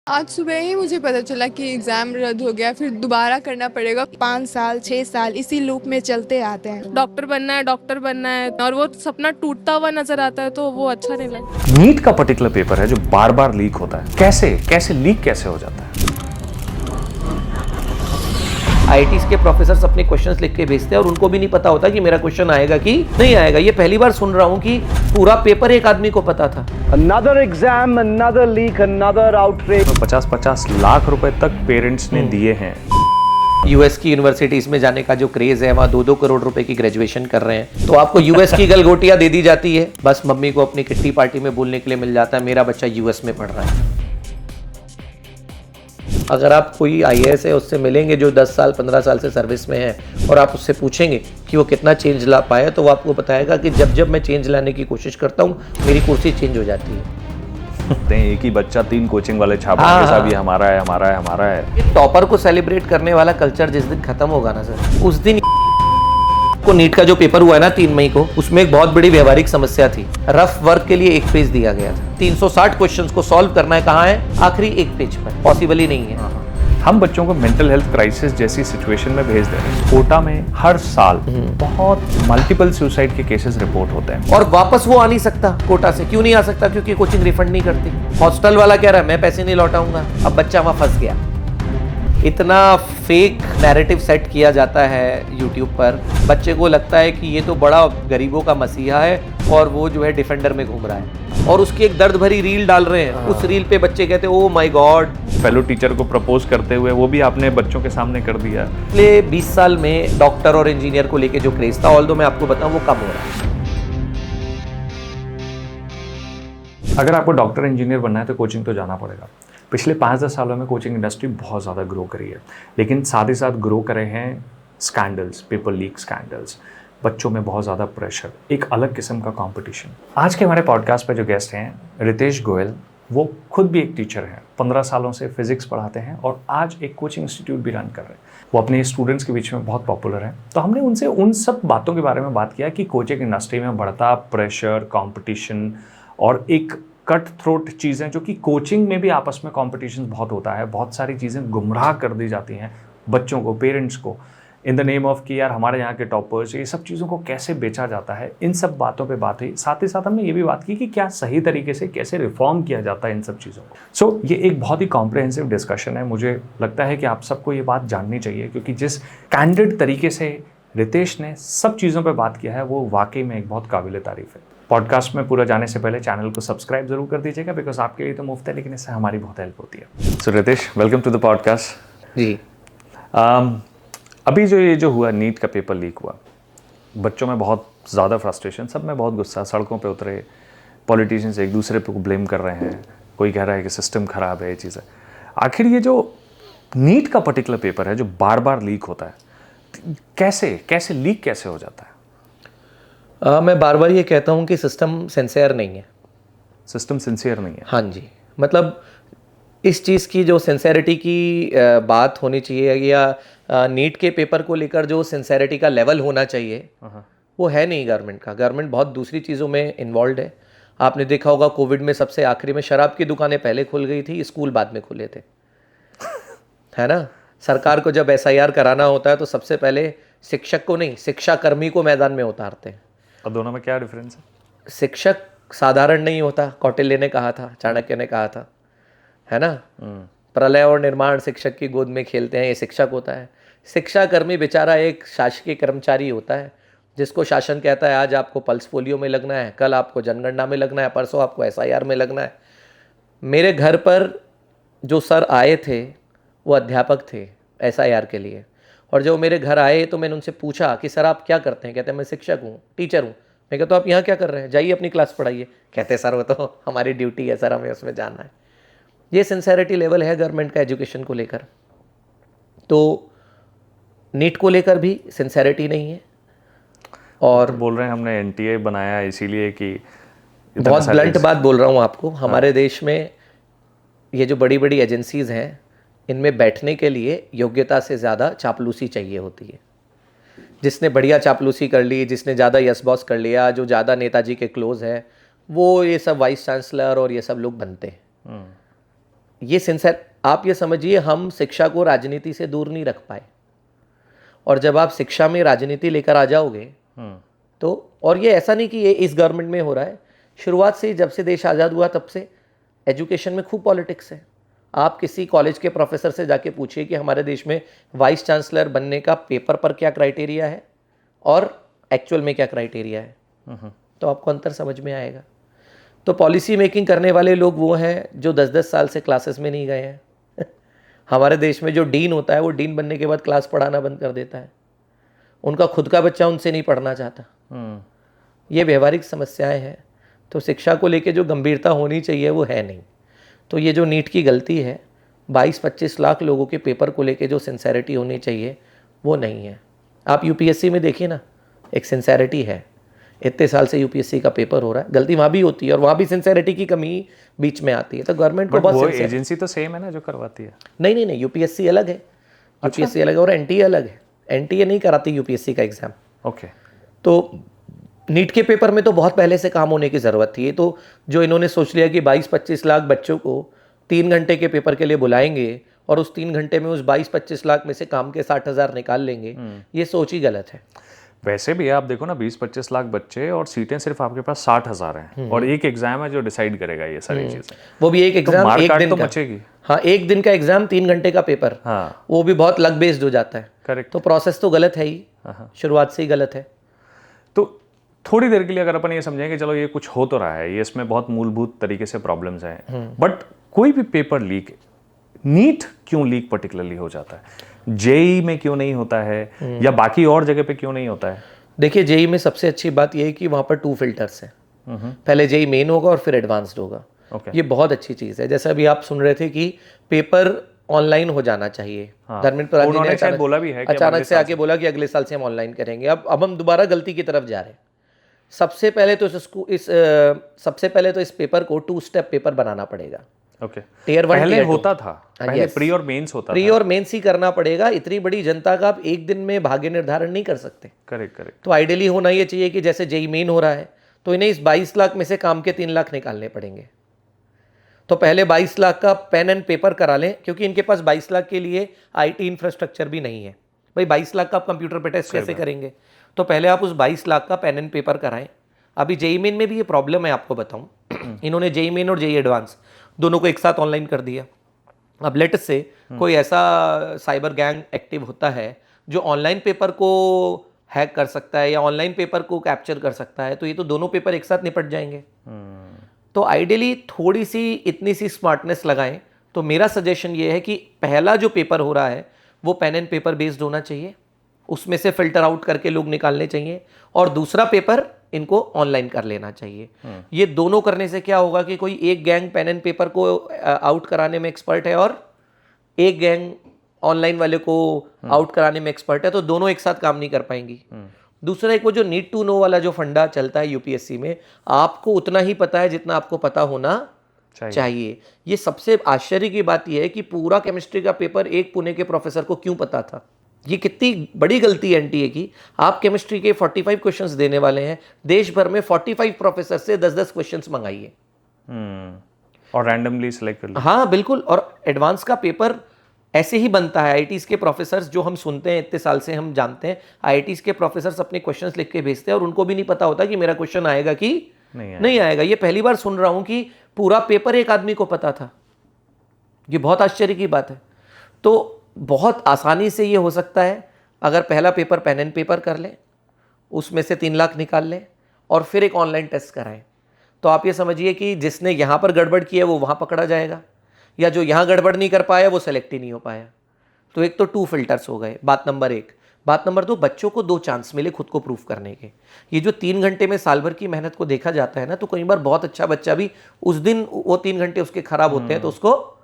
आज सुबह ही मुझे पता चला कि एग्जाम रद्द हो गया, फिर दोबारा करना पड़ेगा। 5 साल 6 साल इसी लूप में चलते आते हैं। डॉक्टर बनना है, डॉक्टर बनना है, और वो सपना टूटता हुआ नजर आता है तो वो अच्छा नहीं लगता। नीट का पर्टिकुलर पेपर है जो बार बार लीक होता है। कैसे कैसे लीक कैसे हो जाता है? आईआईटीज के प्रोफेसर्स अपने क्वेश्चंस लिख के भेजते हैं और उनको भी नहीं पता होता कि मेरा क्वेश्चन आएगा कि नहीं आएगा। ये पहली बार सुन रहा हूँ कि पूरा पेपर एक आदमी को पता था। Another exam, another leak, another outrage. 50-50 lakh रुपए तक पेरेंट्स ने दिए हैं। यूएस की यूनिवर्सिटीज में जाने का जो क्रेज है, वहाँ 2-2 करोड़ रुपए की ग्रेजुएशन कर रहे हैं, तो आपको यूएस की गलगोटियां दे दी जाती है। बस मम्मी को अपनी किट्टी पार्टी में बोलने के लिए मिल जाता है मेरा बच्चा यूएस में पढ़ रहा है। अगर आप कोई आईएएस है उससे मिलेंगे जो 10 साल 15 साल से सर्विस में है और आप उससे पूछेंगे कि वो कितना चेंज ला पाया, तो वो आपको बताएगा कि जब जब मैं चेंज लाने की कोशिश करता हूँ मेरी कुर्सी चेंज हो जाती है। एक ही बच्चा 3 कोचिंग वाले छापा साहब ये हमारा है हमारा है हमारा है। ये टॉपर को सेलिब्रेट करने वाला कल्चर जिस दिन खत्म होगा ना सर, उस दिन को नीट का जो पेपर हुआ है ना 3 मई को, उसमें एक बहुत बड़ी व्यवहारिक समस्या थी। रफ वर्क के लिए 1 पेज दिया गया था। 360 क्वेश्चंस को सॉल्व करना है, कहाँ है? आखिरी 1 पेज पर। पॉसिबल ही नहीं है। हम बच्चों को मेंटल हेल्थ क्राइसिस जैसी सिचुएशन में भेज दे रहे हैं। कोटा में हर साल बहुत मल्टीपल सुसाइड के केसेस रिपोर्ट होते हैं। और वापस वो आ नहीं सकता कोटा से। क्यों नहीं आ सकता? क्योंकि कोचिंग रिफंड नहीं करती। हॉस्टल वाला कह रहा है मैं पैसे नहीं लौटाऊंगा। अब बच्चा वहां फंस गया। इतना फेक नैरेटिव सेट किया जाता है यूट्यूब पर, बच्चे को लगता है कि ये तो बड़ा गरीबों का मसीहा है और वो जो है डिफेंडर में घूम रहा है, और उसकी एक दर्द भरी रील डाल रहे हैं। उस रील पे बच्चे कहते हैं oh my God. Fellow teacher को प्रपोज करते हुए वो भी आपने बच्चों के सामने कर दिया। पिछले 20 साल में डॉक्टर और इंजीनियर को लेके जो क्रेज था, ऑल्दो मैं आपको बताऊं वो कम हो रहा है। अगर आपको डॉक्टर इंजीनियर बनना है तो कोचिंग तो जाना पड़ेगा। पिछले 5-10 सालों में कोचिंग इंडस्ट्री बहुत ज़्यादा ग्रो करी है, लेकिन साथ ही साथ ग्रो करे हैं स्कैंडल्स, पेपर लीक स्कैंडल्स, बच्चों में बहुत ज़्यादा प्रेशर, एक अलग किस्म का कंपटीशन। आज के हमारे पॉडकास्ट पे जो गेस्ट हैं रितेश गोयल, वो खुद भी एक टीचर हैं, 15 सालों से फिजिक्स पढ़ाते हैं और आज एक कोचिंग इंस्टीट्यूट भी रन कर रहे हैं। वो अपने स्टूडेंट्स के बीच में बहुत पॉपुलर हैं। तो हमने उनसे उन सब बातों के बारे में बात किया कि कोचिंग इंडस्ट्री में बढ़ता प्रेशर, कॉम्पिटिशन और एक कट थ्रोट चीज़ें जो कि कोचिंग में भी आपस में कंपटीशन बहुत होता है, बहुत सारी चीज़ें गुमराह कर दी जाती हैं बच्चों को, पेरेंट्स को, इन द नेम ऑफ कि यार हमारे यहाँ के टॉपर्स, ये सब चीज़ों को कैसे बेचा जाता है। इन सब बातों पे बात हुई। साथ ही साथ हमने ये भी बात की कि क्या सही तरीके से कैसे रिफॉर्म किया जाता है इन सब चीज़ों को। सो ये एक बहुत ही कॉम्प्रिहेंसिव डिस्कशन है। मुझे लगता है कि आप सबको ये बात जाननी चाहिए, क्योंकि जिस कैंडिड तरीके से रितेश ने सब चीज़ों पर बात किया है वो वाकई में एक बहुत काबिल तारीफ़ है। पॉडकास्ट में पूरा जाने से पहले चैनल को सब्सक्राइब जरूर कर दीजिएगा, बिकॉज आपके लिए तो मुफ्त है, लेकिन इससे हमारी बहुत हेल्प होती है। So Ritesh, welcome to the podcast. जी। अभी ये जो हुआ, नीट का पेपर लीक हुआ, बच्चों में बहुत ज़्यादा फ्रस्ट्रेशन, सब में बहुत गुस्सा, सड़कों पे उतरे, पॉलिटिशियंस एक दूसरे पे ब्लेम कर रहे हैं, कोई कह रहा है कि सिस्टम ख़राब है, ये चीज़ है। आखिर ये जो नीट का पर्टिकुलर पेपर है जो बार बार लीक होता है, कैसे लीक कैसे हो जाता है? मैं बार बार ये कहता हूँ कि सिस्टम सिंसियर नहीं है। सिस्टम सिंसियर नहीं है? हाँ जी, मतलब इस चीज़ की जो सिंसेरिटी की बात होनी चाहिए, या नीट के पेपर को लेकर जो सिंसेरिटी का लेवल होना चाहिए, वो है नहीं गवर्नमेंट का। गवर्नमेंट बहुत दूसरी चीज़ों में इन्वॉल्व है। आपने देखा होगा कोविड में सबसे आखिरी में शराब की दुकानें पहले खुल गई थी, स्कूल बाद में खुले थे, है ना। सरकार को जब एसआईआर कराना होता है तो सबसे पहले शिक्षक को नहीं, शिक्षा कर्मी को मैदान में उतारते हैं। और दोनों में क्या डिफरेंस है? शिक्षक साधारण नहीं होता, कौटिल्य ने कहा था, चाणक्य ने कहा था, है ना। प्रलय और निर्माण शिक्षक की गोद में खेलते हैं, ये शिक्षक होता है। शिक्षा कर्मी बेचारा एक शासकीय कर्मचारी होता है, जिसको शासन कहता है आज आपको पल्स पोलियो में लगना है, कल आपको जनगणना में लगना है, परसों आपको एसआईआर में लगना है। मेरे घर पर जो सर आए थे वो अध्यापक थे एसआईआर के लिए, और जब मेरे घर आए तो मैंने उनसे पूछा कि सर आप क्या करते हैं? कहते हैं मैं शिक्षक हूँ, टीचर हूँ। मैं कहता तो आप यहाँ क्या कर रहे हैं? जाइए अपनी क्लास पढ़ाइए। कहते सर वो तो हमारी ड्यूटी है सर, हमें उसमें जाना है। ये सिंसेरिटी लेवल है गवर्नमेंट का एजुकेशन को लेकर। तो नीट को लेकर भी सिंसेरिटी नहीं है। और तो बोल रहे हैं हमने एनटीए बनाया इसीलिए कि, बहुत ब्लंट बात बोल रहा हूँ आपको, हमारे देश में ये जो बड़ी बड़ी एजेंसीज़ हैं, इनमें बैठने के लिए योग्यता से ज़्यादा चापलूसी चाहिए होती है। जिसने बढ़िया चापलूसी कर ली, जिसने ज़्यादा यस बॉस कर लिया, जो ज़्यादा नेताजी के क्लोज है, वो ये सब वाइस चांसलर और ये सब लोग बनते हैं। ये सिंसियर, आप ये समझिए हम शिक्षा को राजनीति से दूर नहीं रख पाए, और जब आप शिक्षा में राजनीति लेकर आ जाओगे तो, और ये ऐसा नहीं कि ये इस गवर्नमेंट में हो रहा है, शुरुआत से जब से देश आज़ाद हुआ तब से एजुकेशन में खूब पॉलिटिक्स है। आप किसी कॉलेज के प्रोफेसर से जाके पूछिए कि हमारे देश में वाइस चांसलर बनने का पेपर पर क्या क्राइटेरिया है और एक्चुअल में क्या क्राइटेरिया है, तो आपको अंतर समझ में आएगा। तो पॉलिसी मेकिंग करने वाले लोग वो हैं जो 10-10 साल से क्लासेस में नहीं गए हैं। हमारे देश में जो डीन होता है वो डीन बनने के बाद क्लास पढ़ाना बंद कर देता है, उनका खुद का बच्चा उनसे नहीं पढ़ना चाहता। ये व्यवहारिक समस्याएं हैं। तो शिक्षा को लेके जो गंभीरता होनी चाहिए वो है नहीं। तो ये जो नीट की गलती है, 22-25 लाख लोगों के पेपर को लेके जो सिंसेरिटी होनी चाहिए वो नहीं है। आप यूपीएससी में देखिए ना, एक सिंसेरिटी है, इतने साल से यूपीएससी का पेपर हो रहा है, गलती वहाँ भी होती है और वहाँ भी सिंसेरिटी की कमी बीच में आती है। तो गवर्नमेंट को बहुत एजेंसी तो सेम है ना जो करवाती है। नहीं, यूपीएससी अलग है, यूपीएससी अलग है और एनटीए अलग है। एनटीए नहीं कराती यूपीएससी का एग्जाम। ओके। तो नीट के पेपर में तो बहुत पहले से काम होने की ज़रूरत थी। तो जो इन्होंने सोच लिया कि 22-25 लाख बच्चों को 3 घंटे के पेपर के लिए बुलाएंगे और उस 3 घंटे में उस 22-25 लाख में से काम के 60,000 निकाल लेंगे, ये सोच ही गलत है। वैसे भी आप देखो ना, 20-25 लाख बच्चे और सीटें सिर्फ आपके पास 60,000 हैं, और एक एग्जाम है जो डिसाइड करेगा ये सारी चीजें। वो भी एक एग्जाम, तो एक दिन तो का मचेगी। हाँ, एक दिन का एग्जाम, 3 घंटे का पेपर। हाँ, वो भी बहुत लक बेस्ड हो जाता है। करेक्ट। तो प्रोसेस तो गलत है ही, शुरुआत से ही गलत है। तो थोड़ी देर के लिए अगर अपन ये समझेंगे चलो ये कुछ हो तो रहा है, ये इसमें बहुत मूलभूत तरीके से प्रॉब्लम्स हैं, बट कोई भी पेपर लीक, नीट क्यों लीक पर्टिकुलरली हो जाता है, जेई में क्यों नहीं होता है, या बाकी और जगह पे क्यों नहीं होता है? देखिए, जेई में सबसे अच्छी बात यह है कि वहाँ पर 2 फिल्टर्स हैं। पहले जेई मेन होगा और फिर एडवांस्ड होगा। ये बहुत अच्छी चीज़ है। जैसे अभी आप सुन रहे थे कि पेपर ऑनलाइन हो जाना चाहिए। धर्मेंद्र प्रधान जी ने शायद बोला भी है कि अचानक से आके बोला कि अगले साल से हम ऑनलाइन करेंगे। अब हम दोबारा गलती की तरफ जा रहे हैं। सबसे पहले तो इस पेपर को 2 स्टेप पेपर बनाना पड़ेगा। ओके। टियर 1 पहले होता था, पहले प्री और मेंस होता था। प्री और मेंस ही करना पड़ेगा। इतनी बड़ी जनता का आप एक दिन में भाग्य निर्धारण नहीं कर सकते। करेक्ट। तो आइडियली होना ये चाहिए कि जैसे जेई मेन हो रहा है तो इन्हें इस 22 लाख में से काम के 3 लाख निकालने पड़ेंगे। तो पहले 22 लाख का पेन एंड पेपर करा लें, क्योंकि इनके पास 22 लाख के लिए आईटी इंफ्रास्ट्रक्चर भी नहीं है। भाई 22 लाख का आप कंप्यूटर पे टेस्ट कैसे करेंगे? तो पहले आप उस 22 लाख का पेन एंड पेपर कराएं। अभी जेई मेन में भी ये प्रॉब्लम है, आपको बताऊं। इन्होंने जेई मेन और जेई एडवांस दोनों को एक साथ ऑनलाइन कर दिया। अब लेट से कोई ऐसा साइबर गैंग एक्टिव होता है जो ऑनलाइन पेपर को हैक कर सकता है या ऑनलाइन पेपर को कैप्चर कर सकता है, तो ये तो दोनों पेपर एक साथ निपट जाएंगे। तो आइडियली थोड़ी सी इतनी सी स्मार्टनेस लगाएं। तो मेरा सजेशन ये है कि पहला जो पेपर हो रहा है वो पेन एंड पेपर बेस्ड होना चाहिए, उसमें से फिल्टर आउट करके लोग निकालने चाहिए, और दूसरा पेपर इनको ऑनलाइन कर लेना चाहिए। ये दोनों करने से क्या होगा कि कोई एक गैंग पेन एंड पेपर को आउट कराने में एक्सपर्ट है और एक गैंग ऑनलाइन वाले को आउट कराने में एक्सपर्ट है, तो दोनों एक साथ काम नहीं कर पाएंगी। दूसरा, एक वो जो नीड टू नो वाला जो फंडा चलता है यूपीएससी में, आपको उतना ही पता है जितना आपको पता होना चाहिए। ये सबसे आश्चर्य की बात यह है कि पूरा केमिस्ट्री का पेपर एक पुणे के प्रोफेसर को क्यों पता था। ये कितनी बड़ी गलती है एनटीए की। आप केमिस्ट्री के 45 क्वेश्चंस देने वाले हैं, देश भर में 45 प्रोफेसर से 10-10 क्वेश्चंस मंगाइए और रैंडमली सिलेक्ट कर लो। हाँ बिल्कुल। और एडवांस का पेपर ऐसे ही बनता है। आईआईटीज के प्रोफेसर्स जो हम सुनते हैं इतने साल से, हम जानते हैं आईआईटीज के प्रोफेसर्स अपने क्वेश्चंस लिख के भेजते हैं और उनको भी नहीं पता होता कि मेरा क्वेश्चन आएगा कि नहीं आएगा। ये पहली बार सुन रहा हूं कि पूरा पेपर एक आदमी को पता था। ये बहुत आश्चर्य की बात है। तो बहुत आसानी से ये हो सकता है अगर पहला पेपर पेन एंड पेपर कर लें, उसमें से 3 लाख निकाल लें और फिर एक ऑनलाइन टेस्ट कराएं, तो आप ये समझिए कि जिसने यहाँ पर गड़बड़ की है वो वहाँ पकड़ा जाएगा, या जो यहाँ गड़बड़ नहीं कर पाया वो सेलेक्ट ही नहीं हो पाया। तो एक तो 2 फिल्टर्स हो गए, बात नंबर 1। बात नंबर 2, बच्चों को 2 चांस मिले खुद को प्रूफ करने के। ये जो 3 घंटे में साल भर की मेहनत को देखा जाता है ना, तो कई बार बहुत अच्छा बच्चा भी उस दिन वो 3 घंटे उसके खराब होते हैं तो उसको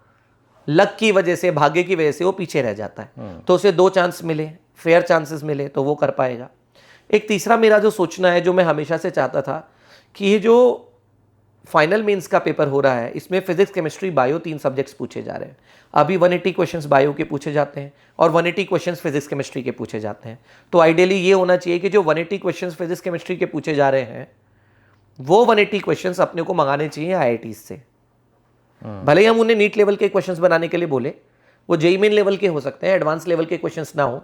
लक की वजह से, भाग्य की वजह से वो पीछे रह जाता है। तो उसे 2 चांस मिले, फेयर चांसेस मिले, तो वो कर पाएगा। एक तीसरा मेरा जो सोचना है, जो मैं हमेशा से चाहता था, कि ये जो फाइनल मेंस का पेपर हो रहा है इसमें फिजिक्स, केमिस्ट्री, बायो 3 सब्जेक्ट्स पूछे जा रहे हैं। अभी 180 क्वेश्चंस बायो के पूछे जाते हैं और 180 क्वेश्चंस फिजिक्स केमिस्ट्री के पूछे जाते हैं। तो आइडियली ये होना चाहिए कि जो 180 क्वेश्चंस फिजिक्स केमिस्ट्री के पूछे जा रहे हैं वो 180 क्वेश्चंस अपने को मंगाने चाहिए आईआईटी से। भले ही हम उन्हें नीट लेवल के क्वेश्चंस बनाने के लिए बोले, वो जेईई मेन लेवल के हो सकते हैं, एडवांस लेवल के क्वेश्चंस ना हो,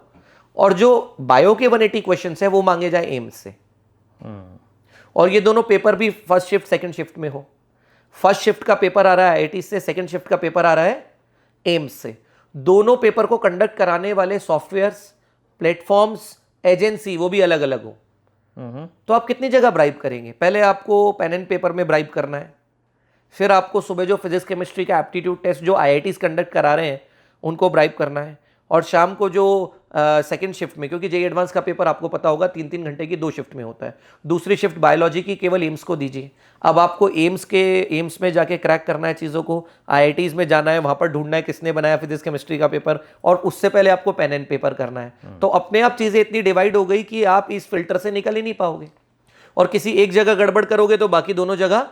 और जो बायो के 180 क्वेश्चंस है वो मांगे जाए एम्स से, और ये दोनों पेपर भी फर्स्ट शिफ्ट सेकंड शिफ्ट में हो। फर्स्ट शिफ्ट का पेपर आ रहा है आईआईटी से, सेकंड शिफ्ट का पेपर आ रहा है एम्स से। दोनों पेपर को कंडक्ट कराने वाले सॉफ्टवेयर्स, प्लेटफॉर्म्स, एजेंसी वो भी अलग अलग हो, तो आप कितनी जगह ब्राइब करेंगे? पहले आपको पेन एंड पेपर में ब्राइब करना है, फिर आपको सुबह जो फिजिक्स केमिस्ट्री का एप्टीट्यूड टेस्ट जो आईआईटीज कंडक्ट करा रहे हैं उनको ब्राइब करना है, और शाम को जो सेकंड शिफ्ट में, क्योंकि जेईई एडवांस का पेपर आपको पता होगा 3-3 घंटे की 2 शिफ्ट में होता है, दूसरी शिफ्ट बायोलॉजी की केवल एम्स को दीजिए। अब आपको एम्स में जाके क्रैक करना है चीज़ों को, आईआईटीज में जाना है, वहाँ पर ढूंढना है किसने बनाया फिजिक्स केमिस्ट्री का पेपर, और उससे पहले आपको पेन एंड पेपर करना है। तो अपने आप चीज़ें इतनी डिवाइड हो गई कि आप इस फिल्टर से निकल ही नहीं पाओगे, और किसी एक जगह गड़बड़ करोगे तो बाकी दोनों जगह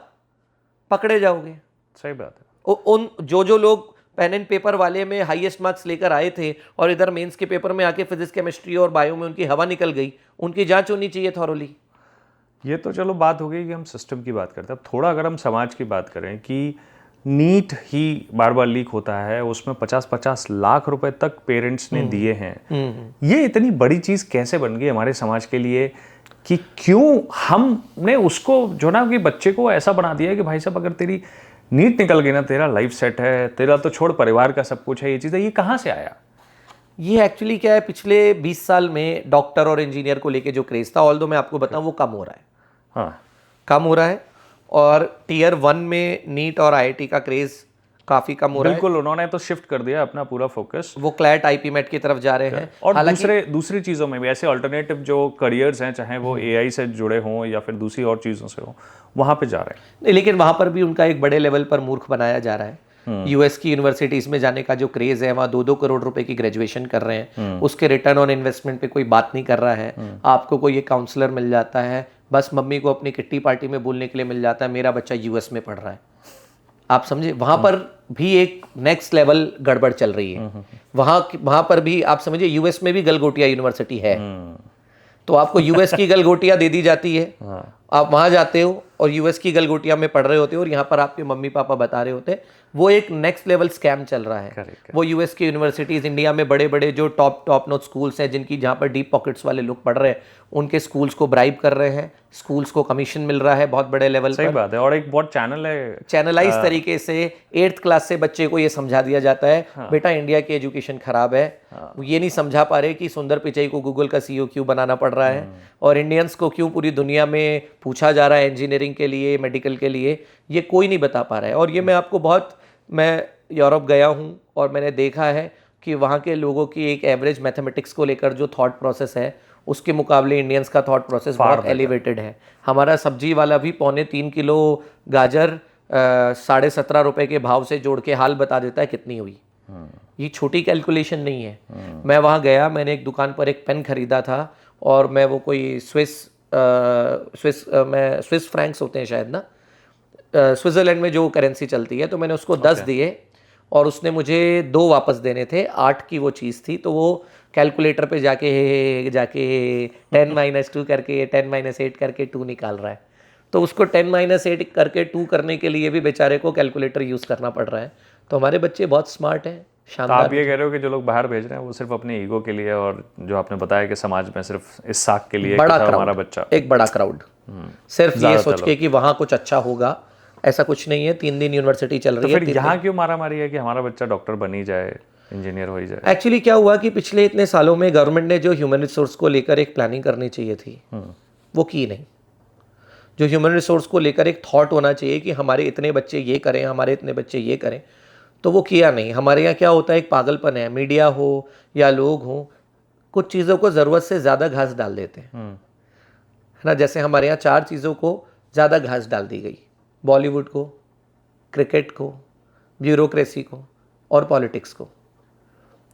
पकड़े जाओगे। सही बात है। उन जो लोग पेन एंड पेपर वाले में हाईएस्ट मार्क्स लेकर आए थे और इधर मेंस के पेपर में आके फिजिक्स केमिस्ट्री और बायो में उनकी हवा निकल गई, उनकी जांच होनी चाहिए थॉरोली। ये तो चलो बात हो गई कि हम सिस्टम की बात करते हैं। अब थोड़ा अगर हम समाज की बात करें कि नीट ही बार बार लीक होता है, उसमें 50-50 लाख रुपए तक पेरेंट्स ने दिए हैं, ये इतनी बड़ी चीज़ कैसे बन गई हमारे समाज के लिए कि क्यों हमने उसको जो ना कि बच्चे को ऐसा बना दिया है कि भाई साहब अगर तेरी नीट निकल गई ना, तेरा लाइफ सेट है, तेरा तो छोड़ परिवार का सब कुछ है, ये चीज़ है, ये कहाँ से आया? ये एक्चुअली क्या है, पिछले 20 साल में डॉक्टर और इंजीनियर को लेके जो क्रेज था, ऑल्दो मैं आपको बताऊं वो कम हो रहा है। हाँ, कम हो रहा है, और टीयर 1 में नीट और आईआईटी का क्रेज काफी कम हो रहा है। बिल्कुल, उन्होंने तो शिफ्ट कर दिया अपना पूरा फोकस, वो क्लैट आईपीमेट की तरफ जा रहे हैं। और दूसरी चीज़ों में भी ऐसे अल्टरनेटिव जो करियर्स हैं, चाहे वो एआई से जुड़े हों या फिर दूसरी और चीज़ों से हो, वहाँ पे जा रहे हैं। नहीं, लेकिन वहाँ पर भी उनका एक बड़े लेवल पर मूर्ख बनाया जा रहा है। यूएस की यूनिवर्सिटीज़ में जाने का जो क्रेज़ है, वहाँ 2-2 करोड़ रुपए की ग्रेजुएशन कर रहे हैं, उसके रिटर्न ऑन इन्वेस्टमेंट पे कोई बात नहीं कर रहा है। आपको कोई एक काउंसलर मिल जाता है, बस मम्मी को अपनी किट्टी पार्टी में बोलने के लिए मिल जाता है मेरा बच्चा यूएस में पढ़ रहा है। आप समझे, वहाँ पर भी एक नेक्स्ट लेवल गड़बड़ चल रही है। वहाँ पर भी आप समझिए, यूएस में भी गलगोटिया यूनिवर्सिटी है, तो आपको यूएस की गलगोटिया दे दी जाती है। आप वहाँ जाते हो और यूएस की गलगोटिया में पढ़ रहे होते हो, और यहाँ पर आपके मम्मी पापा बता रहे होते हैं। वो एक नेक्स्ट लेवल स्कैम चल रहा है। Correct. वो यूएस की यूनिवर्सिटीज़, इंडिया में बड़े बड़े जो टॉप नोट स्कूल्स हैं, जिनकी जहाँ पर डीप पॉकेट्स वाले लोग पढ़ रहे हैं, उनके स्कूल्स को ब्राइब कर रहे हैं, स्कूल्स को कमीशन मिल रहा है बहुत बड़े लेवल पर। सही बात है, और एक बहुत चैनल है, चैनलाइज तरीके से 8th क्लास से बच्चे को ये समझा दिया जाता है, बेटा इंडिया की एजुकेशन खराब है। वो ये नहीं समझा पा रहे कि सुंदर पिचाई को गूगल का सीईओ क्यों बनाना पड़ रहा है, और इंडियंस को क्यों पूरी दुनिया में पूछा जा रहा है इंजीनियरिंग के लिए, मेडिकल के लिए, ये कोई नहीं बता पा रहा है। और ये मैं आपको मैं यूरोप गया हूँ और मैंने देखा है कि वहाँ के लोगों की एक एवरेज मैथमेटिक्स को लेकर जो थॉट प्रोसेस है, उसके मुकाबले इंडियंस का थॉट प्रोसेस बहुत एलिवेटेड है। हमारा सब्जी वाला भी 2.25 किलो गाजर 17.5 रुपए के भाव से जोड़ के हाल बता देता है कितनी हुई। ये छोटी कैलकुलेशन नहीं है। मैं वहाँ गया, मैंने एक दुकान पर एक पेन खरीदा था, और मैं वो कोई स्विस फ्रैंक्स होते हैं शायद ना, स्विट्ज़रलैंड में जो करेंसी चलती है, तो मैंने उसको 10 दिए और उसने मुझे 2 वापस देने थे। 8 की वो चीज़ थी, तो वो कैलकुलेटर पे जाके 10-2 करके 10-8 करके 2 निकाल रहा है। तो उसको 10-8 करके 2 करने के लिए भी बेचारे को कैलकुलेटर यूज़ करना पड़ रहा है। तो हमारे बच्चे बहुत स्मार्ट हैं, तो शानदार। आप ये कह रहे हो कि जो लोग बाहर भेज रहे हैं वो सिर्फ अपने ईगो के लिए, और जो आपने बताया कि समाज में सिर्फ इस साख के लिए बड़ा हमारा बच्चा, एक बड़ा क्राउड सिर्फ ये सोच के कि वहाँ कुछ अच्छा होगा, ऐसा कुछ नहीं है। 3 दिन यूनिवर्सिटी चल रही है। फिर यहाँ क्यों मारा मारी है कि हमारा बच्चा डॉक्टर बन ही जाए, इंजीनियर हो ही जाए? एक्चुअली क्या हुआ कि पिछले इतने सालों में गवर्नमेंट ने जो ह्यूमन रिसोर्स को लेकर एक प्लानिंग करनी चाहिए थी, वो की नहीं। जो ह्यूमन रिसोर्स को लेकर एक थॉट होना चाहिए कि हमारे इतने बच्चे ये करें, हमारे इतने बच्चे ये करें, तो वो किया नहीं। हमारे यहाँ क्या होता है, एक पागलपन है, मीडिया हो या लोग हों, कुछ चीज़ों को ज़रूरत से ज़्यादा घास डाल देते हैं, है ना। जैसे हमारे यहाँ 4 चीज़ों को ज़्यादा घास डाल दी गई, बॉलीवुड को, क्रिकेट को, ब्यूरोक्रेसी को और पॉलिटिक्स को।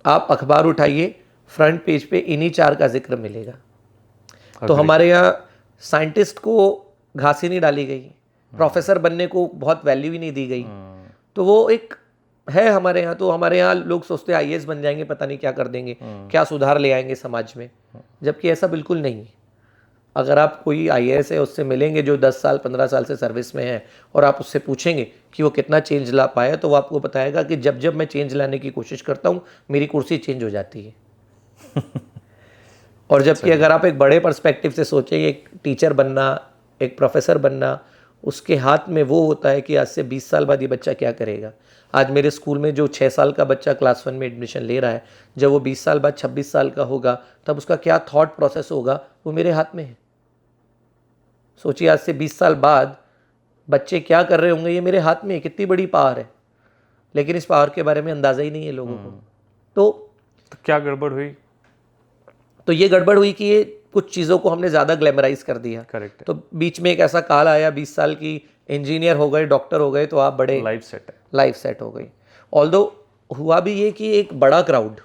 आप अखबार उठाइए, फ्रंट पेज पे इन्हीं 4 का जिक्र मिलेगा। तो हमारे यहाँ साइंटिस्ट को घास ही नहीं डाली गई, प्रोफेसर बनने को बहुत वैल्यू ही नहीं दी गई। तो वो एक है हमारे यहाँ। तो हमारे यहाँ लोग सोचते हैं आईएएस बन जाएंगे, पता नहीं क्या कर देंगे, क्या सुधार ले आएंगे समाज में, जबकि ऐसा बिल्कुल नहीं है। अगर आप कोई IAS है उससे मिलेंगे जो 10 साल 15 साल से सर्विस में है और आप उससे पूछेंगे कि वो कितना चेंज ला पाया, तो वो आपको बताएगा कि जब जब मैं चेंज लाने की कोशिश करता हूँ मेरी कुर्सी चेंज हो जाती है। और जबकि अगर आप एक बड़े पर्सपेक्टिव से सोचें, एक टीचर बनना, एक प्रोफेसर बनना, उसके हाथ में वो होता है कि आज से 20 साल बाद ये बच्चा क्या करेगा। आज मेरे स्कूल में जो 6 साल का बच्चा क्लास 1 में एडमिशन ले रहा है, जब वो 20 साल बाद 26 साल का होगा तब उसका क्या थॉट प्रोसेस होगा, वो मेरे हाथ में है। सोचिए आज से 20 साल बाद बच्चे क्या कर रहे होंगे, ये मेरे हाथ में है। कितनी बड़ी पावर है, लेकिन इस पावर के बारे में अंदाज़ा ही नहीं है लोगों को। तो क्या गड़बड़ हुई? तो ये गड़बड़ हुई कि ये कुछ चीज़ों को हमने ज़्यादा ग्लैमराइज कर दिया। करेक्ट। तो बीच में एक ऐसा काल आया, 20 साल की इंजीनियर हो गए, डॉक्टर हो गए, तो आप बड़े लाइफ सेट है, लाइफ सेट हो गई। ऑल्दो हुआ भी ये कि एक बड़ा क्राउड,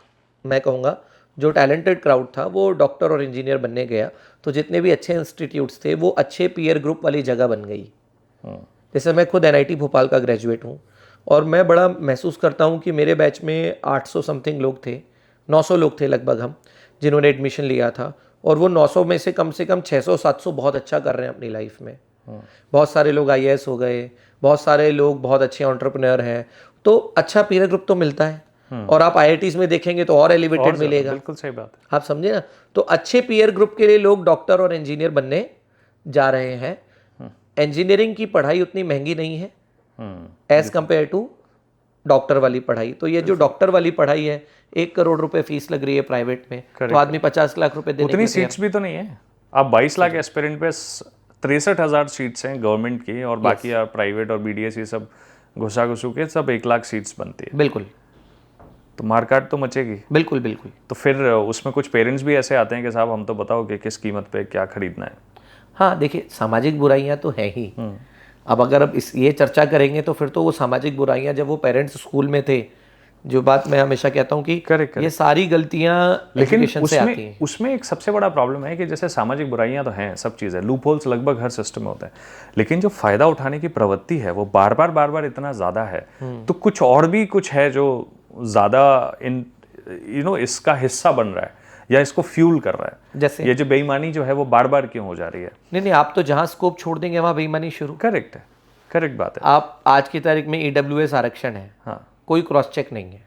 मैं कहूँगा जो टैलेंटेड क्राउड था, वो डॉक्टर और इंजीनियर बनने गया, तो जितने भी अच्छे इंस्टीट्यूट्स थे वो अच्छे पीयर ग्रुप वाली जगह बन गई। जैसे मैं खुद NIT भोपाल का ग्रेजुएट हूँ और मैं बड़ा महसूस करता हूँ कि मेरे बैच में 800 समथिंग लोग थे, 900 लोग थे लगभग हम, जिन्होंने एडमिशन लिया था। और वो 900 में से कम 600-700 बहुत अच्छा कर रहे हैं अपनी लाइफ में। बहुत सारे लोग IAS हो गए, बहुत सारे लोग बहुत अच्छे एंटरप्रेन्योर हैं। तो अच्छा पीयर ग्रुप तो मिलता है, और आप IITs में देखेंगे तो और एलिवेटेड मिलेगा। बिल्कुल सही बात है। आप समझे ना। तो अच्छे पीयर ग्रुप के लिए लोग डॉक्टर और इंजीनियर बनने जा रहे हैं। इंजीनियरिंग की पढ़ाई उतनी महंगी नहीं है एज कंपेयर टू डॉक्टर वाली पढ़ाई। तो ये जो डॉक्टर वाली पढ़ाई है, 1 करोड़ रुपए फीस लग रही है प्राइवेट में, तो आदमी 50 लाख रुपए देने उतनी सीट्स भी तो नहीं है। आप 22 लाख एस्पिरेंट पे 63,000 सीट्स हैं गवर्नमेंट की, और बाकी आप प्राइवेट और BDS ये सब घुसा घुसू के सब 1 लाख सीट्स बनती है। बिल्कुल। तो मारकाट तो मचेगी। बिल्कुल बिल्कुल। तो फिर उसमें कुछ पेरेंट्स भी ऐसे आते हैं कि साहब हम तो बताओ कि किस कीमत पे क्या खरीदना है। हाँ देखिए, सामाजिक बुराइयां तो हैं ही। अब अगर अब ये चर्चा करेंगे तो फिर तो वो सामाजिक बुराइयां जब वो पेरेंट्स स्कूल में थे, जो बात मैं हमेशा कहता हूँ कि ये सारी गलतियां एजुकेशन से आती हैं। उसमें एक सबसे बड़ा प्रॉब्लम है कि जैसे सामाजिक बुराइयां तो हैं, सब चीज़ है, लूप होल्स लगभग हर सिस्टम में होते हैं, लेकिन जो फायदा उठाने की प्रवृत्ति है वो बार बार इतना ज़्यादा है। तो कुछ और भी कुछ है जो ज़्यादा इसका हिस्सा बन रहा है या इसको फ्यूल कर रहा है। जैसे ये जो बेईमानी जो है वो बार बार क्यों हो जा रही है? नहीं, आप तो जहाँ स्कोप छोड़ देंगे वहाँ बेईमानी शुरू। करेक्ट है, करेक्ट बात है। आप आज की तारीख में EWS आरक्षण है, हाँ, कोई क्रॉस चेक नहीं है।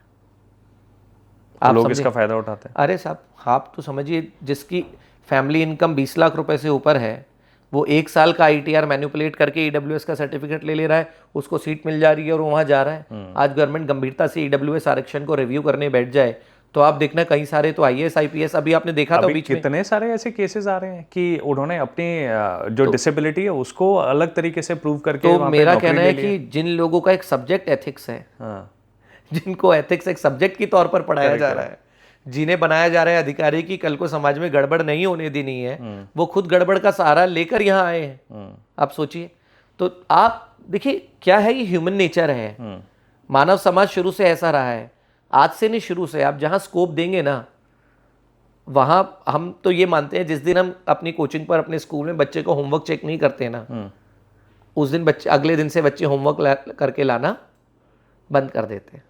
आप लोग इसका फायदा उठाते हैं। अरे साहब, आप तो समझिए जिसकी फैमिली इनकम 20 लाख रुपए से ऊपर है, वो 1 साल का ITR मैनिपुलेट करके EWS का सर्टिफिकेट ले रहा है, उसको सीट मिल जा रही है और वो वहाँ जा रहा है। आज गवर्नमेंट गंभीरता से EWS आरक्षण को रिव्यू करने बैठ जाए तो आप देखना कई सारे तो IAS IPS, अभी आपने देखा था बीच में कितने सारे ऐसे केसेस आ रहे हैं कि उन्होंने अपनी जो डिसेबिलिटी है उसको अलग तरीके से प्रूव करके तो मेरा कहना है कि जिन लोगों का एक सब्जेक्ट एथिक्स है, जिनको एथिक्स एक सब्जेक्ट के तौर पर पढ़ाया जा रहा है, जिन्हें बनाया जा रहा है अधिकारी की कल को समाज में गड़बड़ नहीं होने देनी है, वो खुद गड़बड़ का सहारा लेकर यहाँ आए हैं। आप सोचिए। तो आप देखिए क्या है, ये ह्यूमन नेचर है। मानव समाज शुरू से ऐसा रहा है, आज से नहीं, शुरू से। आप जहाँ स्कोप देंगे ना, वहाँ हम तो ये मानते हैं जिस दिन हम अपनी कोचिंग पर अपने स्कूल में बच्चे को होमवर्क चेक नहीं करते ना, उस दिन बच्चे अगले दिन से बच्चे होमवर्क करके लाना बंद कर देते हैं।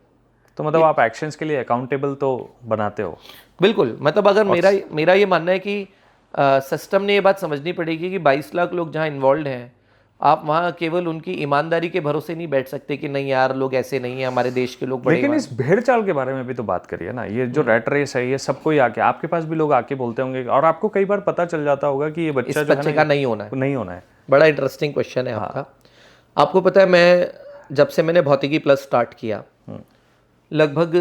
तो मतलब आप एक्शंस के लिए अकाउंटेबल तो बनाते हो। बिल्कुल। मतलब अगर मेरा ये मानना है कि सिस्टम ने ये बात समझनी पड़ेगी कि 22 लाख लोग जहाँ इन्वॉल्व हैं, आप वहाँ केवल उनकी ईमानदारी के भरोसे नहीं बैठ सकते कि नहीं यार लोग ऐसे नहीं है, हमारे देश के लोग बड़े। लेकिन इस भेड़ चाल के बारे में भी तो बात करिए ना। ये जो रैट रेस है, ये सबको ही आके आपके पास भी लोग आके बोलते होंगे, और आपको कई बार पता चल जाता होगा कि ये बच्चा जो बच्चे का नहीं होना है। बड़ा इंटरेस्टिंग क्वेश्चन है आपका। आपको पता है, मैं जब से मैंने भौतिकी प्लस स्टार्ट किया, लगभग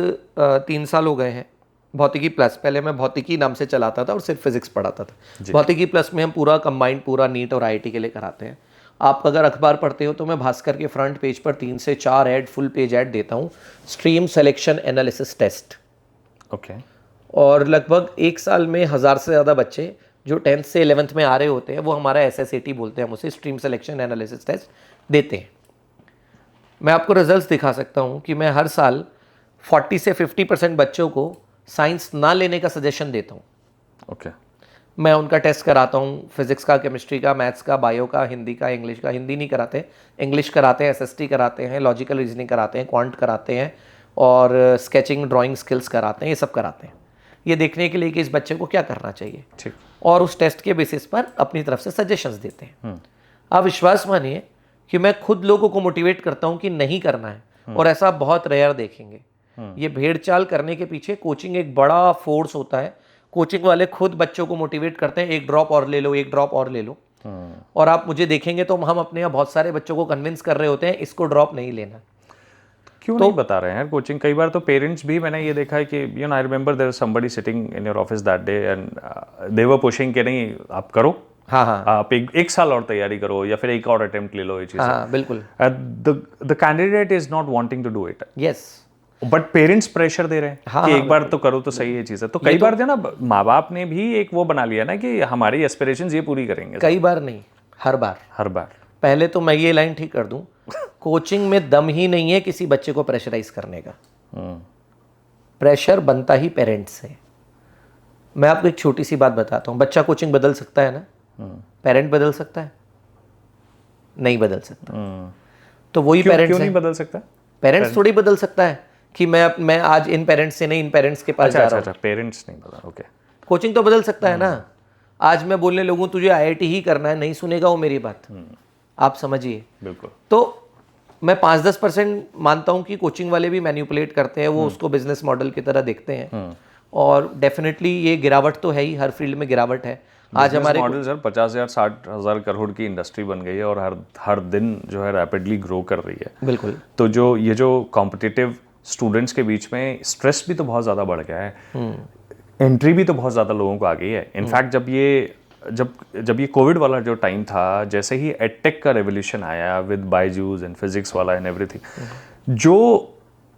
3 साल हो गए हैं। भौतिकी प्लस, पहले मैं भौतिकी नाम से चलाता था और सिर्फ फिजिक्स पढ़ाता था। भौतिकी प्लस में हम पूरा कंबाइंड, पूरा नीट और IIT के लिए कराते हैं। आप अगर अखबार पढ़ते हो तो मैं भास्कर के फ्रंट पेज पर 3 से 4 ऐड, फुल पेज ऐड देता हूँ, stream selection analysis test. Okay. और लगभग 1 साल में 1000 से ज़्यादा बच्चे जो 10th से 11th में आ रहे होते हैं, वो हमारा SSAT बोलते हैं, हम उसे स्ट्रीम सिलेक्शन एनालिसिस टेस्ट देते हैं। मैं आपको रिजल्ट्स दिखा सकता हूँ कि मैं हर साल 40 से 50% बच्चों को साइंस ना लेने का सजेशन देता हूँ। ओके। मैं उनका टेस्ट कराता हूँ, फिजिक्स का, केमिस्ट्री का, मैथ्स का, बायो का, हिंदी का, इंग्लिश का। हिंदी नहीं कराते, इंग्लिश कराते हैं, SST कराते हैं, लॉजिकल रीजनिंग कराते हैं, क्वांट कराते हैं, और स्केचिंग, ड्राइंग स्किल्स कराते हैं, ये सब कराते हैं, ये देखने के लिए कि इस बच्चे को क्या करना चाहिए। ठीक। और उस टेस्ट के बेसिस पर अपनी तरफ से सजेशंस देते हैं। आप विश्वास मानिए कि मैं खुद लोगों को मोटिवेट करता हूं कि नहीं करना है, और ऐसा बहुत रेयर देखेंगे। ये भेड़ चाल करने के पीछे कोचिंग एक बड़ा फोर्स होता है। कोचिंग वाले खुद बच्चों को मोटिवेट करते हैं, एक ड्रॉप और ले लो, एक ड्रॉप और ले लो। और आप मुझे देखेंगे तो हम अपने यहाँ बहुत सारे बच्चों को कन्विंस कर रहे होते हैं इसको ड्रॉप नहीं लेना। क्यों नहीं बता रहे हैं यार कोचिंग? कई बार तो पेरेंट्स भी, मैंने ये देखा है कि you know I remember there somebody sitting in your office that day and they were pushing कि नहीं आप करो, हाँ हाँ आप एक साल और तैयारी करो या फिर एक और अटेम्प्ट ले लो ये चीज़। हाँ बिल्कुल। The candidate is not wanting to do it, yes, but parents pressure दे रहे हैं हाँ, कि हाँ, एक बार तो करो तो सही है चीज़ है। तो कई बार जो ना माँ बाप ने भी एक वो बना लिया ना कि हमारी एस्पिरेशंस ये पूरी करेंगे। कई बार नहीं, हर बार। हर बार। पहले तो मैं ये लाइन ठीक कर दूं, कोचिंग में दम ही नहीं है किसी बच्चे को प्रेशराइज करने का। प्रेशर बनता ही पेरेंट्स से। मैं आपको एक छोटी सी बात बताता हूँ, बच्चा कोचिंग बदल सकता है ना, पेरेंट बदल सकता है? नहीं बदल सकता। तो वही पेरेंट्स क्यों नहीं बदल सकता? पेरेंट्स थोड़ी बदल सकता है कि मैं आज इन पेरेंट्स से नहीं इन पेरेंट्स के पास जा रहा हूँ। पेरेंट्स नहीं बदल, ओके। कोचिंग तो बदल सकता है ना। आज मैं बोलने लगूं तुझे आईआईटी ही करना है, नहीं सुनेगा वो मेरी बात। आप समझिए। बिल्कुल। तो मैं 5-10% मानता हूं कि कोचिंग वाले भी मैनिपुलेट करते हैं, वो उसको बिजनेस मॉडल की तरह देखते हैं। और डेफिनेटली ये गिरावट तो है ही, हर फील्ड में गिरावट है। आज हमारे मॉडल सर 50,000 60,000 करोड़ की इंडस्ट्री बन गई है और हर दिन जो है रैपिडली ग्रो कर रही है। बिल्कुल। तो ये जो कॉम्पिटिटिव स्टूडेंट्स के बीच में स्ट्रेस भी तो बहुत ज़्यादा बढ़ गया है, एंट्री भी तो बहुत ज़्यादा लोगों को आ गई है। इनफैक्ट जब ये कोविड वाला जो टाइम था, जैसे ही एडटेक का रेवोल्यूशन आया विद बायजूस एंड फिजिक्स वाला एंड एवरीथिंग, जो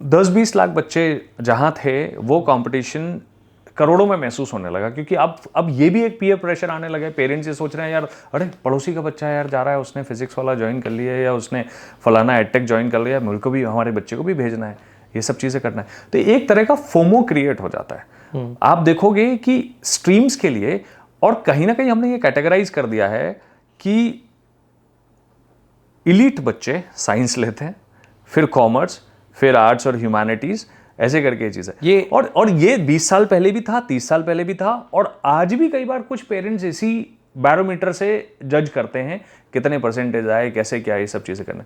10-20 लाख बच्चे जहाँ थे वो कंपटीशन करोड़ों में महसूस होने लगा। क्योंकि अब ये भी एक पीयर प्रेशर आने लगा है। पेरेंट्स ये सोच रहे हैं यार अरे पड़ोसी का बच्चा यार जा रहा है, उसने फिजिक्स वाला ज्वाइन कर लिया है या उसने फलाना एडटेक ज्वाइन कर लिया, मुझे को भी हमारे बच्चे को भी भेजना है, ये सब चीज़ें करना है। तो एक तरह का फोमो क्रिएट हो जाता है। आप देखोगे कि स्ट्रीम्स के लिए, और कहीं ना कहीं हमने ये कैटेगराइज कर दिया है कि इलीट बच्चे साइंस लेते हैं, फिर कॉमर्स, फिर आर्ट्स और ह्यूमैनिटीज, ऐसे करके ये चीज़ है। ये और ये 20 साल पहले भी था, 30 साल पहले भी था, और आज भी कई बार कुछ पेरेंट्स इसी बैरोमीटर से जज करते हैं कितने परसेंटेज आए, कैसे क्या, ये सब चीज़ें करना।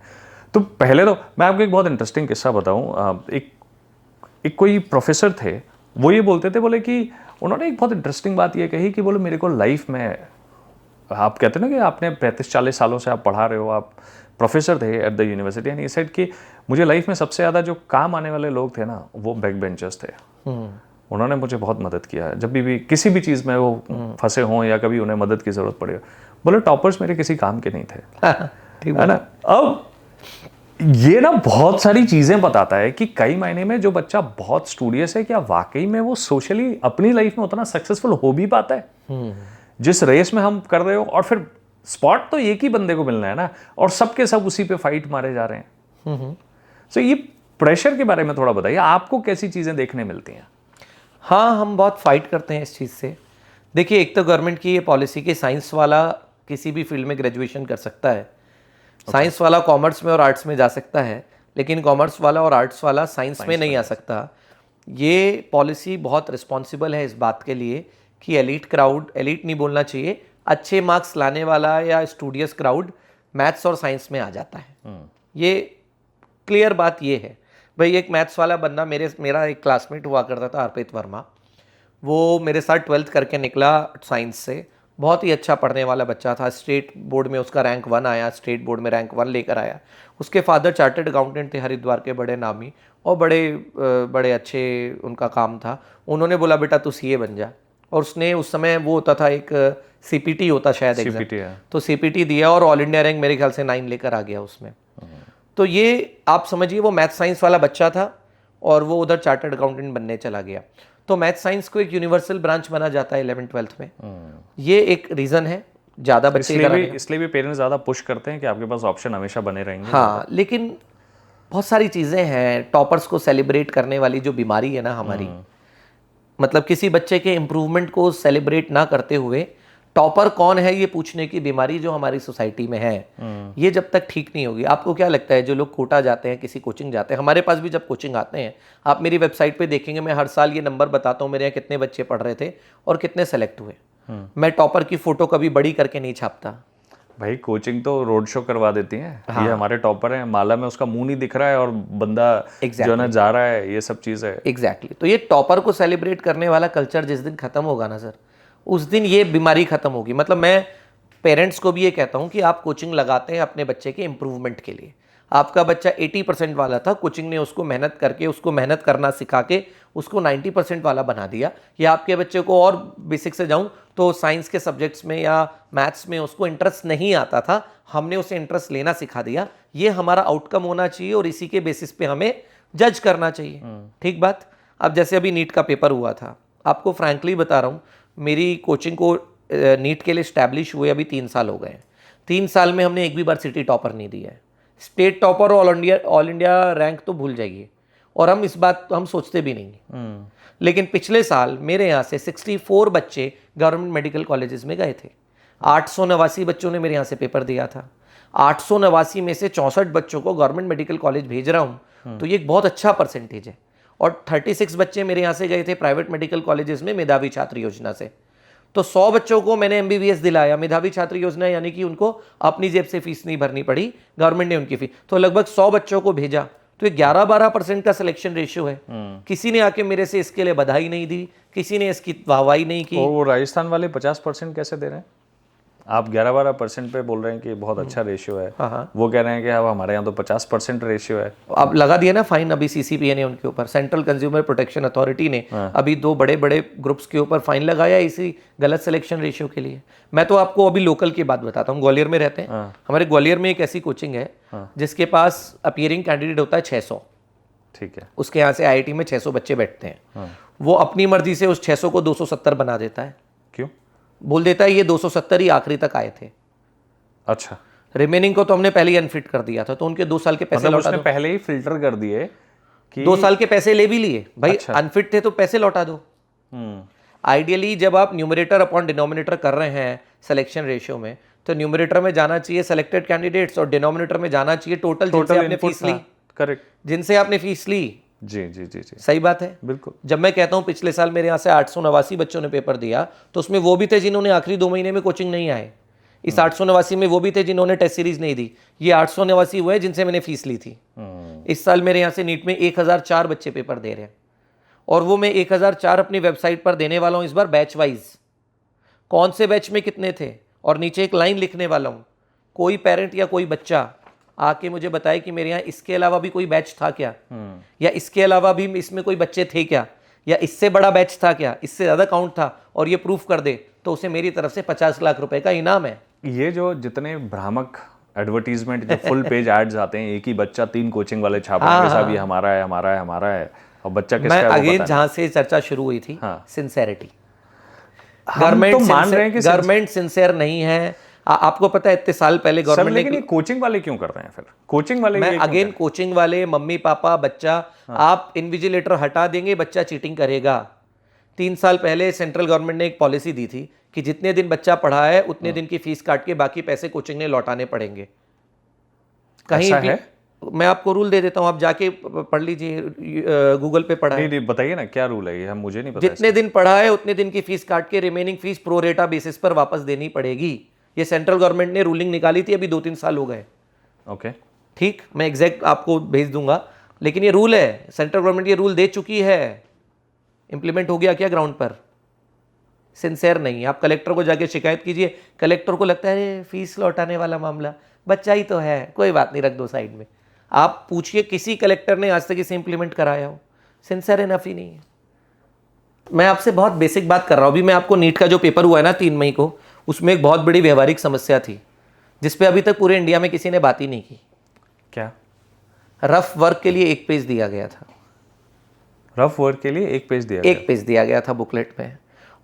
तो पहले तो मैं आपको एक बहुत इंटरेस्टिंग किस्सा बताऊं। एक कोई प्रोफेसर थे, वो ये बोलते थे, बोले कि उन्होंने एक बहुत इंटरेस्टिंग बात ये कही कि बोले मेरे को लाइफ में, आप कहते हैं ना कि आपने 35-40 सालों से आप पढ़ा रहे हो, आप प्रोफेसर थे एट द यूनिवर्सिटी, एंड ये सेड कि मुझे लाइफ में सबसे ज़्यादा जो काम आने वाले लोग थे ना, वो बैक बेंचर्स थे। उन्होंने मुझे बहुत मदद किया है जब भी किसी भी चीज़ में वो फंसे हों या कभी उन्हें मदद की ज़रूरत पड़े। बोले टॉपर्स मेरे किसी काम के नहीं थे, है ना। अब ये ना बहुत सारी चीज़ें बताता है कि कई मायने में जो बच्चा बहुत स्टूडियस है, क्या वाकई में वो सोशली अपनी लाइफ में उतना सक्सेसफुल हो भी पाता है जिस रेस में हम कर रहे हो। और फिर स्पॉट तो एक ही बंदे को मिलना है ना, और सबके सब उसी पे फाइट मारे जा रहे हैं। सो ये प्रेशर के बारे में थोड़ा बताइए, आपको कैसी चीज़ें देखने मिलती हैं? हाँ, हम बहुत फाइट करते हैं इस चीज़ से। देखिए, एक तो गवर्नमेंट की ये पॉलिसी कि साइंस वाला किसी भी फील्ड में ग्रेजुएशन कर सकता है, साइंस वाला कॉमर्स में और आर्ट्स में जा सकता है, लेकिन कॉमर्स वाला और आर्ट्स वाला साइंस में नहीं आ सकता। ये पॉलिसी बहुत रिस्पॉन्सिबल है इस बात के लिए कि एलीट क्राउड, एलीट नहीं बोलना चाहिए, अच्छे मार्क्स लाने वाला या स्टूडियस क्राउड मैथ्स और साइंस में आ जाता है। ये क्लियर बात ये है भाई। एक मैथ्स वाला बंदा मेरा एक क्लासमेट हुआ करता था, अर्पित वर्मा, वो मेरे साथ 12th करके निकला साइंस से, बहुत ही अच्छा पढ़ने वाला बच्चा था। स्टेट बोर्ड में उसका रैंक 1 आया, स्टेट बोर्ड में रैंक 1 लेकर आया। उसके फादर चार्टर्ड अकाउंटेंट थे, हरिद्वार के बड़े नामी, और बड़े अच्छे उनका काम था। उन्होंने बोला बेटा तू सीए बन जा, और उसने उस समय वो होता था एक सीपीटी होता शायद एग्जाम, तो सीपीटी दिया और ऑल इंडिया रैंक मेरे ख्याल से 9 लेकर आ गया उसमें। तो ये आप समझिए वो मैथ साइंस वाला बच्चा था और वो उधर चार्टर्ड अकाउंटेंट बनने चला गया। तो मैथ साइंस को एक यूनिवर्सल ब्रांच बना जाता है 11th-12th में। ये एक रीज़न है, ज़्यादा बच्चे इसलिए भी पेरेंट्स ज़्यादा पुश करते हैं कि आपके पास ऑप्शन हमेशा बने रहेंगे। हाँ, लेकिन बहुत सारी चीज़ें हैं। टॉपर्स को सेलिब्रेट करने वाली जो बीमारी है ना हमारी, मतलब किसी बच्चे के इम्प्रूवमेंट को सेलिब्रेट ना करते हुए टॉपर कौन है ये पूछने की बीमारी जो हमारी सोसाइटी में है, ये जब तक ठीक नहीं होगी। आपको क्या लगता है जो लोग कोटा जाते हैं, किसी कोचिंग जाते हैं, हमारे पास भी जब कोचिंग आते हैं, आप मेरी वेबसाइट पे देखेंगे, मैं हर साल ये नंबर बताता हूँ मेरे यहाँ कितने बच्चे पढ़ रहे थे और कितने सेलेक्ट हुए। मैं टॉपर की फोटो कभी बड़ी करके नहीं छापता। भाई कोचिंग तो रोड शो करवा देती है। ये हमारे टॉपर हैं, माला में उसका मुंह नहीं दिख रहा है और बंदा जो ना जा रहा है, ये सब चीज़ है। एग्जैक्टली तो ये टॉपर को सेलिब्रेट करने वाला कल्चर जिस दिन खत्म होगा ना सर, उस दिन ये बीमारी खत्म होगी। मतलब मैं पेरेंट्स को भी ये कहता हूँ कि आप कोचिंग लगाते हैं अपने बच्चे के इम्प्रूवमेंट के लिए। आपका बच्चा 80% वाला था, कोचिंग ने उसको मेहनत करके उसको मेहनत करना सिखा के उसको 90% वाला बना दिया। या आपके बच्चे को और बेसिक से जाऊँ तो साइंस के सब्जेक्ट्स में या मैथ्स में उसको इंटरेस्ट नहीं आता था, हमने उसे इंटरेस्ट लेना सिखा दिया। ये हमारा आउटकम होना चाहिए और इसी के बेसिस पे हमें जज करना चाहिए। ठीक बात। अब जैसे अभी नीट का पेपर हुआ था, आपको फ्रैंकली बता रहा हूँ, मेरी कोचिंग को नीट के लिए स्टैब्लिश हुए अभी 3 साल हो गए हैं। 3 साल में हमने एक भी बार सिटी टॉपर नहीं दिया है। स्टेट टॉपर और ऑल इंडिया रैंक तो भूल जाइए, और हम इस बात हम सोचते भी नहीं। लेकिन पिछले साल मेरे यहाँ से 64 बच्चे गवर्नमेंट मेडिकल कॉलेजेस में गए थे। 889 बच्चों ने मेरे यहाँ से पेपर दिया था। 889 में से 64 बच्चों को गवर्नमेंट मेडिकल कॉलेज भेज रहा हूँ, तो ये एक बहुत अच्छा परसेंटेज है। और 36 बच्चे मेरे यहाँ से गए थे प्राइवेट मेडिकल कॉलेजेस में मेधावी छात्र योजना से। तो 100 बच्चों को मैंने MBBS दिलाया मेधावी छात्र योजना, यानी कि उनको अपनी जेब से फीस नहीं भरनी पड़ी, गवर्नमेंट ने उनकी फीस। तो लगभग 100 बच्चों को भेजा, तो 11-12% का सिलेक्शन रेशियो है। किसी ने आके मेरे से इसके लिए बधाई नहीं दी, किसी ने इसकी वाहवाही नहीं की। और वो राजस्थान वाले 50% कैसे दे रहे हैं? आप 11-12% पे बोल रहे हैं कि बहुत अच्छा रेशियो है। वो कह रहे हैं कि अब हमारे यहाँ तो 50% रेशियो है। अब लगा दिया ना फाइन अभी CCPA ने उनके ऊपर, सेंट्रल कंज्यूमर प्रोटेक्शन अथॉरिटी ने अभी 2 बड़े बड़े ग्रुप्स के ऊपर फाइन लगाया इसी गलत सिलेक्शन रेशियो के लिए। मैं तो आपको अभी लोकल की बात बताता हूँ, ग्वालियर में रहते हैं। हमारे ग्वालियर में एक ऐसी कोचिंग है जिसके पास अपीयरिंग कैंडिडेट होता है 600। ठीक है। उसके यहाँ से IIT में 600 बच्चे बैठते हैं। वो अपनी मर्जी से उस 600 को 270 बना देता है। क्यों? बोल देता है ये 270 ही आखिरी तक आए थे। अच्छा। रिमेनिंग को तो हमने पहले ही अनफिट कर दिया था, तो उनके 2 साल के पैसे मतलब लौटा उसने दो। पहले ही फिल्टर कर दिए कि 2 साल के पैसे ले भी लिए भाई। अच्छा। अनफिट थे तो पैसे लौटा दो। आइडियली जब आप न्यूमरेटर अपॉन डिनोमिनेटर कर रहे हैं सिलेक्शन रेशियो में, तो न्यूमरेटर में जाना चाहिए सेलेक्टेड कैंडिडेट्स और डिनोमिनेटर में जाना चाहिए टोटल जिनसे आपने फीस ली। करेक्ट। जिनसे आपने फीस ली। जी जी जी जी, सही बात है। बिल्कुल। जब मैं कहता हूं पिछले साल मेरे यहाँ से 889 बच्चों ने पेपर दिया, तो उसमें वो भी थे जिन्होंने आखिरी 2 महीने में कोचिंग नहीं आए। इस 889 में वो भी थे जिन्होंने टेस्ट सीरीज नहीं दी। ये 889 हुए जिनसे मैंने फीस ली थी। इस साल मेरे यहाँ से नीट में 1004 बच्चे पेपर दे रहे हैं, और वो मैं 1004 अपनी वेबसाइट पर देने वाला हूँ इस बार बैच वाइज। कौन से बैच में कितने थे, और नीचे एक लाइन लिखने वाला हूँ। कोई पेरेंट या कोई बच्चा आके मुझे बताए कि मेरे यहाँ इसके अलावा भी कोई बैच था क्या, या इसके अलावा भी इसमें कोई बच्चे थे क्या, या इससे बड़ा बैच था क्या, इससे ज़्यादा काउंट था, और ये प्रूफ कर दे, तो उसे मेरी तरफ से 50 लाख रुपए का इनाम है। ये जो जितने भ्रामक एडवर्टीजमेंट, जो फुल पेज एड्स आते हैं, एक ही बच्चा 3 कोचिंग वाले छाप रहे हैं, साहब ये हमारा है हमारा है हमारा है, और बच्चा किसका है वो मैं अगेन पता जहां से चर्चा शुरू हुई थी, सिंसेरिटी। हम तो मान रहे हैं कि गवर्नमेंट सिंसियर नहीं है। आपको पता है इतने साल पहले सर, गवर्नमेंट लेकिन ये कोचिंग वाले क्यों कर रहे हैं फिर? कोचिंग वाले मैं अगेन कोचिंग वाले, मम्मी पापा, बच्चा, आप इन्विजिलेटर हटा देंगे, बच्चा चीटिंग करेगा। 3 साल पहले सेंट्रल गवर्नमेंट ने एक पॉलिसी दी थी कि जितने दिन बच्चा पढ़ा है उतने दिन की फीस काट के बाकी पैसे कोचिंग ने लौटाने पड़ेंगे। कहीं भी मैं आपको रूल दे देता हूं, आप जाके पढ़ लीजिए, गूगल पे पढ़ा है। नहीं, बताइए ना क्या रूल है ये, हम मुझे नहीं पता। जितने दिन पढ़ा है उतने दिन की फीस काट के रिमेनिंग फीस प्रो रेटा बेसिस पर वापस देनी पड़ेगी। ये सेंट्रल गवर्नमेंट ने रूलिंग निकाली थी, अभी 2-3 साल हो गए। ओके, ठीक, मैं एग्जैक्ट आपको भेज दूंगा, लेकिन ये रूल है, सेंट्रल गवर्नमेंट ये रूल दे चुकी है। इंप्लीमेंट हो गया क्या ग्राउंड पर? सिंसियर नहीं। आप कलेक्टर को जाके शिकायत कीजिए, कलेक्टर को लगता है अरे फीस लौटाने वाला मामला, बच्चा ही तो है, कोई बात नहीं, रख दो साइड में। आप पूछिए किसी कलेक्टर ने आज तक इसे इंप्लीमेंट कराया हो? सिंसियर इनफ ही नहीं है। मैं आपसे बहुत बेसिक बात कर रहा हूँ। अभी मैं आपको नीट का जो पेपर हुआ है ना 3 मई को, उसमें एक बहुत बड़ी व्यवहारिक समस्या थी जिसपे अभी तक पूरे इंडिया में किसी ने बात ही नहीं की। क्या? रफ वर्क के लिए 1 पेज दिया गया था। रफ वर्क के लिए 1 पेज दिया? 1 पेज दिया गया था बुकलेट में।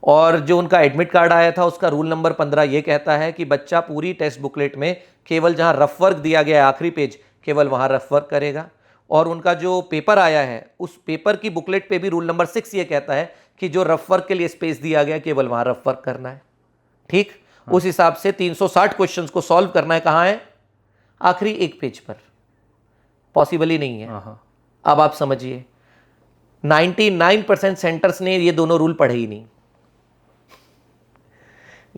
और जो उनका एडमिट कार्ड आया था उसका रूल नंबर 15 ये कहता है कि बच्चा पूरी टेस्ट बुकलेट में केवल जहां रफ वर्क दिया गया है आखिरी पेज, केवल वहां रफ वर्क करेगा। और उनका जो पेपर आया है उस पेपर की बुकलेट पे भी रूल नंबर 6 ये कहता है कि जो रफ वर्क के लिए स्पेस दिया गया केवल वहां रफ वर्क करना है। ठीक, उस हिसाब से 360 क्वेश्चंस को सॉल्व करना है, कहाँ है? आखिरी 1 पेज पर। पॉसिबल ही नहीं है। अब आप समझिए 99% सेंटर्स ने ये दोनों रूल पढ़े ही नहीं।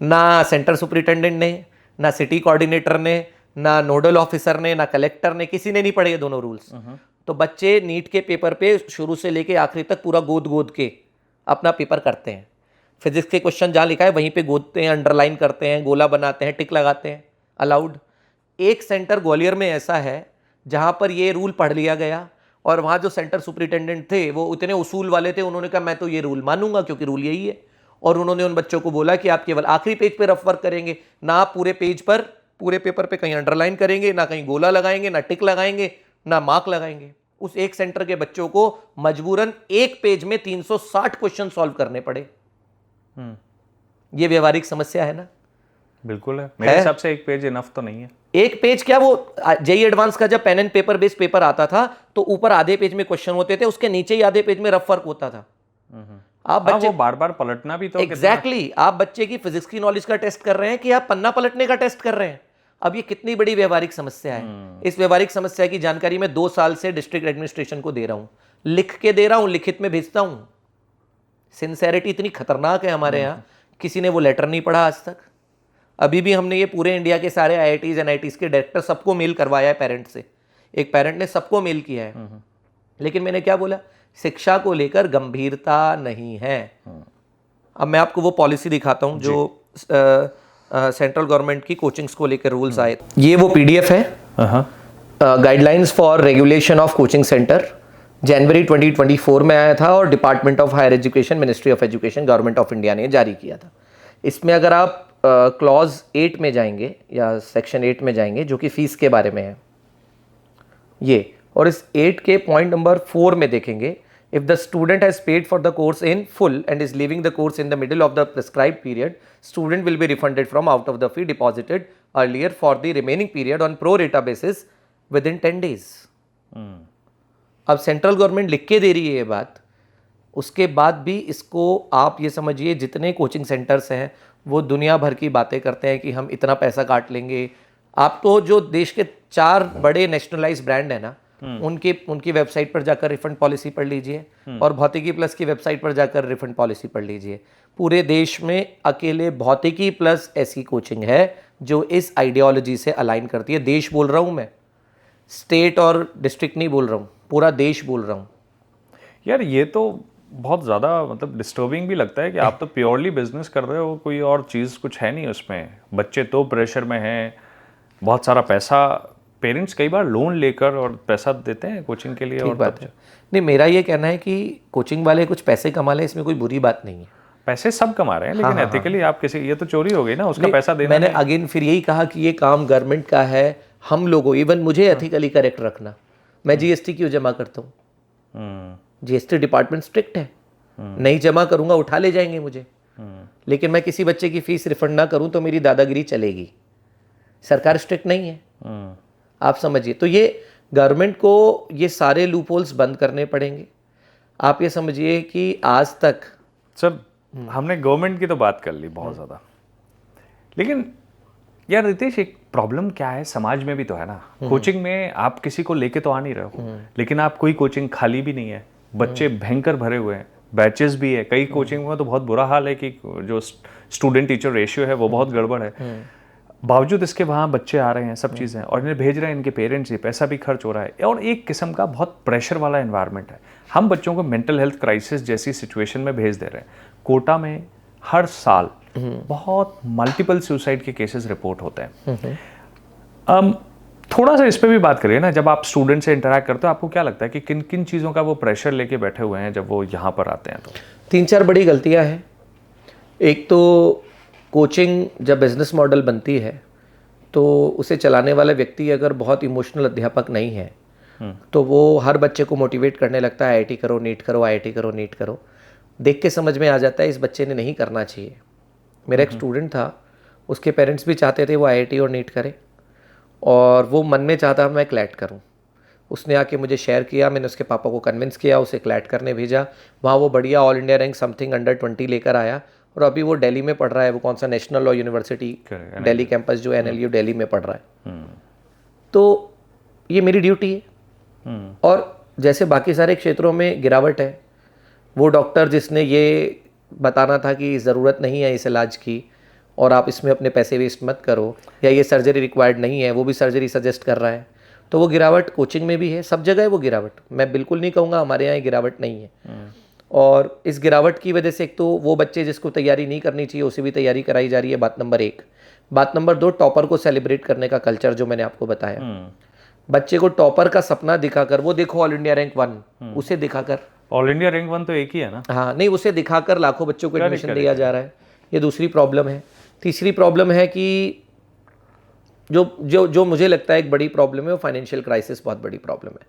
ना सेंटर सुपरिटेंडेंट ने, ना सिटी कोऑर्डिनेटर ने, ना नोडल ऑफिसर ने, ना कलेक्टर ने, किसी ने नहीं पढ़े ये दोनों रूल्स। तो बच्चे नीट के पेपर पे शुरू से लेके आखिरी तक पूरा गोद गोद के अपना पेपर करते हैं। फिजिक्स के क्वेश्चन जहाँ लिखा है वहीं पे गोदते हैं, अंडरलाइन करते हैं, गोला बनाते हैं, टिक लगाते हैं, अलाउड। एक सेंटर ग्वालियर में ऐसा है जहाँ पर ये रूल पढ़ लिया गया और वहाँ जो सेंटर सुपरिटेंडेंट थे वो इतने उसूल वाले थे, उन्होंने कहा मैं तो ये रूल मानूंगा क्योंकि रूल यही है। और उन्होंने उन बच्चों को बोला कि आप केवल आखिरी पेज पे रफ वर्क करेंगे, ना आप पूरे पेज पर पूरे पेपर पे कहीं अंडरलाइन करेंगे, ना कहीं गोला लगाएंगे, ना टिक लगाएंगे, ना मार्क लगाएंगे। उस एक सेंटर के बच्चों को मजबूरन एक पेज में 360 क्वेश्चन सॉल्व करने पड़े। ये व्यवहारिक समस्या है ना? बिल्कुल है। मेरे हिसाब से एक पेज इनफ तो नहीं है। एक पेज क्या, वो जेई एडवांस का जब pen and paper based paper आता था तो ऊपर आधे पेज में क्वेश्चन होते थे, उसके नीचे ही आधे पेज में रफ वर्क होता था। आप बच्चे वो बार बार पलटना भी तो एग्जैक्टली आप बच्चे की फिजिक्स की नॉलेज का टेस्ट कर रहे हैं कि आप पन्ना पलटने का टेस्ट कर रहे हैं। अब ये कितनी बड़ी व्यवहारिक समस्या है। इस व्यवहारिक समस्या की जानकारी मैं 2 साल से डिस्ट्रिक्ट एडमिनिस्ट्रेशन को दे रहा हूं, लिख के दे रहा हूं, लिखित में भेजता हूं। सिंसेरिटी इतनी खतरनाक है हमारे यहाँ, किसी ने वो लेटर नहीं पढ़ा आज तक। अभी भी हमने ये पूरे इंडिया के सारे IITs NITs के डायरेक्टर सबको मेल करवाया है पेरेंट से। एक पेरेंट ने सबको मेल किया है, लेकिन मैंने क्या बोला, शिक्षा को लेकर गंभीरता नहीं है। अब मैं आपको वो पॉलिसी दिखाता हूँ जो सेंट्रल गवर्नमेंट की कोचिंग्स को लेकर रूल्स आए। ये वो PDF है, guidelines for regulation of coaching centre, जनवरी 2024 में आया था और department of higher education, ministry of education, government of India ने जारी किया था। इसमें अगर आप क्लॉज 8 में जाएंगे या सेक्शन 8 में जाएंगे जो कि फीस के बारे में है ये, और इस 8 के पॉइंट नंबर 4 में देखेंगे, if the student has paid for the course in full and is leaving the course in the middle of the prescribed period, student will be refunded from out of the fee deposited earlier for the remaining period on pro रेटा basis with in 10 days। अब central government लिख के दे रही है ये बात, उसके बाद भी इसको आप ये समझिए जितने कोचिंग सेंटर्स हैं वो दुनिया भर की बातें करते हैं कि हम इतना पैसा काट लेंगे। आप तो जो देश के 4 बड़े नेशनलाइज ब्रांड है ना, उनकी वेबसाइट पर जाकर रिफंड पॉलिसी पढ़ लीजिए और भौतिकी प्लस की वेबसाइट पर जाकर रिफंड पॉलिसी पढ़ लीजिए। पूरे देश में अकेले भौतिकी प्लस ऐसी कोचिंग है जो इस आइडियोलॉजी से अलाइन करती है। देश बोल रहा हूँ मैं, स्टेट और डिस्ट्रिक्ट नहीं बोल रहा हूँ, पूरा देश बोल रहा हूँ। यार ये तो बहुत ज़्यादा मतलब डिस्टर्बिंग भी लगता है कि आप तो प्योरली बिजनेस कर रहे हो, कोई और चीज़ कुछ है नहीं उसमें। बच्चे तो प्रेशर में हैं, बहुत सारा पैसा, पेरेंट्स कई बार लोन लेकर और पैसा देते हैं कोचिंग के लिए। और बात है नहीं, मेरा ये कहना है कि कोचिंग वाले कुछ पैसे कमा लें, इसमें कोई बुरी बात नहीं है। पैसे सब कमा रहे हैं, लेकिन एथिकली आप किसी, ये तो चोरी हो गई ना, उसका पैसा देना। मैंने अगेन फिर यही कहा कि ये काम गवर्नमेंट का है, हम लोगों, इवन मुझे एथिकली करेक्ट रखना। मैं GST क्यों जमा करता हूँ? GST डिपार्टमेंट स्ट्रिक्ट है, नहीं जमा करूंगा उठा ले जाएंगे मुझे। लेकिन मैं किसी बच्चे की फीस रिफंड ना करूं तो मेरी दादागिरी चलेगी। सरकार स्ट्रिक्ट नहीं है, आप समझिए। तो ये गवर्नमेंट को ये सारे लूप होल्स बंद करने पड़ेंगे। आप ये समझिए कि आज तक सर हमने गवर्नमेंट की तो बात कर ली बहुत ज़्यादा, लेकिन यार रितेश एक प्रॉब्लम क्या है समाज में भी तो है ना। कोचिंग में आप किसी को लेके तो आ नहीं रहे हो, लेकिन आप कोई कोचिंग खाली भी नहीं है, बच्चे भयंकर भरे हुए हैं, बैचेस भी है। कई कोचिंग में तो बहुत बुरा हाल है कि जो स्टूडेंट टीचर रेशियो है वो बहुत गड़बड़ है। बावजूद इसके वहाँ बच्चे आ रहे हैं, सब चीज़ें, और इन्हें भेज रहे हैं इनके पेरेंट्स, ही पैसा भी खर्च हो रहा है, और एक किस्म का बहुत प्रेशर वाला एनवायरनमेंट है। हम बच्चों को मेंटल हेल्थ क्राइसिस जैसी सिचुएशन में भेज दे रहे हैं। कोटा में हर साल बहुत मल्टीपल सुसाइड के केसेस रिपोर्ट होते हैं। थोड़ा सा इस पे भी बात करिए ना, जब आप स्टूडेंट से इंटरैक्ट करते हो आपको क्या लगता है कि किन किन चीज़ों का वो प्रेशर लेके बैठे हुए हैं जब वो यहाँ पर आते हैं? तो 3-4 बड़ी गलतियाँ हैं। एक तो कोचिंग जब बिजनेस मॉडल बनती है तो उसे चलाने वाला व्यक्ति अगर बहुत इमोशनल अध्यापक नहीं है तो वो हर बच्चे को मोटिवेट करने लगता है, IIT करो, नीट करो, IIT करो, नीट करो। देख के समझ में आ जाता है इस बच्चे ने नहीं करना चाहिए। मेरा एक स्टूडेंट था, उसके पेरेंट्स भी चाहते थे वो IIT और नीट करे, और वो मन में चाहता मैं क्लैट करूं। उसने आके मुझे शेयर किया, मैंने उसके पापा को कन्विंस किया, उसे क्लैट करने भेजा। वहाँ वो बढ़िया all India rank something under 20 लेकर आया, और अभी वो दिल्ली में पढ़ रहा है। वो कौन सा national law university Delhi campus जो NLU दिल्ली में पढ़ रहा है। तो ये मेरी ड्यूटी है। और जैसे बाकी सारे क्षेत्रों में गिरावट है, वो डॉक्टर जिसने ये बताना था कि ज़रूरत नहीं है इस इलाज की, और आप इसमें अपने पैसे वेस्ट मत करो, या ये सर्जरी रिक्वायर्ड नहीं है, वो भी सर्जरी सजेस्ट कर रहा है, तो वो गिरावट कोचिंग में भी है, सब जगह है वो गिरावट। मैं बिल्कुल नहीं कहूँगा हमारे यहाँ ये गिरावट नहीं है। और इस गिरावट की वजह से एक तो वो बच्चे जिसको तैयारी नहीं करनी चाहिए उसे भी तैयारी कराई जा रही है, बात नंबर 1। बात नंबर 2, टॉपर को सेलिब्रेट करने का कल्चर जो मैंने आपको बताया। बच्चे को टॉपर का सपना दिखाकर, वो देखो ऑल इंडिया रैंक 1, उसे दिखाकर, ऑल इंडिया रैंक 1 तो एक ही है ना। हाँ नहीं, उसे दिखाकर लाखों बच्चों को एडमिशन दिया जा रहा है, ये दूसरी प्रॉब्लम है। तीसरी प्रॉब्लम है कि जो मुझे लगता है एक बड़ी प्रॉब्लम है, वो फाइनेंशियल क्राइसिस बहुत बड़ी प्रॉब्लम है।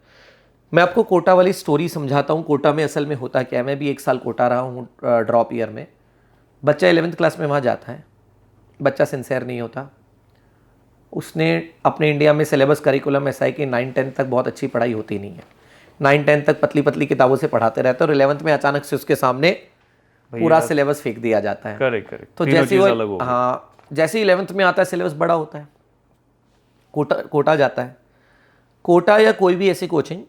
मैं आपको कोटा वाली स्टोरी समझाता हूँ। कोटा में असल में होता क्या है, मैं भी 1 साल कोटा रहा हूँ ड्रॉप ईयर में। बच्चा 11th क्लास में वहाँ जाता है, बच्चा सिंसियर नहीं होता, उसने अपने इंडिया में सिलेबस करिकुलम ऐसा है कि 9-10 तक बहुत अच्छी पढ़ाई होती नहीं है, 9-10 तक पतली पतली किताबों से पढ़ाते रहते हैं, और 11th में अचानक से उसके सामने पूरा सिलेबस फेंक दिया जाता है। करेक्ट। तो जैसे वो जैसे ही 11th में आता है सिलेबस बड़ा होता है, कोटा जाता है। कोटा या कोई भी ऐसी कोचिंग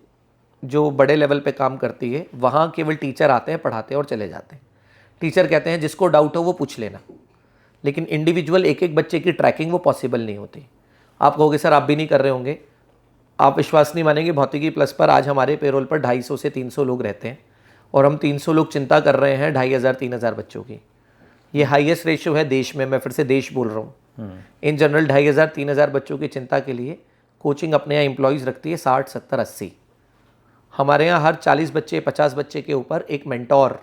जो बड़े लेवल पे काम करती है, वहाँ केवल टीचर आते हैं, पढ़ाते हैं और चले जाते हैं। टीचर कहते हैं जिसको डाउट हो वो पूछ लेना, लेकिन इंडिविजुअल एक एक बच्चे की ट्रैकिंग वो पॉसिबल नहीं होती। आप कहोगे सर आप भी नहीं कर रहे होंगे, आप विश्वास नहीं मानेंगे, भौतिकी प्लस पर आज हमारे पेरोल पर 250 से 300 लोग रहते हैं, और हम 300 लोग चिंता कर रहे हैं 2500-3000 बच्चों की। ये हाईएस्ट रेशियो है देश में, मैं फिर से देश बोल रहा हूँ। इन जनरल 2500-3000 बच्चों की चिंता के लिए कोचिंग अपने यहाँ एम्प्लॉयज़ रखती है 60, 70, 80। हमारे यहाँ हर 40 बच्चे 50 बच्चे के ऊपर एक मेंटोर,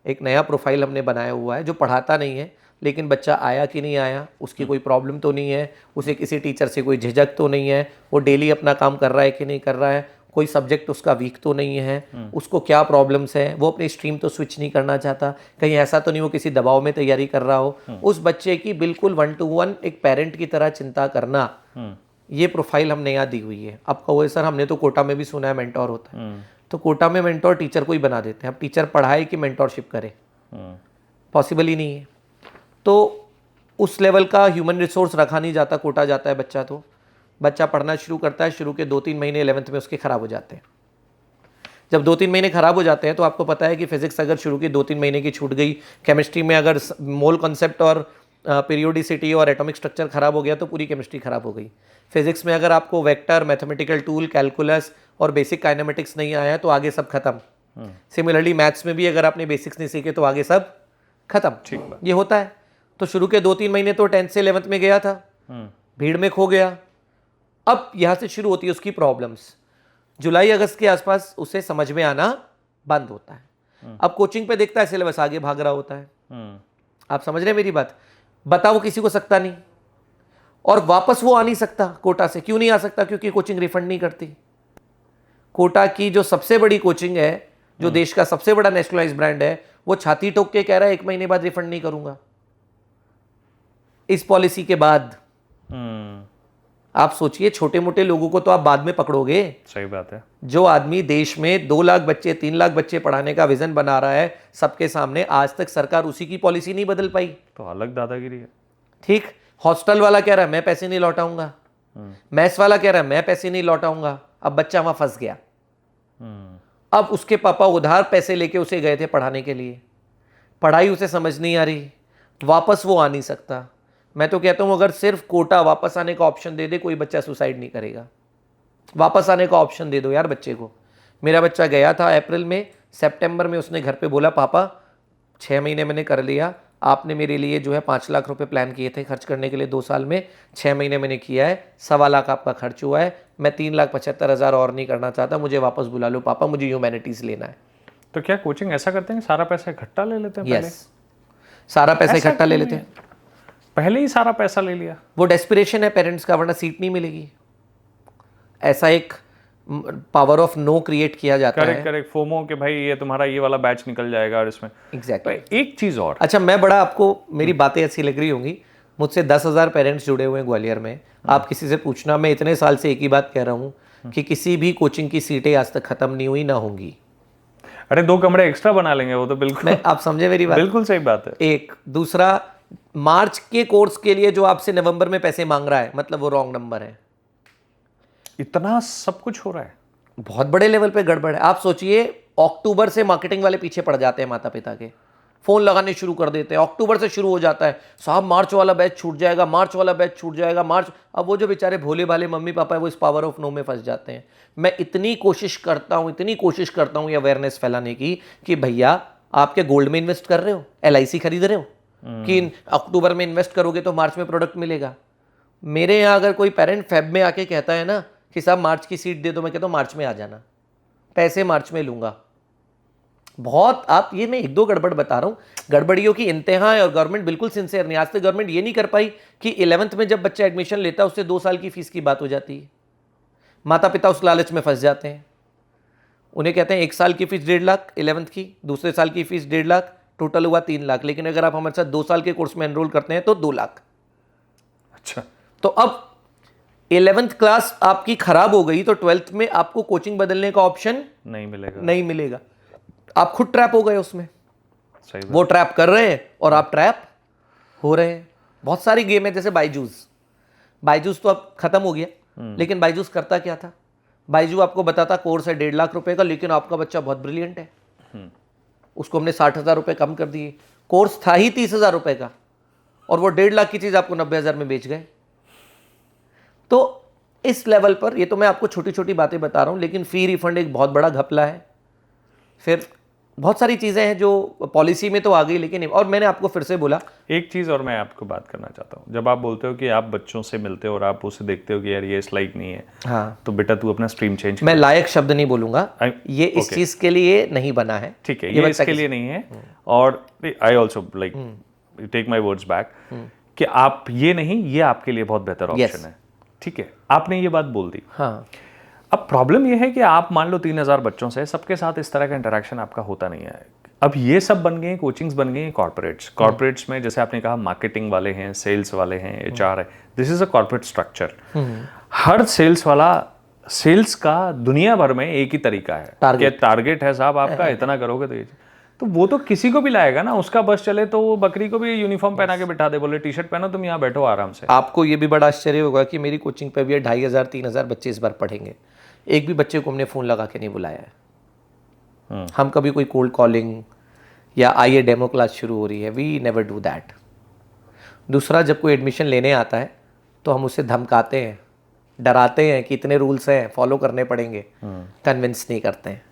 एक नया प्रोफाइल हमने बनाया हुआ है, जो पढ़ाता नहीं है, लेकिन बच्चा आया कि नहीं आया, उसकी कोई प्रॉब्लम तो नहीं है, उसे किसी टीचर से कोई झिझक तो नहीं है, वो डेली अपना काम कर रहा है कि नहीं कर रहा है, कोई सब्जेक्ट उसका वीक तो नहीं है, उसको क्या प्रॉब्लम्स हैं, वो अपनी स्ट्रीम तो स्विच नहीं करना चाहता, कहीं ऐसा तो नहीं वो किसी दबाव में तैयारी कर रहा हो। उस बच्चे की बिल्कुल 1-to-1 एक पेरेंट की तरह चिंता करना, ये प्रोफाइल हमने यहाँ दी हुई है। अब कहो सर हमने तो कोटा में भी सुना है मेंटोर होता है, तो कोटा में मेंटोर टीचर को ही बना देते हैं। अब टीचर पढ़ाए कि मेंटोरशिप करे, पॉसिबल ही नहीं है। तो उस लेवल का ह्यूमन रिसोर्स रखा नहीं जाता। कोटा जाता है बच्चा, तो बच्चा पढ़ना शुरू करता है, शुरू के 2-3 महीने 11th में उसके ख़राब हो जाते हैं। जब 2-3 महीने ख़राब हो जाते हैं तो आपको पता है कि फिजिक्स अगर शुरू की 2-3 महीने की छूट गई, केमिस्ट्री में अगर मोल कॉन्सेप्ट और पीरियोडिसिटी और एटॉमिक स्ट्रक्चर ख़राब हो गया तो पूरी केमिस्ट्री ख़राब हो गई। फिजिक्स में अगर आपको वेक्टर, मैथमेटिकल टूल, कैलकुलस और बेसिक काइनेमेटिक्स नहीं आया तो आगे सब खत्म। सिमिलरली मैथ्स में भी अगर आपने बेसिक्स नहीं सीखे तो आगे सब खत्म। ये होता है। तो शुरू के 2-3 महीने तो 10th से 11th में गया था, भीड़ में खो गया। अब यहाँ से शुरू होती है उसकी प्रॉब्लम्स। जुलाई अगस्त के आसपास उसे समझ में आना बंद होता है। अब कोचिंग पे देखता है सिलेबस आगे भाग रहा होता है। आप समझ रहे हैं मेरी बात? बताओ किसी को सकता नहीं, और वापस वो आ नहीं सकता कोटा से। क्यों नहीं आ सकता? क्योंकि कोचिंग रिफंड नहीं करती। कोटा की जो सबसे बड़ी कोचिंग है, जो देश का सबसे बड़ा नेशनलाइज ब्रांड है, वो छाती ठोक के कह रहा है 1 महीने बाद रिफंड नहीं करूंगा। इस पॉलिसी के बाद आप सोचिए, छोटे मोटे लोगों को तो आप बाद में पकड़ोगे। सही बात है। जो आदमी देश में 2 लाख बच्चे, 3 लाख बच्चे पढ़ाने का विजन बना रहा है सबके सामने, आज तक सरकार उसी की पॉलिसी नहीं बदल पाई, तो अलग दादागिरी है। ठीक। हॉस्टल वाला कह रहा है मैं पैसे नहीं लौटाऊंगा, मैस वाला कह रहा है मैं पैसे नहीं लौटाऊंगा। अब बच्चा वहां फंस गया। अब उसके पापा उधार पैसे लेके उसे गए थे पढ़ाने के लिए, पढ़ाई उसे समझ नहीं आ रही, वापस वो आ नहीं सकता। मैं तो कहता हूं अगर सिर्फ कोटा वापस आने का ऑप्शन दे दे, कोई बच्चा सुसाइड नहीं करेगा। वापस आने का ऑप्शन दे दो यार बच्चे को। मेरा बच्चा गया था अप्रैल में, सितंबर में उसने घर पे बोला पापा 6 महीने मैंने कर लिया, आपने मेरे लिए जो है 5 लाख रुपए प्लान किए थे खर्च करने के लिए 2 साल में, 6 महीने मैंने किया है, 1.25 लाख आपका खर्च हुआ है, मैं 3,75,000 और नहीं करना चाहता, मुझे वापस बुला लो पापा, मुझे ह्यूमैनिटीज़ लेना है। तो क्या कोचिंग ऐसा करते हैं सारा पैसा इकट्ठा ले लेते हैं? यस, सारा पैसा इकट्ठा ले लेते हैं, पहले ही सारा पैसा ले लिया। वो डेस्पिरेशन है पेरेंट्स का, वरना सीट नहीं मिलेगी। ऐसा एक पावर ऑफ नो क्रिएट किया जाता है। करेक्ट। फोमो कि भाई ये तुम्हारा ये वाला बैच निकल जाएगा, और इसमें एग्जैक्टली। एक चीज और, अच्छा, मैं बड़ा, आपको मेरी बातें अच्छी लग रही होंगी, मुझसे 10,000 पेरेंट्स जुड़े हुए हैं ग्वालियर में। आप किसी से पूछना, मैं इतने साल से एक ही बात कह रहा हूँ कि किसी भी कोचिंग की सीटें आज तक खत्म नहीं हुई, ना होंगी। अरे 2 कमरे एक्स्ट्रा बना लेंगे वो तो बिल्कुल। आप समझे मेरी बात? बिल्कुल सही बात है। एक दूसरा, मार्च के कोर्स के लिए जो आपसे नवंबर में पैसे मांग रहा है, मतलब वो रॉन्ग नंबर है। इतना सब कुछ हो रहा है, बहुत बड़े लेवल पे गड़बड़ है। आप सोचिए, अक्टूबर से मार्केटिंग वाले पीछे पड़ जाते हैं माता पिता के, फ़ोन लगाने शुरू कर देते हैं। अक्टूबर से शुरू हो जाता है, साहब मार्च वाला बैच छूट जाएगा, मार्च वाला बैच छूट जाएगा, मार्च। अब वो जो बेचारे भोले भाले मम्मी पापा है वो इस पावर ऑफ नो में फंस जाते हैं। मैं इतनी कोशिश करता हूँ ये अवेयरनेस फैलाने की कि भैया आपके गोल्ड में इन्वेस्ट कर रहे हो, LIC खरीद रहे हो कि अक्टूबर में इन्वेस्ट करोगे तो मार्च में प्रोडक्ट मिलेगा। मेरे यहाँ अगर कोई पेरेंट फेब में आके कहता है ना कि साहब मार्च की सीट दे दो, मैं कहता हूँ मार्च में आ जाना, पैसे मार्च में लूँगा। बहुत आप ये मैं 1-2 गड़बड़ बता रहा हूँ, गड़बड़ियों की इंतहा है और गवर्नमेंट बिल्कुल सिंसियर नहीं। आज तक गवर्नमेंट ये नहीं कर पाई कि 11th में जब बच्चा एडमिशन लेता है उससे 2 साल की फीस की बात हो जाती है। माता पिता उस लालच में फंस जाते हैं, उन्हें कहते हैं 1 साल की फीस 1.5 लाख 11th की, दूसरे साल की फीस 1.5 लाख, टोटल हुआ 3 लाख। लेकिन अगर आप हमारे साथ 2 साल के कोर्स में एनरोल करते हैं तो 2 लाख। अच्छा, तो अब 11th क्लास आपकी खराब हो गई तो 12th में आपको कोचिंग बदलने का ऑप्शन नहीं मिलेगा। आप खुद ट्रैप हो गए उसमें, सही बात। वो ट्रैप कर रहे हैं और आप ट्रैप हो रहे हैं। बहुत सारी गेम है जैसे बायजूस तो अब खत्म हो गया, लेकिन बायजूस करता क्या था? बायजू आपको बताता कोर्स है 1.5 लाख रुपए का, लेकिन आपका बच्चा बहुत ब्रिलियंट है, उसको हमने 60,000 रुपए कम कर दिए। कोर्स था ही 30,000 रुपए का और वो 1.5 लाख की चीज आपको 90,000 में बेच गए। तो इस लेवल पर, ये तो मैं आपको छोटी छोटी बातें बता रहा हूं, लेकिन फी रिफंड एक बहुत बड़ा घपला है। फिर बहुत सारी चीज़ें हैं जो पॉलिसी में तो आ गई, लेकिन और मैंने आपको फिर से बोला एक चीज़ और मैं आपको बात करना चाहता हूँ। जब आप बोलते हो कि आप बच्चों से मिलते हो और आप उसे देखते हो कि यार ये इस लायक नहीं है, हाँ, तो बेटा तू अपना स्ट्रीम चेंज मैं लायक शब्द नहीं बोलूंगा, ये इस okay. चीज़ के लिए नहीं बना है, ठीक है, ये इसके लिए नहीं है। और I also like take my words back कि आप ये नहीं, ये आपके लिए बहुत बेहतर ऑप्शन है। ठीक है, आपने ये बात बोल दी। हाँ, अब प्रॉब्लम ये है कि आप मान लो 3,000 बच्चों से, सबके साथ इस तरह का इंटरेक्शन आपका होता नहीं है। अब ये सब बन गए कोचिंग्स, बन गए कॉर्पोरेट्स में, जैसे आपने कहा मार्केटिंग वाले हैं, सेल्स वाले हैं, HR है। This is a corporate structure. हर सेल्स वाला, सेल्स का दुनिया भर में एक ही तरीका है कि टारगेट है साहब आपका, इतना करोगे तो ये। तो वो तो किसी को भी लाएगा ना, उसका बस चले तो वो बकरी को भी यूनिफॉर्म पहना के बिठा दे, बोले टी-शर्ट पहनो तुम यहाँ बैठो आराम से। आपको ये भी बड़ा आश्चर्य होगा कि मेरी कोचिंग पे भी 2,500-3,000 बच्चे इस बार पढ़ेंगे, एक भी बच्चे को हमने फ़ोन लगा के नहीं बुलाया है। हम कभी कोई कोल्ड कॉलिंग या आइए डेमो क्लास शुरू हो रही है, वी नेवर डू दैट। दूसरा, जब कोई एडमिशन लेने आता है तो हम उसे धमकाते हैं, डराते हैं कि इतने रूल्स हैं फॉलो करने पड़ेंगे, कन्विंस नहीं करते हैं।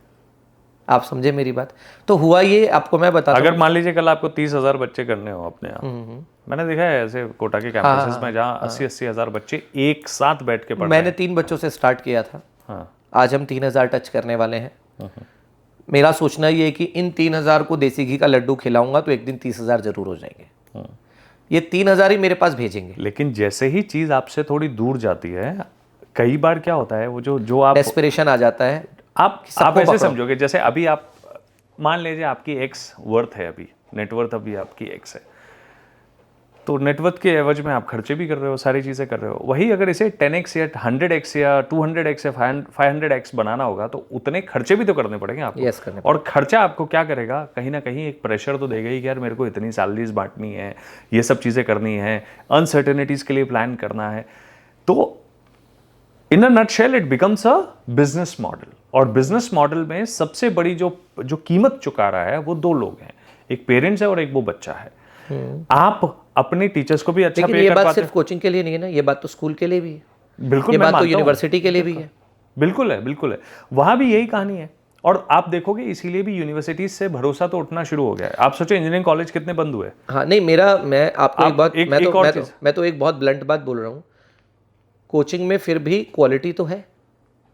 आप समझे मेरी बात? तो हुआ ये, आपको मैं बताता हूं, अगर मान लीजिए कल आपको 30,000 बच्चे करने हो अपने यहाँ, मैंने देखा है ऐसे कोटा के कैंपसेस में जहाँ 80-80 हज़ार बच्चे एक साथ बैठ के पढ़ रहे हैं। मैंने 3 बच्चों से स्टार्ट किया था, हाँ। आज हम 3,000 टच करने वाले हैं। मेरा सोचना ये है कि इन 3,000 को देसी घी का लड्डू खिलाऊंगा तो एक दिन 30,000 जरूर हो जाएंगे। ये 3,000 ही मेरे पास भेजेंगे। लेकिन जैसे ही चीज आपसे थोड़ी दूर जाती है, कई बार क्या होता है, वो जो आप डेस्पिरेशन आ जाता है। आप ऐसे समझोगे जैसे अभी आप मान लीजिए आपकी एक्स वर्थ है, अभी नेटवर्थ अभी आपकी एक्स है, तो नेटवर्थ के एवज में आप खर्चे भी कर रहे हो, सारी चीज़ें कर रहे हो। वही अगर इसे 10x या 100x या 200x या 500x बनाना होगा तो उतने खर्चे भी तो करने पड़ेंगे आपको। Yes, करने और खर्चा आपको क्या करेगा, कहीं ना कहीं एक प्रेशर तो देगा ही कि यार मेरे को इतनी सैलरीज बांटनी है, ये सब चीज़ें करनी है, अनसर्टेनिटीज़ के लिए प्लान करना है। तो in a nutshell it becomes a business model. और बिजनेस मॉडल में सबसे बड़ी जो कीमत चुका रहा है वो 2 लोग हैं, एक पेरेंट्स है और एक वो बच्चा है। आप अपने टीचर्स को भी अच्छा पे कर पाते हैं। ये बात सिर्फ कोचिंग के लिए नहीं है ना, ये बात तो स्कूल के लिए भी है। बिल्कुल, ये बात तो यूनिवर्सिटी के लिए भी है। बिल्कुल है, बिल्कुल है, वहां भी यही कहानी है। और आप देखोगे इसीलिए भी यूनिवर्सिटीज से भरोसा तो उठना शुरू हो गया है। आप सोचो इंजीनियरिंग कॉलेज कितने बंद हुए। हाँ नहीं, मैं आपको एक बात, मैं तो एक बहुत ब्लंट बात बोल रहा हूँ, कोचिंग में फिर भी क्वालिटी तो है,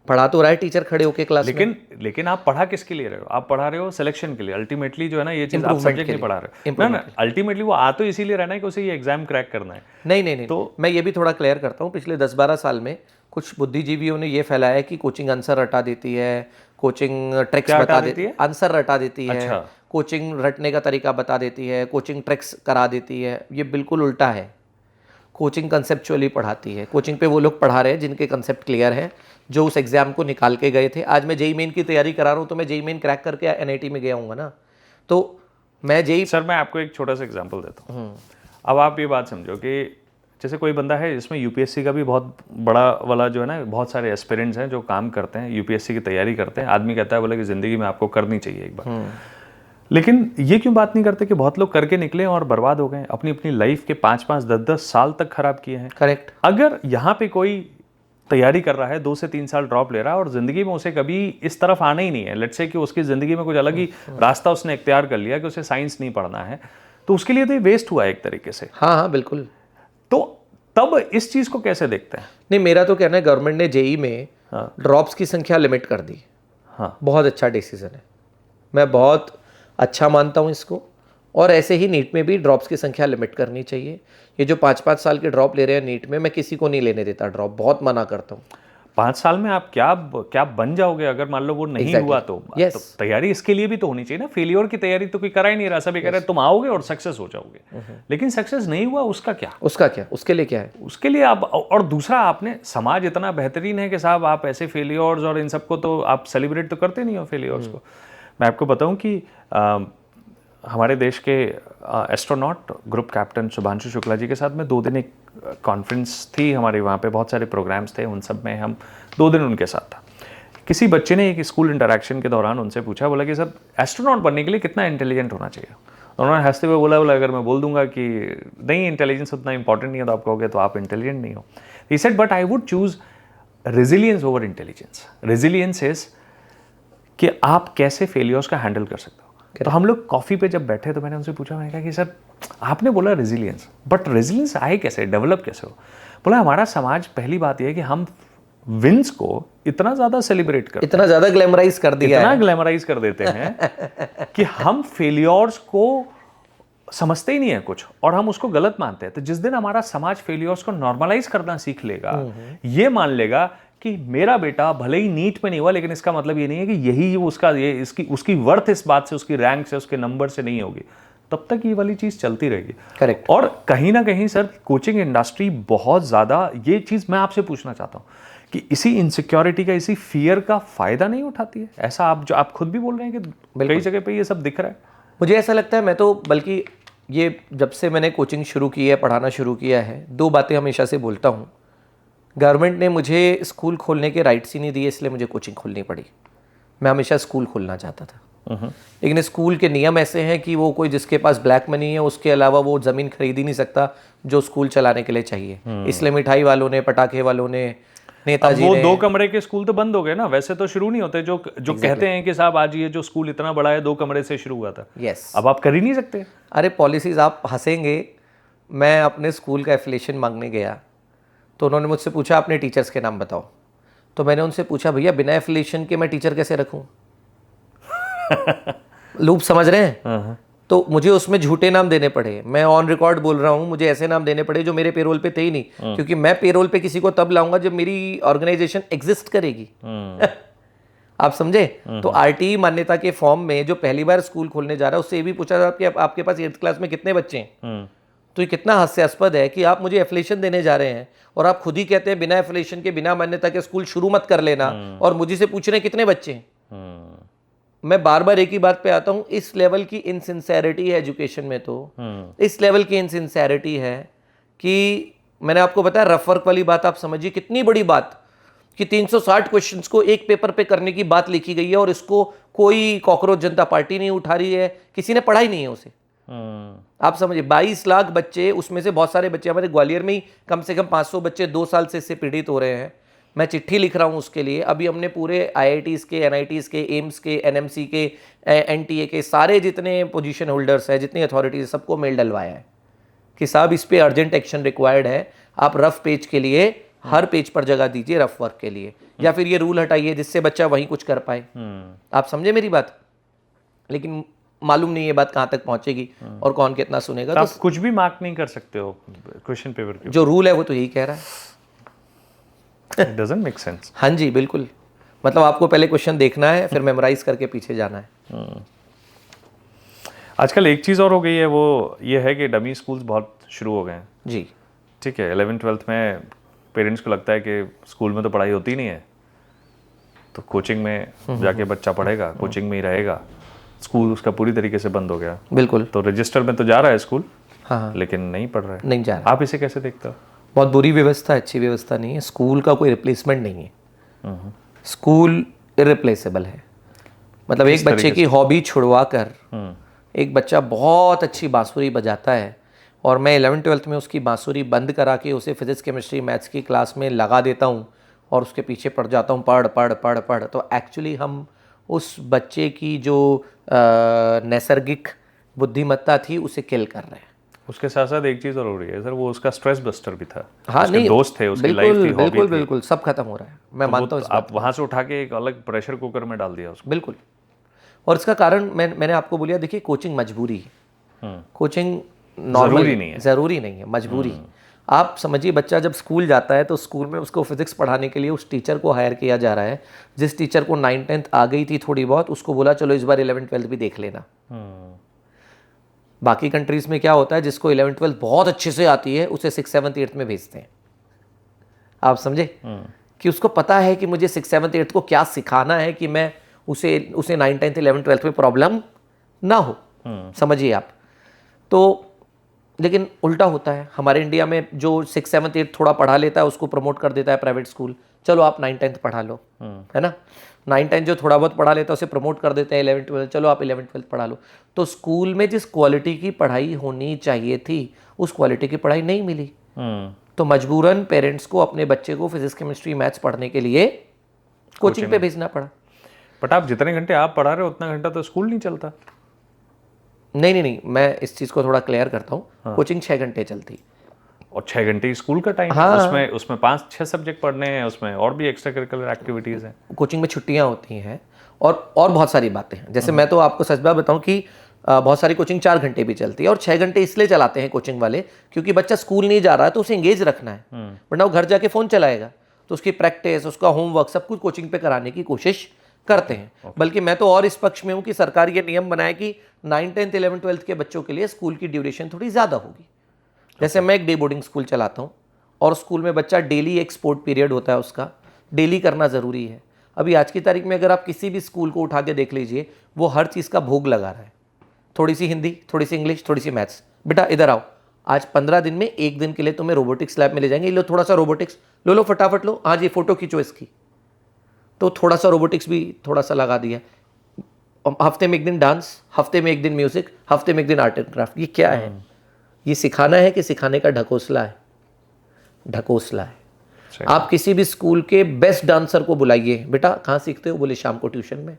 पढ़ा तो रहा है टीचर खड़े होके क्लास में। लेकिन आप पढ़ा किसके लिए रहे हो? आप पढ़ा रहे हो सिलेक्शन के लिए। अल्टीमेटली जो है ना, ये चीज आप सब्जेक्ट नहीं पढ़ा रहे हो ना, अल्टीमेटली वो आ तो इसीलिए रहना है कि उसे ये एग्जाम क्रैक करना है। नहीं, तो मैं ये भी थोड़ा क्लियर करता हूँ। पिछले 10-12 साल में कुछ बुद्धिजीवियों ने ये फैलाया है कि कोचिंग आंसर रटा देती है, कोचिंग ट्रिक्स बता देती है, आंसर रटा देती है, कोचिंग रटने का तरीका बता देती है, कोचिंग ट्रिक्स करा देती है। ये बिल्कुल उल्टा है। कोचिंग कंसेप्चुअली पढ़ाती है। कोचिंग पे वो लोग पढ़ा रहे हैं जिनके कंसेप्ट क्लियर है, जो उस एग्जाम को निकाल के गए थे। आज मैं जेईई मेन की तैयारी करा रहा हूँ तो मैं जेईई मेन क्रैक करके एनआईटी में गया हूँगा ना। तो मैं जेईई, सर मैं आपको एक छोटा सा एग्जांपल देता हूँ। अब आप ये बात समझो कि जैसे कोई बंदा है जिसमें यूपीएससी का भी बहुत बड़ा वाला जो है ना, बहुत सारे एस्पिरेंट्स हैं जो काम करते हैं, यूपीएससी की तैयारी करते हैं। आदमी कहता है बोले कि ज़िंदगी में आपको करनी चाहिए एक बार। लेकिन ये क्यों बात नहीं करते कि बहुत लोग करके निकले और बर्बाद हो गए, अपनी अपनी लाइफ के 5-5, 10-10 साल तक खराब किए हैं। करेक्ट। अगर यहाँ पे कोई तैयारी कर रहा है, 2 से 3 साल ड्रॉप ले रहा है और ज़िंदगी में उसे कभी इस तरफ आना ही नहीं है, लेट्स से कि उसकी ज़िंदगी में कुछ अलग ही रास्ता उसने इख्तियार कर लिया कि उसे साइंस नहीं पढ़ना है, तो उसके लिए तो ये वेस्ट हुआ एक तरीके से। हाँ हाँ बिल्कुल। तो तब इस चीज़ को कैसे देखते हैं? नहीं, मेरा तो कहना है गवर्नमेंट ने जेई में ड्रॉप्स की संख्या लिमिट कर दी। हाँ, बहुत अच्छा डिसीजन है, मैं बहुत अच्छा मानता हूँ इसको। और ऐसे ही नीट में भी ड्रॉप्स की संख्या लिमिट करनी चाहिए। ये जो 5-5 साल के ड्रॉप ले रहे हैं नीट में, मैं किसी को नहीं लेने देता ड्रॉप, बहुत मना करता हूँ। 5 साल में आप क्या बन जाओगे अगर मान लो वो नहीं Exactly. हुआ तो? Yes. तो तैयारी इसके लिए भी तो होनी चाहिए ना। फेलियर की तैयारी तो कोई करा ही नहीं रहा, सभी कह रहे तुम आओगे और सक्सेस हो जाओगे, लेकिन सक्सेस नहीं हुआ, उसका क्या? उसका क्या, उसके लिए क्या है? उसके लिए आप, और दूसरा आपने, समाज इतना बेहतरीन है कि साहब आप ऐसे फेलियर्स और इन सबको तो आप सेलिब्रेट तो करते नहीं हो फेलियर्स को। मैं आपको बताऊं कि हमारे देश के astronaut group captain Shubhanshu Shukla ji के साथ में 2 दिन एक कॉन्फ्रेंस थी हमारे, वहाँ पे बहुत सारे प्रोग्राम्स थे, उन सब में हम 2 दिन उनके साथ था। किसी बच्चे ने एक स्कूल इंटरेक्शन के दौरान उनसे पूछा, बोला कि सर एस्ट्रोनॉट बनने के लिए कितना इंटेलिजेंट होना चाहिए? उन्होंने हंसते हुए बोला अगर मैं बोल दूंगा कि नहीं इंटेलिजेंस उतना इंपॉर्टेंट नहीं है तो आप कहोगे तो आप इंटेलिजेंट नहीं हो। He said but I would choose resilience over intelligence. Resilience is कि आप कैसे फेलियर्स का हैंडल कर सकते हो। तो हम लोग कॉफ़ी पे जब बैठे तो मैंने उनसे पूछा, मैंने कहा कि सर आपने बोला रेजिलियंस, बट रेजिलियंस आए कैसे, डेवलप कैसे हो? बोला हमारा समाज, पहली बात यह है कि हम विंस को इतना ज़्यादा सेलिब्रेट करते, इतना ज़्यादा ग्लैमराइज कर दिया, इतना ग्लैमराइज कर देते हैं कि हम फेलियर्स को समझते ही नहीं है कुछ और हम उसको गलत मानते हैं। तो जिस दिन हमारा समाज फेलियर्स को नॉर्मलाइज करना सीख लेगा, ये मान लेगा कि मेरा बेटा भले ही नीट में नहीं हुआ लेकिन इसका मतलब ये नहीं है कि यही उसका उसकी वर्थ इस बात से, उसकी रैंक से, उसके नंबर से नहीं होगी, तब तक ये वाली चीज चलती रहेगी। करेक्ट। और कहीं ना कहीं सर कोचिंग इंडस्ट्री बहुत ज्यादा, ये चीज मैं आपसे पूछना चाहता हूँ कि इसी इनसिक्योरिटी का, इसी फियर का फायदा नहीं उठाती है? ऐसा आप खुद भी बोल रहे हैं कि कई जगह पे ये सब दिख रहा है। मुझे ऐसा लगता है, मैं तो बल्कि ये जब से मैंने कोचिंग शुरू की है, पढ़ाना शुरू किया है, 2 बातें हमेशा से बोलता हूँ। गवर्नमेंट ने मुझे स्कूल खोलने के राइट्स ही नहीं दिए, इसलिए मुझे कोचिंग खोलनी पड़ी। मैं हमेशा स्कूल खोलना चाहता था, लेकिन स्कूल के नियम ऐसे हैं कि वो कोई जिसके पास ब्लैक मनी है उसके अलावा वो ज़मीन खरीद ही नहीं सकता जो स्कूल चलाने के लिए चाहिए। इसलिए मिठाई वालों ने, पटाखे वालों ने, नेताजी वो ने, 2 कमरे के स्कूल तो बंद हो गए ना, वैसे तो शुरू नहीं होते। जो कहते हैं कि साहब आज ये जो स्कूल इतना बड़ा है 2 कमरे से शुरू हुआ था, यस, अब आप कर ही नहीं सकते। अरे पॉलिसीज, आप हंसेंगे, मैं अपने स्कूल का एफिलिएशन मांगने गया तो उन्होंने मुझसे पूछा अपने टीचर्स के नाम बताओ। तो मैंने उनसे पूछा भैया बिना एफिलिएशन के मैं टीचर कैसे रखूं? लूप समझ रहे हैं? तो मुझे उसमें झूठे नाम देने पड़े। मैं ऑन रिकॉर्ड बोल रहा हूं, मुझे ऐसे नाम देने पड़े जो मेरे पेरोल पे थे ही नहीं, क्योंकि मैं पेरोल पे किसी को तब लाऊंगा जब मेरी ऑर्गेनाइजेशन एग्जिस्ट करेगी। आप समझे? तो आरटीई मान्यता के फॉर्म में जो पहली बार स्कूल खोलने जा रहा है उससे ये भी पूछा था कि आपके पास 8th क्लास में कितने बच्चे हैं? तो ये कितना हास्यास्पद है कि आप मुझे एफिलिएशन देने जा रहे हैं और आप खुद ही कहते हैं बिना एफिलिएशन के, बिना मान्यता के स्कूल शुरू मत कर लेना, और मुझे से पूछ रहे हैं कितने बच्चे हैं। मैं बार बार एक ही बात पे आता हूं, इस लेवल की इनसिंसेरिटी है एजुकेशन में, तो इस लेवल की इनसिंसेरिटी है कि मैंने आपको बताया रफ वर्क वाली बात, आप समझिए कितनी बड़ी बात कि 360 क्वेश्चंस को एक पेपर पे करने की बात लिखी गई है और इसको कोई कॉकरोच जनता पार्टी नहीं उठा रही है, किसी ने पढ़ा ही नहीं है उसे। आप समझिए 22 लाख बच्चे, उसमें से बहुत सारे बच्चे हमारे ग्वालियर में ही कम से कम 500 बच्चे 2 साल से इससे पीड़ित हो रहे हैं। मैं चिट्ठी लिख रहा हूँ उसके लिए। अभी हमने पूरे IITs के, NITs के, एम्स के, NMC के, NTA के सारे जितने पोजीशन होल्डर्स हैं, जितनी अथॉरिटीज, सबको मेल डलवाया है कि साहब इस पे अर्जेंट एक्शन रिक्वायर्ड है। आप रफ पेज के लिए हर पेज पर जगह दीजिए रफ वर्क के लिए, या फिर ये रूल हटाइए जिससे बच्चा वहीं कुछ कर पाए। आप समझे मेरी बात? लेकिन मालूम नहीं ये बात कहाँ तक पहुंचेगी और कौन कितना सुनेगा। तो आप कुछ भी मार्क नहीं कर सकते हो क्वेश्चन पेपर के, जो रूल है वो तो यही कह रहा है। It doesn't make sense. हाँ जी बिल्कुल, मतलब आपको पहले क्वेश्चन देखना है फिर मेमोराइज करके पीछे जाना है। आजकल एक चीज़ और हो गई है, वो ये है कि डमी स्कूल्स बहुत शुरू हो गए हैं। जी ठीक है, 11th-12th में पेरेंट्स को लगता है कि स्कूल में तो पढ़ाई होती नहीं है, तो कोचिंग में जाके बच्चा पढ़ेगा, कोचिंग में ही रहेगा। स्कूल उसका पूरी तरीके से बंद हो गया। बिल्कुल। तो रजिस्टर में तो जा रहा है स्कूल, हाँ, लेकिन नहीं पढ़ रहा है, नहीं जा रहा। आप इसे कैसे देखते हो? बहुत बुरी व्यवस्था है, अच्छी व्यवस्था नहीं है। स्कूल का कोई रिप्लेसमेंट नहीं है, स्कूल इरिप्लेसेबल है। मतलब एक किस बच्चे तरीके की हॉबी छुड़वा कर एक बच्चा बहुत अच्छी बांसुरी बजाता है और मैं 11th-12th में उसकी बांसुरी बंद करा के उसे फिजिक्स केमिस्ट्री मैथ्स की क्लास में लगा देता हूँ और उसके पीछे पड़ जाता हूँ, पढ़ पढ़ पढ़ पढ़, तो एक्चुअली हम उस बच्चे की जो नैसर्गिक बुद्धिमत्ता थी उसे किल कर रहे हैं। उसके साथ साथ एक चीज़ और हो रही है सर, वो उसका स्ट्रेस बस्टर भी था। हाँ उसके नहीं, दोस्त थे, उसकी लाइफ थी, हॉबी बिल्कुल थी। बिल्कुल सब खत्म हो रहा है, मैं मानता हूँ इस बात आप वहाँ से उठा के एक अलग प्रेशर कुकर में डाल दिया उसको। बिल्कुल। और इसका कारण मैंने आपको बोलिया, देखिए कोचिंग मजबूरी है, कोचिंग जरूरी नहीं है, ज़रूरी नहीं है, मजबूरी। आप समझिए बच्चा जब स्कूल जाता है तो स्कूल में उसको फिजिक्स पढ़ाने के लिए उस टीचर को हायर किया जा रहा है, जिस टीचर को 9th-10th आ गई थी थोड़ी बहुत, उसको बोला चलो इस बार 11th-12th भी देख लेना। बाकी कंट्रीज़ में क्या होता है, जिसको 11th-12th बहुत अच्छे से आती है उसे 6th 7th 8th में भेजते हैं। आप समझे कि उसको पता है कि मुझे 6th 7th 8th को क्या सिखाना है कि मैं उसे 9th 10th 11th 12th में प्रॉब्लम ना हो। समझिए आप। तो लेकिन उल्टा होता है हमारे इंडिया में, जो 6th 7th 8th थोड़ा पढ़ा लेता है उसको प्रमोट कर देता है प्राइवेट स्कूल, चलो आप 9th 10th पढ़ा लो, है ना। 9th 10th जो थोड़ा बहुत पढ़ा लेता है उसे प्रमोट कर देते हैं 11th 12th, चलो आप 11th 12th पढ़ा लो। तो स्कूल में जिस क्वालिटी की पढ़ाई होनी चाहिए थी उस क्वालिटी की पढ़ाई नहीं मिली, तो मजबूरन पेरेंट्स को अपने बच्चे को फिजिक्स केमिस्ट्री मैथ्स पढ़ने के लिए कोचिंग पे भेजना पड़ा। बट आप जितने घंटे आप पढ़ा रहे हो उतना घंटा तो स्कूल नहीं चलता। नहीं, मैं इस चीज़ को थोड़ा क्लियर करता हूँ। कोचिंग 6 घंटे चलती और 6 घंटे स्कूल का टाइम। हाँ। उसमें 5-6 सब्जेक्ट पढ़ने हैं, उसमें और भी एक्स्ट्रा करिकुलर एक्टिविटीज़ हैं। कोचिंग में छुट्टियाँ होती हैं और बहुत सारी बातें हैं। जैसे मैं तो आपको सच बात बताऊँ कि बहुत सारी कोचिंग 4 घंटे भी चलती है और 6 घंटे इसलिए चलाते हैं कोचिंग वाले क्योंकि बच्चा स्कूल नहीं जा रहा है तो उसे एंगेज रखना है, वरना वो घर जाके फ़ोन चलाएगा। तो उसकी प्रैक्टिस, उसका होमवर्क सब कुछ कोचिंग पे कराने की कोशिश करते हैं। बल्कि मैं तो और इस पक्ष में हूँ कि सरकार ये नियम बनाए कि 9th 10th 11th 12th के बच्चों के लिए स्कूल की ड्यूरेशन थोड़ी ज़्यादा होगी। जैसे मैं एक डे बोर्डिंग स्कूल चलाता हूँ और स्कूल में बच्चा डेली एक स्पोर्ट पीरियड होता है, उसका डेली करना ज़रूरी है। अभी आज की तारीख में अगर आप किसी भी स्कूल को उठा के देख लीजिए, वो हर चीज़ का भोग लगा रहा है। थोड़ी सी हिंदी, थोड़ी सी इंग्लिश, थोड़ी सी मैथ्स। बेटा इधर आओ, आज 15 दिन में एक दिन के लिए तुम्हें रोबोटिक्स लैब में ले जाएंगे, लो थोड़ा सा रोबोटिक्स, लो फटाफट लो, आज ये फोटो खींचो इसकी, तो थोड़ा सा रोबोटिक्स भी थोड़ा सा लगा दिया। हफ्ते में एक दिन डांस, हफ्ते में एक दिन म्यूजिक, हफ्ते में एक दिन आर्ट एंड क्राफ्ट। ये क्या है? ये सिखाना है कि सिखाने का ढकोसला है? ढकोसला है। आप किसी भी स्कूल के बेस्ट डांसर को बुलाइए, बेटा कहाँ सीखते हो? बोले शाम को ट्यूशन में।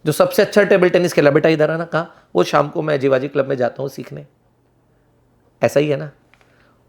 जो सबसे अच्छा टेबल टेनिस खेला, बेटा इधर आना, कहाँ? वो शाम को मैं जीवाजी क्लब में जाता हूँ सीखने। ऐसा ही है ना।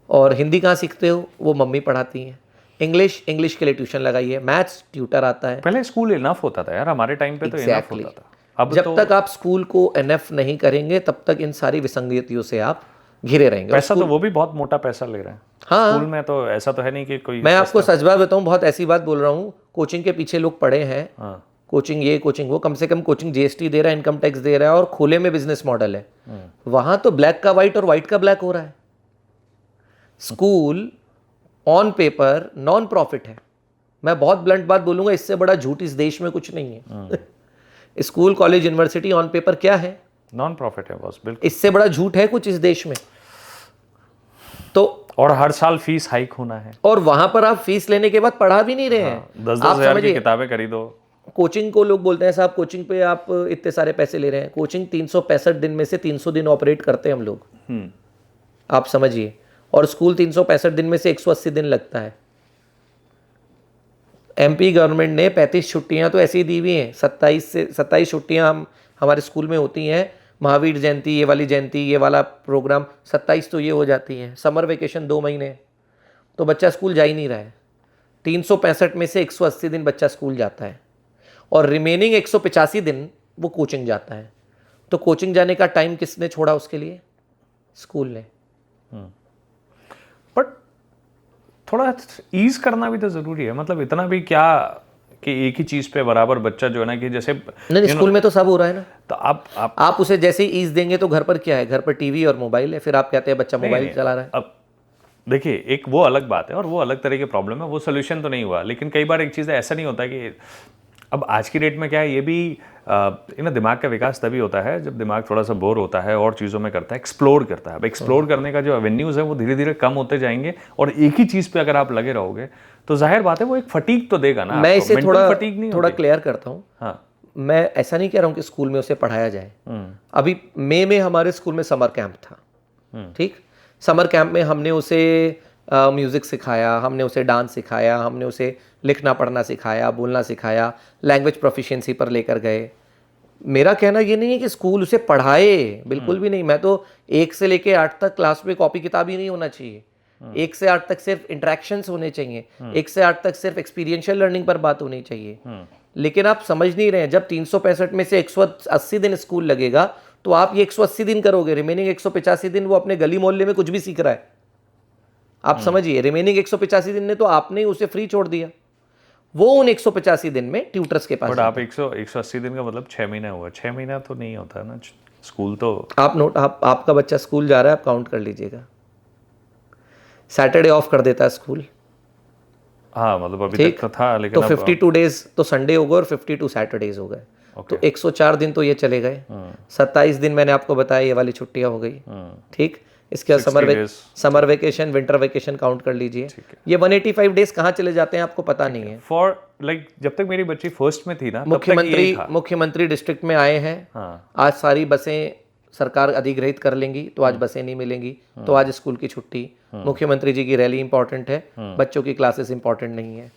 और हिंदी कहाँ सीखते हो? वो मम्मी पढ़ाती हैं। इंग्लिश के लिए ट्यूशन लगाइए, मैथ्स ट्यूटर आता है। पहले स्कूल इनफ होता था यार, हमारे टाइम पे तो इनफ होता था। अब जब तो तक आप स्कूल को इनफ नहीं करेंगे तब तक इन सारी विसंगतियों से आप घिरे रहेंगे। पैसा तो वो भी बहुत मोटा पैसा ले रहे हैं। हाँ, स्कूल में तो ऐसा तो है नहीं कि कोई। मैं आपको सच बात बताऊं, बहुत ऐसी बात बोल रहा हूँ, कोचिंग के पीछे लोग पड़े हैं। हाँ। कोचिंग ये कोचिंग वो, कम से कम कोचिंग जीएसटी दे रहा है, इनकम टैक्स दे रहा है और खुले में बिजनेस मॉडल है। वहां तो ब्लैक का व्हाइट और व्हाइट का ब्लैक हो रहा है। School on paper non profit है। मैं बहुत ब्लंट बात बोलूंगा, इससे बड़ा झूठ इस देश में कुछ नहीं है। School college university on paper क्या है? नॉन प्रॉफिट है बस, बिल्कुल। इससे बड़ा झूठ है कुछ इस देश में? तो और हर साल फीस हाइक होना है, और वहां पर आप फीस लेने के बाद पढ़ा भी नहीं रहे हैं। 10-10 आप हज़ार की समझिए, किताबें खरीदो। कोचिंग को लोग बोलते हैं साहब कोचिंग पे आप इतने सारे पैसे ले रहे हैं। कोचिंग 365 दिन में से 300 दिन ऑपरेट करते हैं हम लोग, आप समझिए। और स्कूल 365 दिन में से 180 दिन लगता है। एमपी गवर्नमेंट ने 35 छुट्टियां तो ऐसी ही दी हुई हैं। 27 छुट्टियां हमारे स्कूल में होती हैं। महावीर जयंती, ये वाली जयंती, ये वाला प्रोग्राम, 27 तो ये हो जाती हैं। समर वेकेशन 2 महीने, तो बच्चा स्कूल जा ही नहीं रहा है। 365 में से 180 दिन बच्चा स्कूल जाता है और रिमेनिंग 185 दिन वो कोचिंग जाता है। तो कोचिंग जाने का टाइम किसने छोड़ा उसके लिए? स्कूल ने। बट थोड़ा ईज करना भी तो ज़रूरी है। मतलब इतना भी क्या कि एक ही चीज़ पे बराबर बच्चा जो है ना, कि जैसे नहीं, स्कूल में तो सब हो रहा है ना। तो आप उसे जैसे ही ईज देंगे तो घर पर क्या है? घर पर टीवी और मोबाइल है। फिर आप कहते हैं बच्चा मोबाइल चला रहा है। अब देखिए, एक वो अलग बात है और वो अलग तरह की प्रॉब्लम है, वो सोल्यूशन तो नहीं हुआ। लेकिन कई बार एक चीज़ है, ऐसा नहीं होता कि अब आज की डेट में क्या है, ये भी दिमाग का विकास तभी होता है जब दिमाग थोड़ा सा बोर होता है और चीज़ों में करता है, एक्सप्लोर करता है। अब एक्सप्लोर करने का जो एवेन्यूज़ है वो धीरे धीरे कम होते जाएंगे और एक ही चीज़ पे अगर आप लगे रहोगे तो जाहिर बात है वो एक फटीग तो देगा ना। मैं इसे थोड़ा फटीग नहीं क्लियर करता हूँ। हाँ, मैं ऐसा नहीं कह रहा हूँ कि स्कूल में उसे पढ़ाया जाए। अभी मई में हमारे स्कूल में समर कैंप था, ठीक। समर कैंप में हमने उसे म्यूज़िक सिखाया, हमने उसे डांस सिखाया, हमने उसे लिखना पढ़ना सिखाया, बोलना सिखाया, लैंग्वेज प्रोफिशिएंसी पर लेकर गए। मेरा कहना ये नहीं है कि स्कूल उसे पढ़ाए, बिल्कुल भी नहीं। मैं तो 1 से लेके 8 तक क्लास में कॉपी किताब ही नहीं होना चाहिए। 1 से 8 तक सिर्फ इंटरेक्शंस होने चाहिए। 1 से 8 तक सिर्फ एक्सपीरियंशियल लर्निंग पर बात होनी चाहिए। लेकिन आप समझ नहीं रहे हैं, जब 365 में से 180 दिन स्कूल लगेगा तो आप ये 180 दिन करोगे, रिमेनिंग 185 दिन वो अपने गली मोहल्ले में कुछ भी सीख रहा है। आप समझिए, रिमेनिंग 185 दिन ने तो आपने उसे फ्री छोड़ दिया। वो उन 185 दिन में ट्यूटर्स के पास। बट आप 180 दिन का मतलब 6 महीना हुआ, 6 महीना तो नहीं होता ना स्कूल तो। आपका बच्चा स्कूल जा रहा है, आप काउंट कर लीजिएगा। सैटरडे ऑफ कर देता है स्कूल, हाँ मतलब अभी तक तो था, लेकिन तो 52 डेज तो संडे हो गए और 52 सैटरडेज हो गए। तो 104 दिन तो ये चले गए। 27 दिन मैंने आपको बताया ये वाली छुट्टियां हो गई, ठीक। इसके बाद summer vacation, winter vacation count कर लीजिए। ये 185 डेज कहाँ चले जाते हैं आपको पता नहीं है। फॉर लाइक जब तक मेरी बच्ची फर्स्ट में थी ना, मुख्यमंत्री डिस्ट्रिक्ट में आए हैं। आज सारी बसें सरकार अधिग्रहित कर लेंगी तो आज बसें नहीं मिलेंगी, तो आज स्कूल की छुट्टी। मुख्यमंत्री जी की रैली इंपॉर्टेंट है, बच्चों की क्लासेस इंपॉर्टेंट नहीं है।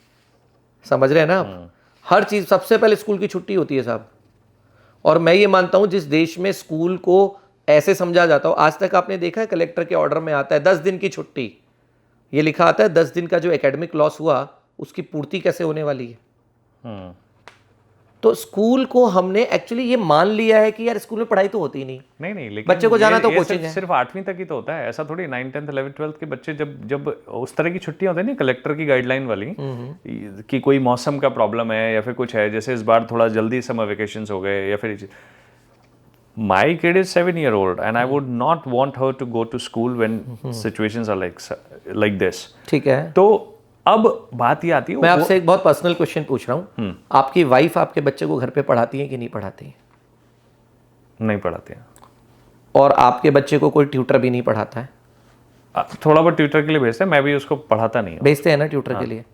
समझ रहे हैं ना आप? हर चीज सबसे पहले स्कूल की छुट्टी होती है साहब। और मैं ये मानता हूं जिस देश में स्कूल को ऐसे समझा जाता हो, आज तक आपने देखा है कलेक्टर के ऑर्डर में आता है 10 दिन की छुट्टी, ये लिखा आता है 10 दिन का जो एकेडमिक लॉस हुआ उसकी पूर्ति कैसे होने वाली है। तो स्कूल को हमने एक्चुअली ये मान लिया है कि यार स्कूल में पढ़ाई तो होती ही नहीं, लेकिन बच्चे को जाना तो कोचिंग है। सिर्फ 8वीं तक ही तो होता है, ऐसा थोड़ी 9, 10, 11, 12 के बच्चे जब उस तरह की छुट्टियां होती है ना कलेक्टर की गाइडलाइन वाली, कि कोई मौसम का प्रॉब्लम है या फिर कुछ है, जैसे इस बार थोड़ा जल्दी समर वेकेशंस हो गए या फिर My kid is 7 years old and I would not want her to go to school when situations are like this. ठीक है। तो अब बात ये आती है, मैं आपसे एक बहुत पर्सनल क्वेश्चन पूछ रहा हूँ, आपकी वाइफ आपके बच्चे को घर पे पढ़ाती है कि नहीं पढ़ाती है? नहीं पढ़ाती है। और आपके बच्चे को कोई ट्यूटर भी नहीं पढ़ाता है? थोड़ा बहुत ट्यूटर के लिए भेजते हैं, मैं भी उसको पढ़ाता नहीं हूँ। भेजते हैं ना ट्यूटर के लिए?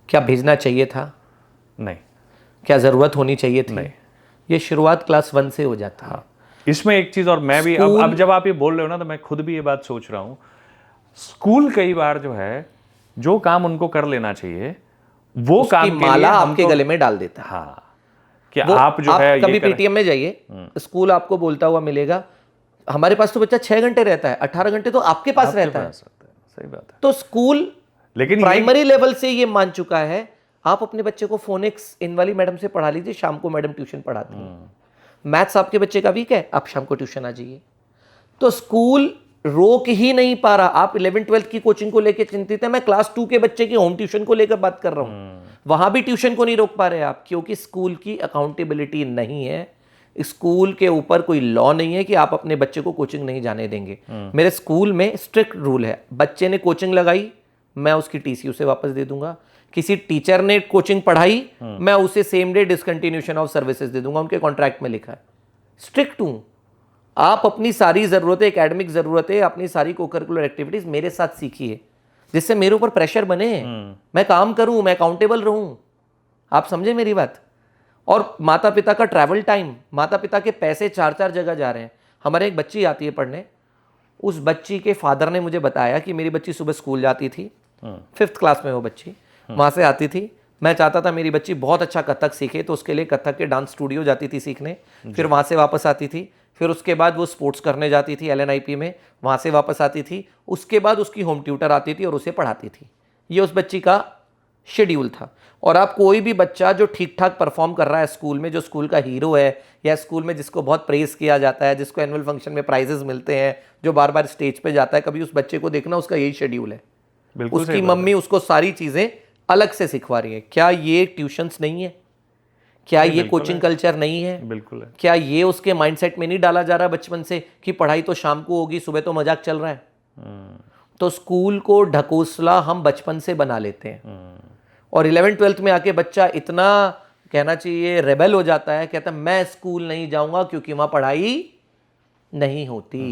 क्या भेजना चाहिए था? नहीं। क्या जरूरत होनी चाहिए थी? नहीं। ये शुरुआत क्लास 1 से हो जाता है। इसमें एक चीज और मैं भी अब जब आप ये बोल रहे हो ना, तो मैं खुद भी ये बात सोच रहा हूँ, स्कूल कई बार जो है जो काम उनको कर लेना चाहिए वो काम के माला लिए आपके गले में डाल देता है। हाँ, कि आप जो है कभी पीटीएम में जाइए, स्कूल आपको बोलता हुआ मिलेगा, हमारे पास तो बच्चा 6 घंटे रहता है, 18 घंटे तो आपके पास रहता है। सही बात है। तो स्कूल लेकिन प्राइमरी लेवल से ये मान चुका है, आप अपने बच्चे को फोनिक्स इन वाली मैडम से पढ़ा लीजिए, शाम को मैडम ट्यूशन पढ़ाती है। मैथ्स आपके बच्चे का वीक है, आप शाम को ट्यूशन आ जाइए। तो स्कूल रोक ही नहीं पा रहा। आप 11th 12th की कोचिंग को लेकर चिंतित है, मैं क्लास 2 के बच्चे की होम ट्यूशन को लेकर बात कर रहा हूं। वहां भी ट्यूशन को नहीं रोक पा रहे आप, क्योंकि स्कूल की अकाउंटेबिलिटी नहीं है। स्कूल के ऊपर कोई लॉ नहीं है कि आप अपने बच्चे को कोचिंग नहीं जाने देंगे। मेरे स्कूल में स्ट्रिक्ट रूल है, बच्चे ने कोचिंग लगाई मैं उसकी टीसी उसे वापस दे दूंगा। किसी टीचर ने कोचिंग पढ़ाई मैं उसे same day discontinuation of services दे दूंगा, उनके कॉन्ट्रैक्ट में लिखा है। स्ट्रिक्ट हूं। आप अपनी सारी ज़रूरतें, एकेडमिक ज़रूरतें, अपनी सारी कोकरिकुलर एक्टिविटीज़ मेरे साथ सीखिए, जिससे मेरे ऊपर प्रेशर बने, मैं काम करूं, मैं अकाउंटेबल रहूं। आप समझे मेरी बात? और माता पिता का ट्रैवल टाइम, माता पिता के पैसे 4-4 जगह जा रहे हैं। हमारे एक बच्ची आती है पढ़ने, उस बच्ची के फादर ने मुझे बताया कि मेरी बच्ची सुबह स्कूल जाती थी, 5th क्लास में वो बच्ची वहाँ से आती थी। मैं चाहता था मेरी बच्ची बहुत अच्छा कथक सीखे, तो उसके लिए कथक के डांस स्टूडियो जाती थी सीखने, फिर वहाँ से वापस आती थी, फिर उसके बाद वो स्पोर्ट्स करने जाती थी LNIP में, वहाँ से वापस आती थी, उसके बाद उसकी होम ट्यूटर आती थी और उसे पढ़ाती थी। ये उस बच्ची का शेड्यूल था। और आप कोई भी बच्चा जो ठीक ठाक परफॉर्म कर रहा है स्कूल में, जो स्कूल का हीरो है, या स्कूल में जिसको बहुत प्रेज किया जाता है, जिसको एनुअल फंक्शन में प्राइजेस मिलते हैं, जो बार बार स्टेज पे जाता है, कभी उस बच्चे को देखना, उसका यही शेड्यूल है। उसकी मम्मी उसको सारी चीज़ें अलग से सिखवा रही है। क्या ये ट्यूशंस नहीं है? क्या ये कोचिंग कल्चर नहीं है? बिल्कुल है। क्या ये उसके माइंडसेट में नहीं डाला जा रहा बचपन से कि पढ़ाई तो शाम को होगी, सुबह तो मजाक चल रहा है? तो स्कूल को ढकोसला हम बचपन से बना लेते हैं, और 11th 12th में आके बच्चा इतना कहना चाहिए रेबल हो जाता है, कहता है मैं स्कूल नहीं जाऊंगा क्योंकि वहां पढ़ाई नहीं होती।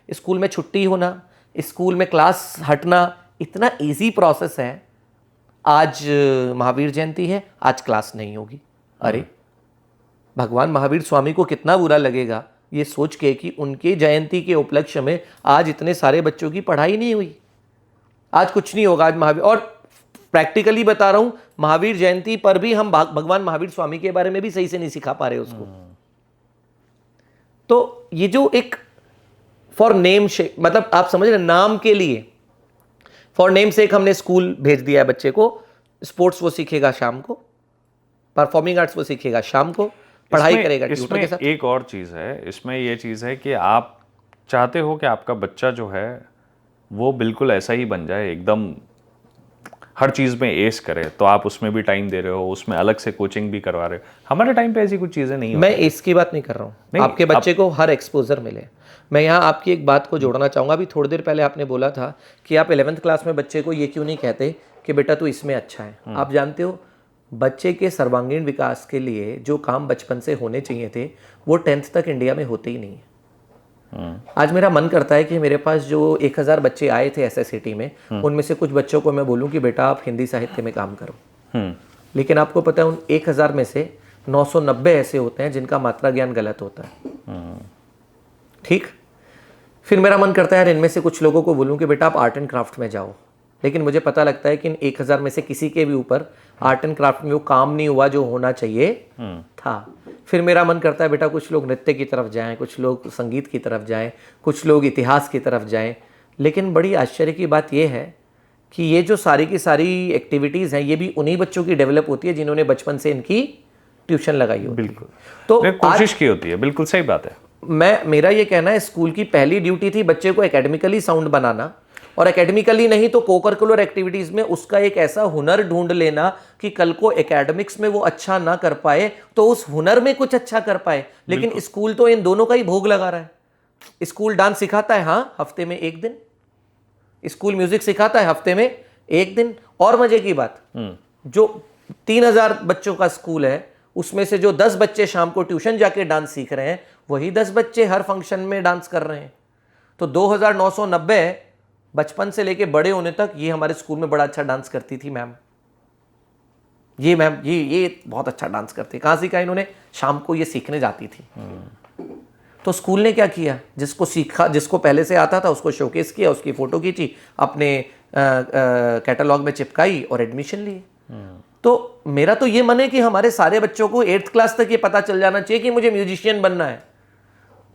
स्कूल में छुट्टी होना, स्कूल में क्लास हटना इतना इजी प्रोसेस है। आज महावीर जयंती है, आज क्लास नहीं होगी, अरे भगवान महावीर स्वामी को कितना बुरा लगेगा ये सोच के कि उनके जयंती के उपलक्ष्य में आज इतने सारे बच्चों की पढ़ाई नहीं हुई। आज कुछ नहीं होगा। आज महावीर, और प्रैक्टिकली बता रहा हूं, महावीर जयंती पर भी हम भगवान महावीर स्वामी के बारे में भी सही से नहीं सिखा पा रहे उसको। तो ये जो एक फॉर नेम शेक, मतलब आप समझ रहे, नाम के लिए फॉर नेम सेक हमने स्कूल भेज दिया है बच्चे को। स्पोर्ट्स वो सीखेगा शाम को, परफॉर्मिंग आर्ट्स वो सीखेगा शाम को, पढ़ाई करेगा ट्यूटर के साथ। एक और चीज़ है इसमें, ये चीज़ है कि आप चाहते हो कि आपका बच्चा जो है वो बिल्कुल ऐसा ही बन जाए, एकदम हर चीज़ में एस करे, तो आप उसमें भी टाइम दे रहे हो, उसमें अलग से कोचिंग भी करवा रहे हो। हमारे टाइम पे ऐसी कुछ चीज़ें नहीं मैं एस की बात नहीं कर रहा हूँ, आपके बच्चे को हर एक्सपोजर मिले। मैं यहाँ आपकी एक बात को जोड़ना चाहूँगा। अभी थोड़ी देर पहले आपने बोला था कि आप 11th क्लास में बच्चे को ये क्यों नहीं कहते कि बेटा तू इसमें अच्छा है। आप जानते हो बच्चे के सर्वांगीण विकास के लिए जो काम बचपन से होने चाहिए थे वो 10th तक इंडिया में होते ही नहीं है। आज मेरा मन करता है कि मेरे पास जो 1000 बच्चे आए थे SSCT में, उनमें से कुछ बच्चों को मैं बोलूं कि बेटा आप हिंदी साहित्य में काम करो। लेकिन आपको पता है उन 1000 में से 990 ऐसे होते हैं जिनका मात्रा ज्ञान गलत होता है। ठीक, फिर मेरा मन करता है यार इनमें से कुछ लोगों को बोलूं कि बेटा आप आर्ट एंड क्राफ्ट में जाओ। लेकिन मुझे पता लगता है कि इन 1000 में से किसी के भी ऊपर आर्ट एंड क्राफ्ट में वो काम नहीं हुआ जो होना चाहिए था। फिर मेरा मन करता है बेटा कुछ लोग नृत्य की तरफ जाएं, कुछ लोग संगीत की तरफ जाएं, कुछ लोग इतिहास की तरफ जाएं। लेकिन बड़ी आश्चर्य की बात यह है कि ये जो सारी की सारी एक्टिविटीज़ हैं ये भी उन्हीं बच्चों की डेवलप होती है जिन्होंने बचपन से इनकी ट्यूशन लगाई होती है। बिल्कुल, तो कोशिश की होती है। बिल्कुल सही बात है। मेरा ये कहना है स्कूल की पहली ड्यूटी थी बच्चे को एकेडमिकली साउंड बनाना, और एकेडमिकली नहीं तो को-करिकुलर एक्टिविटीज में उसका एक ऐसा हुनर ढूंढ लेना कि कल को एकेडमिक्स में वो अच्छा ना कर पाए तो उस हुनर में कुछ अच्छा कर पाए। लेकिन स्कूल तो इन दोनों का ही भोग लगा रहा है। स्कूल डांस सिखाता है, हाँ, हफ्ते में 1 दिन। स्कूल म्यूजिक सिखाता है, हफ्ते में 1 दिन। और मजे की बात, जो 3000 बच्चों का स्कूल है उसमें से जो 10 बच्चे शाम को ट्यूशन जाके डांस सीख रहे हैं वही 10 बच्चे हर फंक्शन में डांस कर रहे हैं। तो 2990 बचपन से लेके बड़े होने तक ये हमारे स्कूल में बड़ा अच्छा डांस करती थी मैम। ये मैम ये बहुत अच्छा डांस करती। कहाँ सीखा इन्होंने? शाम को ये सीखने जाती थी। तो स्कूल ने क्या किया, जिसको सीखा, जिसको पहले से आता था उसको शोकेस किया, उसकी फ़ोटो खींची, अपने कैटलॉग में चिपकाई और एडमिशन लिए। तो मेरा तो ये मन है कि हमारे सारे बच्चों को 8th क्लास तक ये पता चल जाना चाहिए कि मुझे म्यूजिशियन बनना है।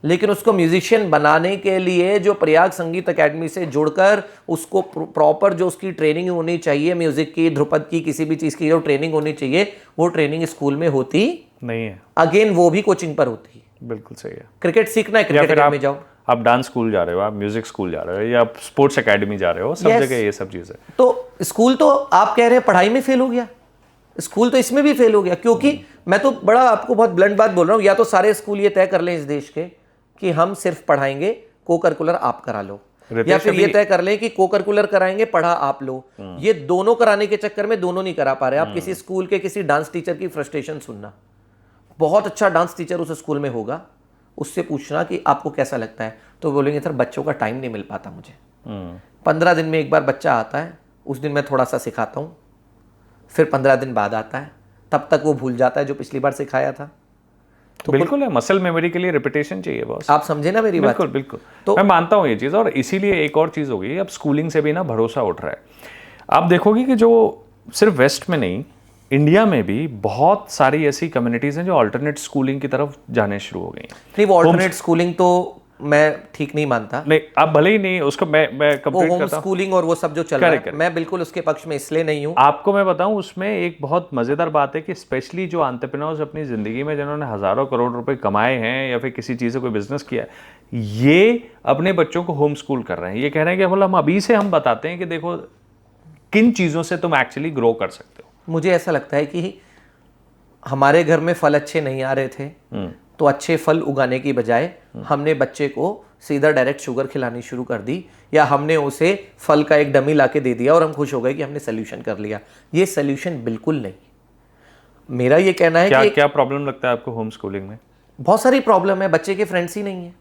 लेकिन उसको म्यूजिशियन बनाने के लिए जो प्रयाग संगीत अकेडमी से जुड़कर उसको प्रॉपर जो उसकी ट्रेनिंग होनी चाहिए, म्यूजिक की, ध्रुपद की, किसी भी चीज़ की जो ट्रेनिंग होनी चाहिए वो ट्रेनिंग स्कूल में होती नहीं है। अगेन वो भी कोचिंग पर होती है। बिल्कुल सही है। क्रिकेट सीखना है, क्रिकेट अकेडमी जाओ। आप डांस स्कूल जा रहे हो, आप म्यूजिक स्कूल जा रहे हो, या आप स्पोर्ट्स एकेडमी जा रहे हो, सब Yes. जगह ये सब चीज़ें। तो स्कूल तो आप कह रहे हैं पढ़ाई में फेल हो गया, स्कूल तो इसमें भी फेल हो गया। क्योंकि मैं तो बड़ा आपको बहुत ब्लंट बात बोल रहा हूँ, या तो सारे स्कूल ये तय कर लें इस देश के कि हम सिर्फ पढ़ाएंगे, को-करिकुलर आप करा लो, या फिर ये तय कर लें कि को-करिकुलर कराएंगे, पढ़ा आप लो। ये दोनों कराने के चक्कर में दोनों नहीं करा पा रहे। आप किसी स्कूल के किसी डांस टीचर की फ्रस्ट्रेशन सुनना, बहुत अच्छा डांस टीचर उस स्कूल में होगा, उससे पूछना कि आपको कैसा लगता है, तो बोलेंगे सर बच्चों का टाइम नहीं मिल पाता मुझे। 15 दिन में एक बार बच्चा आता है, उस दिन मैं थोड़ा सा सिखाता हूँ, फिर 15 दिन बाद आता है, तब तक वो भूल जाता है जो पिछली बार सिखाया था। तो बिल्कुल है, मसल मेमोरी के लिए रिपीटेशन चाहिए बॉस। आप समझे ना मेरी बात? बिल्कुल बिल्कुल। तो मैं मानता हूँ ये चीज़, और इसीलिए एक और चीज़ हो गई, अब स्कूलिंग से भी ना भरोसा उठ रहा है। आप देखोगे कि जो सिर्फ वेस्ट में नहीं, इंडिया में भी बहुत सारी ऐसी कम्युनिटीज़ हैं जो अल्टरनेट स्कूलिंग की तरफ जाने शुरू हो गई हैं। नहीं, वो अल्टरनेट स्कूलिंग तो मैं ठीक नहीं मानता। नहीं, आप भले ही नहीं उसको मैं कंप्लीट होम करता हूं। स्कूलिंग और वो सब जो चल रहा है, मैं बिल्कुल उसके पक्ष में इसलिए नहीं हूँ। आपको मैं बताऊं, उसमें एक बहुत मज़ेदार बात है कि स्पेशली जो एंटरप्रेन्योर्स अपनी ज़िंदगी में जिन्होंने हज़ारों करोड़ रुपए कमाए हैं या फिर किसी चीज़ से कोई बिजनेस किया है, ये अपने बच्चों को होम स्कूल कर रहे हैं। ये कह रहे हैं कि बोला हम अभी से हम बताते हैं कि देखो किन चीज़ों से तुम एक्चुअली ग्रो कर सकते हो। मुझे ऐसा लगता है कि हमारे घर में फल अच्छे नहीं आ रहे थे तो अच्छे फल उगाने की बजाय हमने बच्चे को सीधा डायरेक्ट शुगर खिलानी शुरू कर दी, या हमने उसे फल का एक डमी लाके दे दिया और हम खुश हो गए कि हमने सोल्यूशन कर लिया। ये सोल्यूशन बिल्कुल नहीं। मेरा ये कहना है कि क्या प्रॉब्लम लगता है आपको होम स्कूलिंग में? बहुत सारी प्रॉब्लम है। बच्चे के फ्रेंड्स ही नहीं है।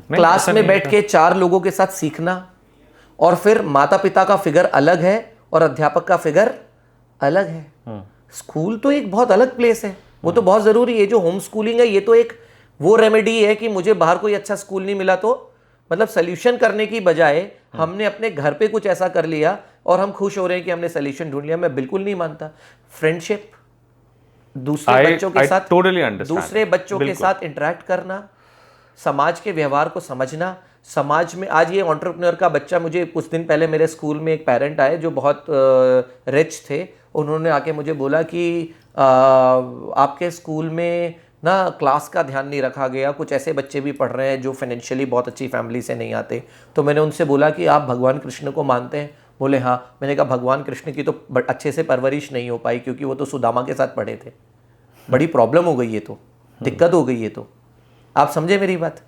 क्लास में बैठ के 4 लोगों के साथ सीखना, और फिर माता पिता का फिगर अलग है और अध्यापक का फिगर अलग है। स्कूल तो एक बहुत अलग प्लेस है। वो तो बहुत ज़रूरी है। जो होम स्कूलिंग है ये तो एक वो रेमेडी है कि मुझे बाहर कोई अच्छा स्कूल नहीं मिला तो मतलब सोल्यूशन करने की बजाय हमने अपने घर पे कुछ ऐसा कर लिया और हम खुश हो रहे हैं कि हमने सोल्यूशन ढूंढ लिया। मैं बिल्कुल नहीं मानता। फ्रेंडशिप, दूसरे बच्चों के साथ दूसरे बच्चों के साथ इंटरेक्ट करना, समाज के व्यवहार को समझना। समाज में आज ये एंटरप्रेन्योर का बच्चा, मुझे कुछ दिन पहले मेरे स्कूल में एक पेरेंट आए जो बहुत रिच थे। उन्होंने आके मुझे बोला कि आपके स्कूल में ना क्लास का ध्यान नहीं रखा गया, कुछ ऐसे बच्चे भी पढ़ रहे हैं जो फाइनेंशियली बहुत अच्छी फैमिली से नहीं आते। तो मैंने उनसे बोला कि आप भगवान कृष्ण को मानते हैं? बोले हाँ। मैंने कहा भगवान कृष्ण की तो अच्छे से परवरिश नहीं हो पाई क्योंकि वो तो सुदामा के साथ पढ़े थे। बड़ी प्रॉब्लम हो गई, ये तो दिक्कत हो गई। ये तो आप समझे मेरी बात,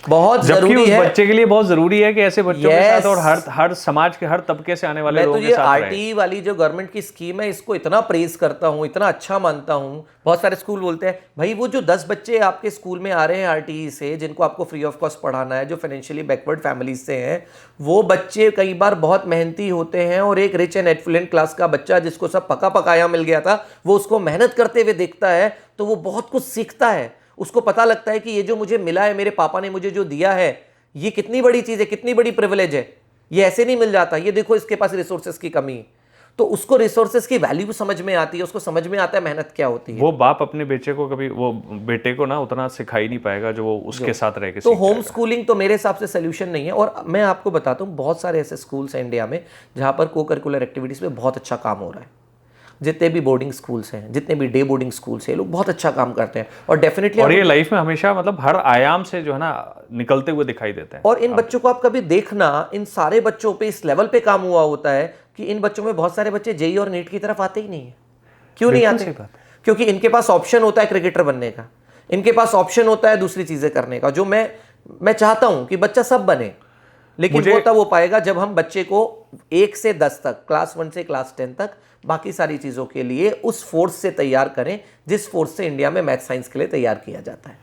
बहुत जरूरी है। बच्चे के लिए बहुत जरूरी है कि ऐसे बच्चों के साथ और हर समाज के हर तबके से आने वाले लोगों के साथ रहे। आरटीई वाली जो गवर्नमेंट की स्कीम है इसको इतना प्रेज करता हूँ, इतना अच्छा मानता हूँ। बहुत सारे स्कूल बोलते हैं भाई वो जो 10 बच्चे आपके स्कूल में आ रहे हैं आरटीई से, जिनको आपको फ्री ऑफ कॉस्ट पढ़ाना है, जो फाइनेंशियली बैकवर्ड फैमिलीज से हैं, वो बच्चे कई बार बहुत मेहनती होते हैं और एक रिच एंड एफ्लुएंट क्लास का बच्चा जिसको सब पका पकाया मिल गया था, वो उसको मेहनत करते हुए देखता है तो वो बहुत कुछ सीखता है। उसको पता लगता है कि ये जो मुझे मिला है, मेरे पापा ने मुझे जो दिया है, ये कितनी बड़ी चीज़ है, कितनी बड़ी प्रिविलेज है। ये ऐसे नहीं मिल जाता। ये देखो इसके पास रिसोर्सेज की कमी है, तो उसको रिसोर्सेज की वैल्यू समझ में आती है, उसको समझ में आता है मेहनत क्या होती है। वो बाप अपने बेटे को ना उतना सिखा ही नहीं पाएगा जो वो उसके साथ रह के। तो होम स्कूलिंग तो मेरे हिसाब से सोल्यूशन नहीं है। और मैं आपको बताता हूँ बहुत सारे ऐसे स्कूल्स हैं इंडिया में जहाँ पर को करिकुलर एक्टिविटीज़ पे बहुत अच्छा काम हो रहा है। जितने भी बोर्डिंग स्कूल्स हैं, जितने भी डे बोर्डिंग स्कूल्स हैं, लोग बहुत अच्छा काम करते हैं और डेफिनेटली, और ये लाइफ में हमेशा मतलब हर आयाम से जो है ना निकलते हुए दिखाई देते हैं। और इन बच्चों को आप कभी देखना, इन सारे बच्चों पे इस लेवल पे काम हुआ होता है कि इन बच्चों में बहुत सारे बच्चे जेईई और नीट की तरफ आते ही नहीं है। क्यों नहीं आते? क्योंकि इनके पास ऑप्शन होता है क्रिकेटर बनने का, इनके पास ऑप्शन होता है दूसरी चीजें करने का। जो मैं चाहता हूं कि बच्चा सब बने, लेकिन वो तब हो पाएगा जब हम बच्चे को 1 से 10 तक, क्लास 1 से क्लास 10 तक बाकी सारी चीज़ों के लिए उस फोर्स से तैयार करें जिस फोर्स से इंडिया में मैथ साइंस के लिए तैयार किया जाता है।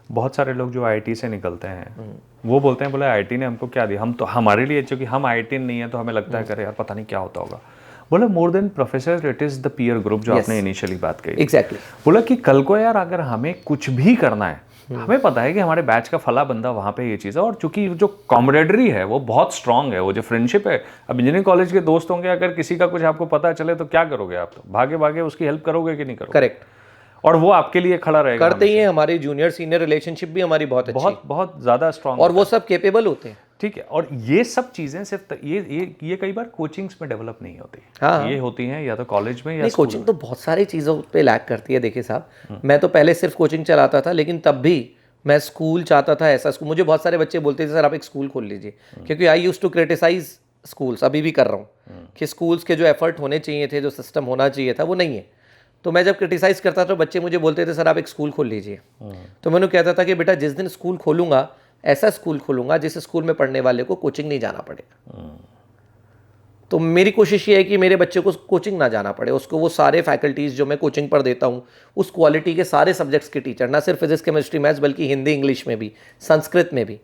बहुत सारे लोग जो आईटी से निकलते हैं वो बोलते हैं बोले आईटी ने हमको क्या दिया, हम तो हमारे लिए, क्योंकि हम आईटी नहीं है तो हमें लगता है करे यार पता नहीं क्या होता होगा। बोला more than professor it is the peer group, जो आपने इनिशियली बात कही। एग्जैक्टली। बोला कि कल को यार अगर हमें कुछ भी करना है, हमें पता है कि हमारे बैच का फला बंदा वहाँ पे ये चीज़ है, और चूंकि जो कॉमरेडरी है वो बहुत स्ट्रांग है, वो जो फ्रेंडशिप है। अब इंजीनियरिंग कॉलेज के दोस्त होंगे, अगर किसी का कुछ आपको पता चले तो क्या करोगे आप? तो भागे भागे उसकी हेल्प करोगे कि नहीं करोगे? करेक्ट। और वो आपके लिए खड़ा रहेगा। करते ही है। हमारी जूनियर सीनियर रिलेशनशिप भी हमारी बहुत अच्छी, बहुत ज़्यादा स्ट्रांग, और वो सब केपेबल होते हैं। ठीक है। और ये सब चीज़ें सिर्फ ये कई बार कोचिंग्स में डेवलप नहीं होती। हाँ। ये होती हैं या तो कॉलेज में या नहीं, कोचिंग तो बहुत सारी चीज़ों पे लैक करती है। देखिए साहब, मैं तो पहले सिर्फ कोचिंग चलाता था, लेकिन तब भी मैं स्कूल चाहता था, ऐसा स्कूल। मुझे बहुत सारे बच्चे बोलते थे सर आप एक स्कूल खोल लीजिए, क्योंकि आई यूज टू क्रिटिसाइज स्कूल्स, अभी भी कर रहा हूँ, कि स्कूल्स के जो एफर्ट होने चाहिए थे, जो सिस्टम होना चाहिए था, वो नहीं है। तो मैं जब क्रिटिसाइज करता था तो बच्चे मुझे बोलते थे सर आप एक स्कूल खोल लीजिए। तो मैंने कहता था कि बेटा जिस दिन स्कूल खोलूंगा, ऐसा स्कूल खोलूंगा जिस स्कूल में पढ़ने वाले को कोचिंग नहीं जाना पड़ेगा। तो मेरी कोशिश ये है कि मेरे बच्चे को कोचिंग ना जाना पड़े, उसको वो सारे फैकल्टीज़ जो मैं कोचिंग पर देता हूँ, उस क्वालिटी के सारे सब्जेक्ट्स के टीचर, ना सिर्फ फिजिक्स केमिस्ट्री मैथ्स, बल्कि हिंदी इंग्लिश में भी, संस्कृत में भी।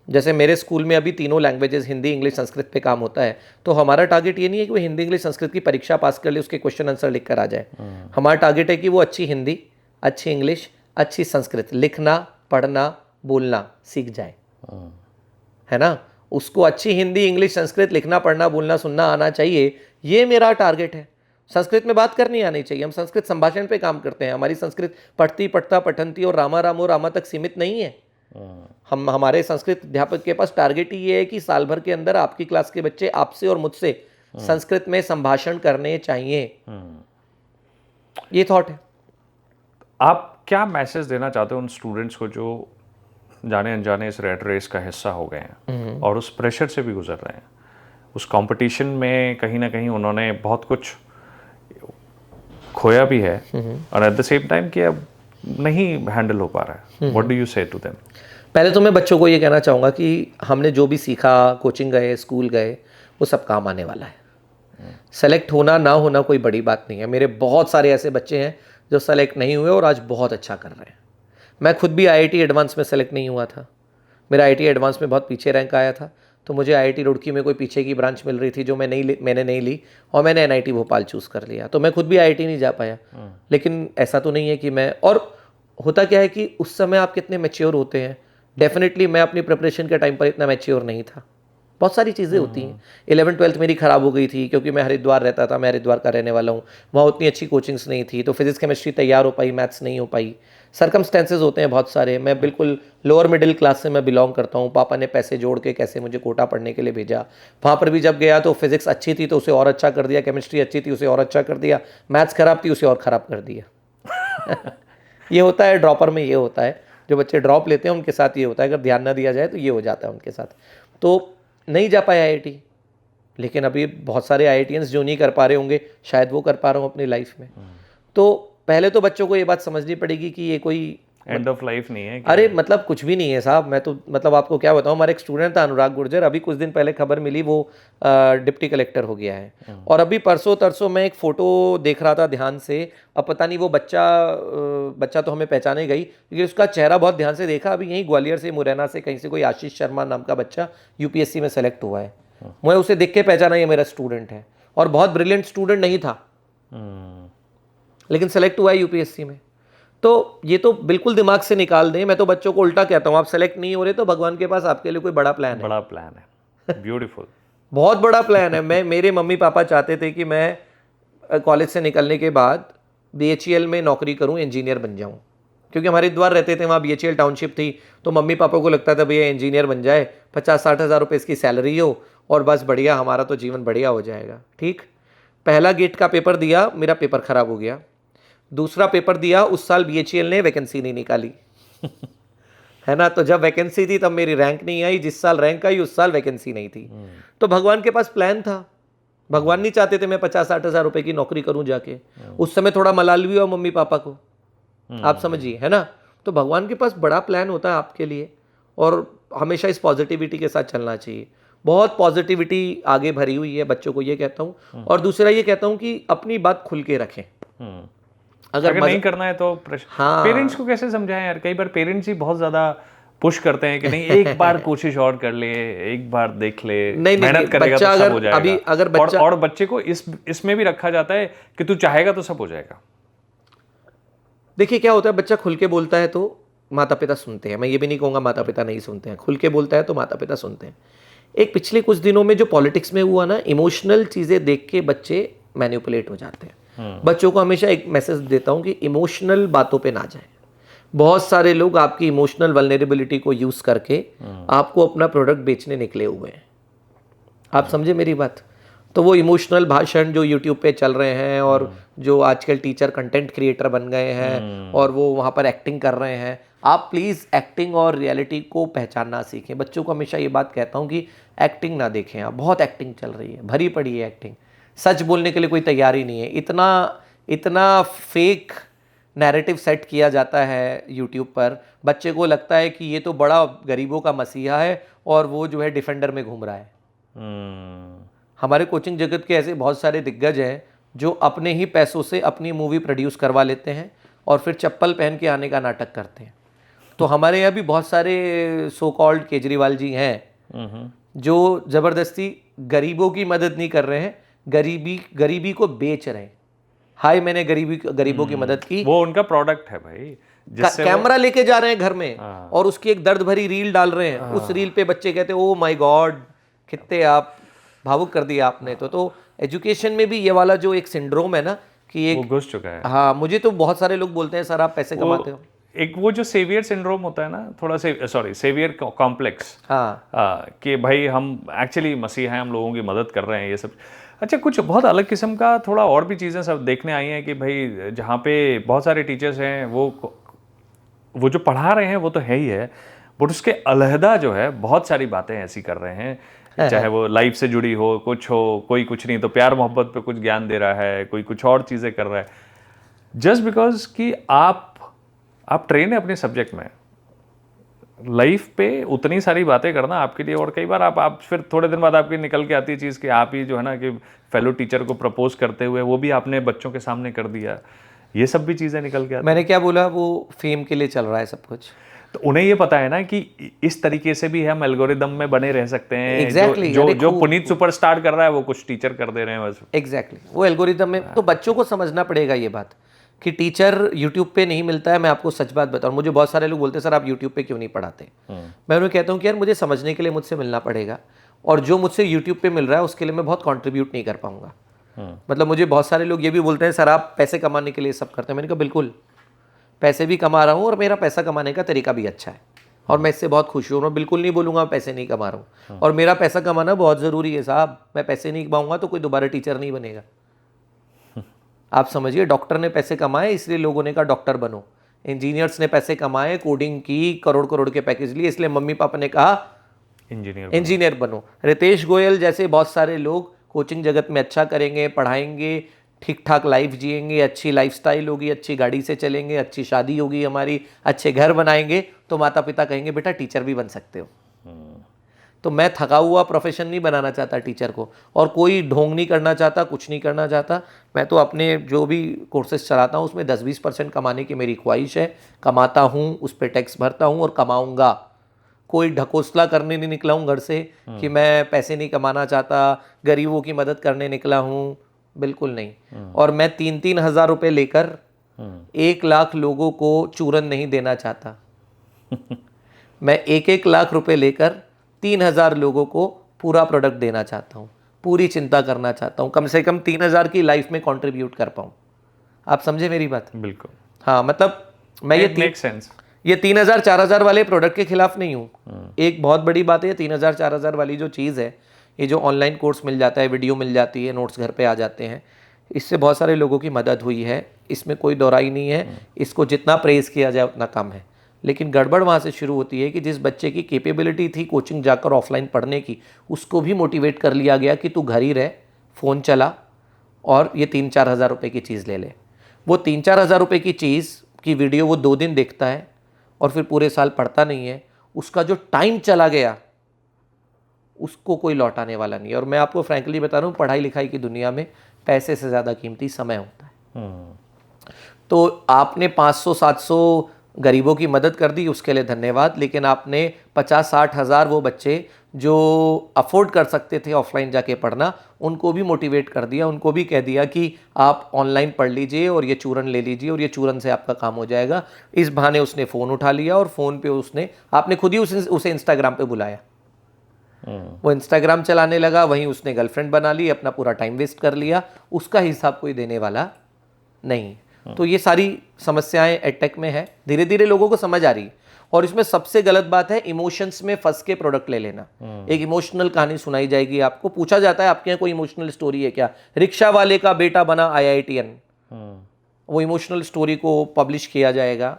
जैसे मेरे स्कूल में अभी तीनों लैंग्वेजेस हिंदी इंग्लिश संस्कृत पे काम होता है। तो हमारा टारगेट ये नहीं है कि वो हिंदी इंग्लिश संस्कृत की परीक्षा पास कर ले, उसके क्वेश्चन आंसर लिख कर आ जाए। हमारा टारगेट है कि वो अच्छी हिंदी, अच्छी इंग्लिश, अच्छी संस्कृत लिखना, पढ़ना, बोलना सीख जाए, है ना। उसको अच्छी हिंदी इंग्लिश संस्कृत लिखना, पढ़ना, बोलना, सुनना आना चाहिए। ये मेरा टारगेट है। संस्कृत में बात करनी आनी चाहिए। हम संस्कृत संभाषण पे काम करते हैं। हमारी संस्कृत पढ़ती, पढ़ता, पठंती और रामा रामो रामा तक सीमित नहीं है। हमारे संस्कृत अध्यापक के पास टारगेट ही ये है कि साल भर के अंदर आपकी क्लास के बच्चे आपसे और मुझसे संस्कृत में संभाषण करने चाहिए। ये थॉट है। आप क्या मैसेज देना चाहते हो उन स्टूडेंट्स को जो जाने अनजाने इस रेट रेस का हिस्सा हो गए हैं और उस प्रेशर से भी गुजर रहे हैं? उस कंपटीशन में कहीं ना कहीं उन्होंने बहुत कुछ खोया भी है, और एट द सेम टाइम कि अब नहीं हैंडल हो पा रहा है। व्हाट डू यू से टू देम? पहले तो मैं बच्चों को ये कहना चाहूँगा कि हमने जो भी सीखा, कोचिंग गए, स्कूल गए, वो सब काम आने वाला है। सेलेक्ट होना ना होना कोई बड़ी बात नहीं है। मेरे बहुत सारे ऐसे बच्चे हैं जो सेलेक्ट नहीं हुए और आज बहुत अच्छा कर रहे हैं। मैं खुद भी IIT एडवांस में सेलेक्ट नहीं हुआ था। मेरा IIT एडवांस में बहुत पीछे रैंक आया था। तो मुझे IIT रुड़की में कोई पीछे की ब्रांच मिल रही थी जो मैंने नहीं ली और मैंने NIT भोपाल चूज़ कर लिया। तो मैं खुद भी IIT नहीं जा पाया। लेकिन ऐसा तो नहीं है कि मैं, और होता क्या है कि उस समय आप कितने मैच्योर होते हैं। डेफिनेटली मैं अपनी प्रिपरेशन के टाइम पर इतना मैच्योर नहीं था। बहुत सारी चीज़ें होती हैं। 11th-12th मेरी ख़राब हो गई थी क्योंकि मैं हरिद्वार रहता था, मैं हरिद्वार का रहने वाला हूँ। वहाँ उतनी अच्छी कोचिंग्स नहीं थी, तो फिजिक्स केमिस्ट्री तैयार हो पाई, मैथ्स नहीं हो पाई। सर्कमस्टेंसेज होते हैं बहुत सारे। मैं बिल्कुल लोअर मिडिल क्लास से मैं बिलोंग करता हूँ। पापा ने पैसे जोड़ के कैसे मुझे कोटा पढ़ने के लिए भेजा। वहाँ पर भी जब गया तो फिजिक्स अच्छी थी तो उसे और अच्छा कर दिया, केमिस्ट्री अच्छी थी उसे और अच्छा कर दिया, मैथ्स ख़राब थी उसे और ख़राब कर दिया। ये होता है ड्रॉपर में, ये होता है। जो बच्चे ड्रॉप लेते हैं उनके साथ ये होता है, अगर ध्यान ना दिया जाए तो ये हो जाता है उनके साथ। तो नहीं जा पाया IIT, लेकिन अभी बहुत सारे IITians जो नहीं कर पा रहे होंगे शायद वो कर पा रहा हूँ अपनी लाइफ में। तो पहले तो बच्चों को ये बात समझनी पड़ेगी कि ये कोई एंड ऑफ लाइफ नहीं है। अरे मतलब कुछ भी नहीं है साहब। मैं तो मतलब आपको क्या बताऊँ, हमारे एक स्टूडेंट था अनुराग गुर्जर, अभी कुछ दिन पहले खबर मिली वो डिप्टी कलेक्टर हो गया है। और अभी परसों तरसों मैं एक फ़ोटो देख रहा था ध्यान से, अब पता नहीं वो बच्चा तो हमें पहचाने गई, लेकिन उसका चेहरा बहुत ध्यान से देखा। अभी यहीं ग्वालियर से, मुरैना से कहीं से कोई आशीष शर्मा नाम का बच्चा UPSC में सेलेक्ट हुआ है। मैं उसे देख के पहचाना ये मेरा स्टूडेंट है, और बहुत ब्रिलियंट स्टूडेंट नहीं था लेकिन सेलेक्ट हुआ है UPSC में। तो ये तो बिल्कुल दिमाग से निकाल दें। मैं तो बच्चों को उल्टा कहता हूँ, आप सेलेक्ट नहीं हो रहे तो भगवान के पास आपके लिए कोई बड़ा प्लान है। बड़ा प्लान है, ब्यूटीफुल। बहुत बड़ा प्लान है। मेरे मम्मी पापा चाहते थे कि मैं कॉलेज से निकलने के बाद BHEL में नौकरी करूँ, इंजीनियर बन जाऊँ। क्योंकि हमारे हरिद्वार रहते थे, वहाँ BHEL टाउनशिप थी, तो मम्मी पापा को लगता था भैया इंजीनियर बन जाए, 50-60 हज़ार रुपये इसकी सैलरी हो और बस बढ़िया, हमारा तो जीवन बढ़िया हो जाएगा। ठीक, पहला गेट का पेपर दिया, मेरा पेपर ख़राब हो गया। दूसरा पेपर दिया, उस साल BHEL ने वैकेंसी नहीं निकाली है ना। तो जब वैकेंसी थी तब मेरी रैंक नहीं आई, जिस साल रैंक आई उस साल वैकेंसी नहीं थी। तो भगवान के पास प्लान था। भगवान नहीं चाहते थे मैं 50-60 हज़ार रुपये की नौकरी करूं जाके। उस समय थोड़ा मलाल भी हुआ मम्मी पापा को, आप समझिए, है ना। तो भगवान के पास बड़ा प्लान होता है आपके लिए, और हमेशा इस पॉजिटिविटी के साथ चलना चाहिए। बहुत पॉजिटिविटी आगे भरी हुई है, बच्चों को ये कहता हूँ। और दूसरा ये कहता हूँ कि अपनी बात खुल के रखें। अगर नहीं करना है तो हाँ, पेरेंट्स को कैसे समझाएं यार। कई बार पेरेंट्स ही बहुत ज्यादा पुश करते हैं कि नहीं एक बार कोशिश और कर ले, एक बार देख ले, मेहनत करेगा तो सब हो जाएगा। अभी अगर बच्चा और बच्चे को इसमें भी रखा जाता है कि तू चाहेगा तो सब हो जाएगा। देखिए क्या होता है, बच्चा खुल के बोलता है तो माता पिता सुनते हैं। मैं ये भी नहीं कहूँगा माता पिता नहीं सुनते हैं, खुल के बोलता है तो माता पिता सुनते हैं। एक पिछले कुछ दिनों में जो पॉलिटिक्स में हुआ ना, इमोशनल चीज़ें देख के बच्चे मैनिपुलेट हो जाते हैं। बच्चों को हमेशा एक मैसेज देता हूँ कि इमोशनल बातों पे ना जाएं। बहुत सारे लोग आपकी इमोशनल वल्नरेबिलिटी को यूज़ करके आपको अपना प्रोडक्ट बेचने निकले हुए हैं। आप समझे मेरी बात। तो वो इमोशनल भाषण जो यूट्यूब पे चल रहे हैं, और जो आजकल टीचर कंटेंट क्रिएटर बन गए हैं और वो वहाँ पर एक्टिंग कर रहे हैं, आप प्लीज़ एक्टिंग और रियलिटी को पहचानना सीखें। बच्चों को हमेशा ये बात कहता हूँ कि एक्टिंग ना देखें आप। बहुत एक्टिंग चल रही है, भरी पड़ी है एक्टिंग। सच बोलने के लिए कोई तैयार ही नहीं है। इतना फेक नैरेटिव सेट किया जाता है यूट्यूब पर। बच्चे को लगता है कि ये तो बड़ा गरीबों का मसीहा है और वो जो है डिफेंडर में घूम रहा है। हमारे कोचिंग जगत के ऐसे बहुत सारे दिग्गज हैं जो अपने ही पैसों से अपनी मूवी प्रोड्यूस करवा लेते हैं और फिर चप्पल पहन के आने का नाटक करते हैं। तो हमारे यहाँ भी बहुत सारे सो कॉल्ड केजरीवाल जी हैं जो ज़बरदस्ती गरीबों की मदद नहीं कर रहे हैं, गरीबी को बेच रहे हैं। हाय मैंने गरीबों की मदद की, वो उनका प्रोडक्ट है भाई। कैमरा लेके जा रहे हैं घर में और उसकी एक दर्द भरी रील डाल रहे हैं। उस रील पे बच्चे कहते हैं ओ माय गॉड, कितने आप भावुक कर दिया आपने। तो एजुकेशन में भी ये वाला जो एक सिंड्रोम है ना कि एक घुस चुका है। हाँ, मुझे तो बहुत सारे लोग बोलते हैं सर आप पैसे कमाते हो। एक वो जो सेवियर सिंड्रोम होता है ना, थोड़ा सेवियर कॉम्प्लेक्स, हाँ, कि भाई हम एक्चुअली मसीहा हैं, हम लोगों की मदद कर रहे हैं, ये सब। अच्छा, कुछ बहुत अलग किस्म का थोड़ा और भी चीज़ें सब देखने आई हैं कि भाई जहाँ पे बहुत सारे टीचर्स हैं वो जो पढ़ा रहे हैं वो तो है ही है, बट उसके अलहदा जो है बहुत सारी बातें ऐसी कर रहे हैं, चाहे वो लाइफ से जुड़ी हो, कुछ हो, कोई कुछ नहीं तो प्यार मोहब्बत पे कुछ ज्ञान दे रहा है, कोई कुछ और चीज़ें कर रहा है, जस्ट बिकॉज कि आप ट्रेन है अपने सब्जेक्ट में। लाइफ पे उतनी सारी बातें करना आपके लिए, और कई बार आप फिर थोड़े दिन बाद आपकी निकल के आती है चीज़ कि आप ही जो है ना कि फेलो टीचर को प्रपोज करते हुए वो भी आपने बच्चों के सामने कर दिया। ये सब भी चीज़ें निकल के आती। मैंने क्या बोला, वो फेम के लिए चल रहा है सब कुछ। तो उन्हें ये पता है ना कि इस तरीके से भी हम एल्गोरिदम में बने रह सकते हैं। Exactly, जो पुनीत सुपरस्टार कर रहा है वो कुछ टीचर कर दे रहे हैं बस। एग्जैक्टली वो एल्गोरिदम में। तो बच्चों को समझना पड़ेगा ये बात कि टीचर यूट्यूब पे नहीं मिलता है। मैं आपको सच बात बताऊं, मुझे बहुत सारे लोग बोलते हैं सर आप यूट्यूब पे क्यों नहीं पढ़ाते। मैं उन्हें कहता हूँ कि यार मुझे समझने के लिए मुझसे मिलना पड़ेगा, और जो मुझसे यूट्यूब पे मिल रहा है उसके लिए मैं बहुत कॉन्ट्रीब्यूट नहीं कर पाऊंगा। मतलब मुझे बहुत सारे लोग ये भी बोलते हैं सर आप पैसे कमाने के लिए सब करते हैं। मैंने कहा बिल्कुल, पैसे भी कमा रहा हूँ और मेरा पैसा कमाने का तरीका भी अच्छा है और मैं इससे बहुत खुश हूँ। मैं बिल्कुल नहीं बोलूँगा मैं पैसे नहीं कमा रहा हूँ, और मेरा पैसा कमाना बहुत ज़रूरी है साहब। मैं पैसे नहीं कमाऊँगा तो कोई दोबारा टीचर नहीं बनेगा। आप समझिए, डॉक्टर ने पैसे कमाए इसलिए लोगों ने कहा डॉक्टर बनो, इंजीनियर्स ने पैसे कमाए, कोडिंग की, करोड़ करोड़ के पैकेज लिए, इसलिए मम्मी पापा ने कहा इंजीनियर बनो। रितेश गोयल जैसे बहुत सारे लोग कोचिंग जगत में अच्छा करेंगे, पढ़ाएंगे, ठीक ठाक लाइफ जिएंगे, अच्छी लाइफस्टाइल होगी, अच्छी गाड़ी से चलेंगे, अच्छी शादी होगी हमारी, अच्छे घर बनाएंगे, तो माता पिता कहेंगे बेटा टीचर भी बन सकते हो। तो मैं थका हुआ प्रोफेशन नहीं बनाना चाहता टीचर को, और कोई ढोंग नहीं करना चाहता, कुछ नहीं करना चाहता। मैं तो अपने जो भी कोर्सेज चलाता हूँ उसमें 10-20% कमाने की मेरी ख्वाहिश है। कमाता हूँ, उस पर टैक्स भरता हूँ और कमाऊँगा। कोई ढकोसला करने नहीं निकला हूँ घर से कि मैं पैसे नहीं कमाना चाहता, गरीबों की मदद करने निकला हूँ, बिल्कुल नहीं। और मैं 3-3 हज़ार रुपये लेकर 1 लाख लोगों को चूरन नहीं देना चाहता। मैं 1-1 लाख रुपए लेकर 3,000 लोगों को पूरा प्रोडक्ट देना चाहता हूँ, पूरी चिंता करना चाहता हूँ, कम से कम 3,000 की लाइफ में कंट्रीब्यूट कर पाऊँ। आप समझे मेरी बात? बिल्कुल। हाँ, मतलब मैं ये 3,000-4,000 वाले प्रोडक्ट के खिलाफ नहीं हूँ। एक बहुत बड़ी बात है, 3,000-4,000 वाली जो चीज़ है, ये जो ऑनलाइन कोर्स मिल जाता है, वीडियो मिल जाती है, नोट्स घर पे आ जाते हैं, इससे बहुत सारे लोगों की मदद हुई है, इसमें कोई दोहराई नहीं है। इसको जितना प्रेज़ किया जाए उतना कम है। लेकिन गड़बड़ वहाँ से शुरू होती है कि जिस बच्चे की कैपेबिलिटी थी कोचिंग जाकर ऑफलाइन पढ़ने की, उसको भी मोटिवेट कर लिया गया कि तू घर ही रह, फ़ोन चला और ये 3-4 हज़ार रुपये की चीज़ ले ले। वो 3-4 हज़ार रुपये की चीज़ की वीडियो वो 2 दिन देखता है और फिर पूरे साल पढ़ता नहीं है। उसका जो टाइम चला गया उसको कोई लौटाने वाला नहीं है। और मैं आपको फ्रैंकली बता रहा हूँ, पढ़ाई लिखाई की दुनिया में पैसे से ज़्यादा कीमती समय होता है। तो आपने 500-700 गरीबों की मदद कर दी, उसके लिए धन्यवाद, लेकिन आपने 50-60 हज़ार वो बच्चे जो अफोर्ड कर सकते थे ऑफलाइन जाके पढ़ना, उनको भी मोटिवेट कर दिया, उनको भी कह दिया कि आप ऑनलाइन पढ़ लीजिए और ये चूरन ले लीजिए और ये चूरन से आपका काम हो जाएगा। इस बहाने उसने फ़ोन उठा लिया और फ़ोन पे आपने खुद ही उसे इंस्टाग्राम पे बुलाया। वो इंस्टाग्राम चलाने लगा, वहीं उसने गर्लफ्रेंड बना ली, अपना पूरा टाइम वेस्ट कर लिया, उसका हिसाब कोई देने वाला नहीं। तो ये सारी समस्याएं एडटेक में है, धीरे धीरे लोगों को समझ आ रही है। और इसमें सबसे गलत बात है इमोशंस में फंस के प्रोडक्ट ले लेना। एक इमोशनल कहानी सुनाई जाएगी आपको, पूछा जाता है आपके यहाँ कोई इमोशनल स्टोरी है क्या, रिक्शा वाले का बेटा बना IITN, वो इमोशनल स्टोरी को पब्लिश किया जाएगा,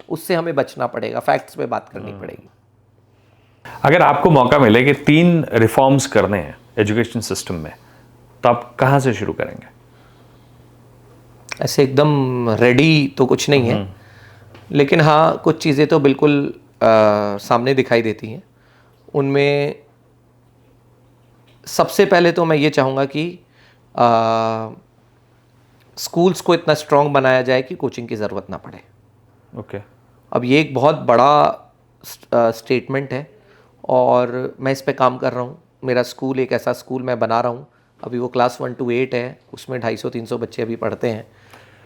उससे हमें बचना पड़ेगा, फैक्ट्स पे बात करनी पड़ेगी। अगर आपको मौका मिले कि 3 रिफॉर्म्स करने हैं एजुकेशन सिस्टम में, तो आप कहाँ से शुरू करेंगे? ऐसे एकदम रेडी तो कुछ नहीं है, लेकिन हाँ कुछ चीज़ें तो बिल्कुल सामने दिखाई देती हैं। उनमें सबसे पहले तो मैं ये चाहूँगा कि स्कूल्स को इतना स्ट्रॉन्ग बनाया जाए कि कोचिंग की ज़रूरत ना पड़े। ओके। अब ये एक बहुत बड़ा स्टेटमेंट है और मैं इस पे काम कर रहा हूँ। मेरा स्कूल एक ऐसा स्कूल मैं बना रहा हूँ, अभी वो क्लास 1 to 8 है, उसमें 250-300 बच्चे अभी पढ़ते हैं।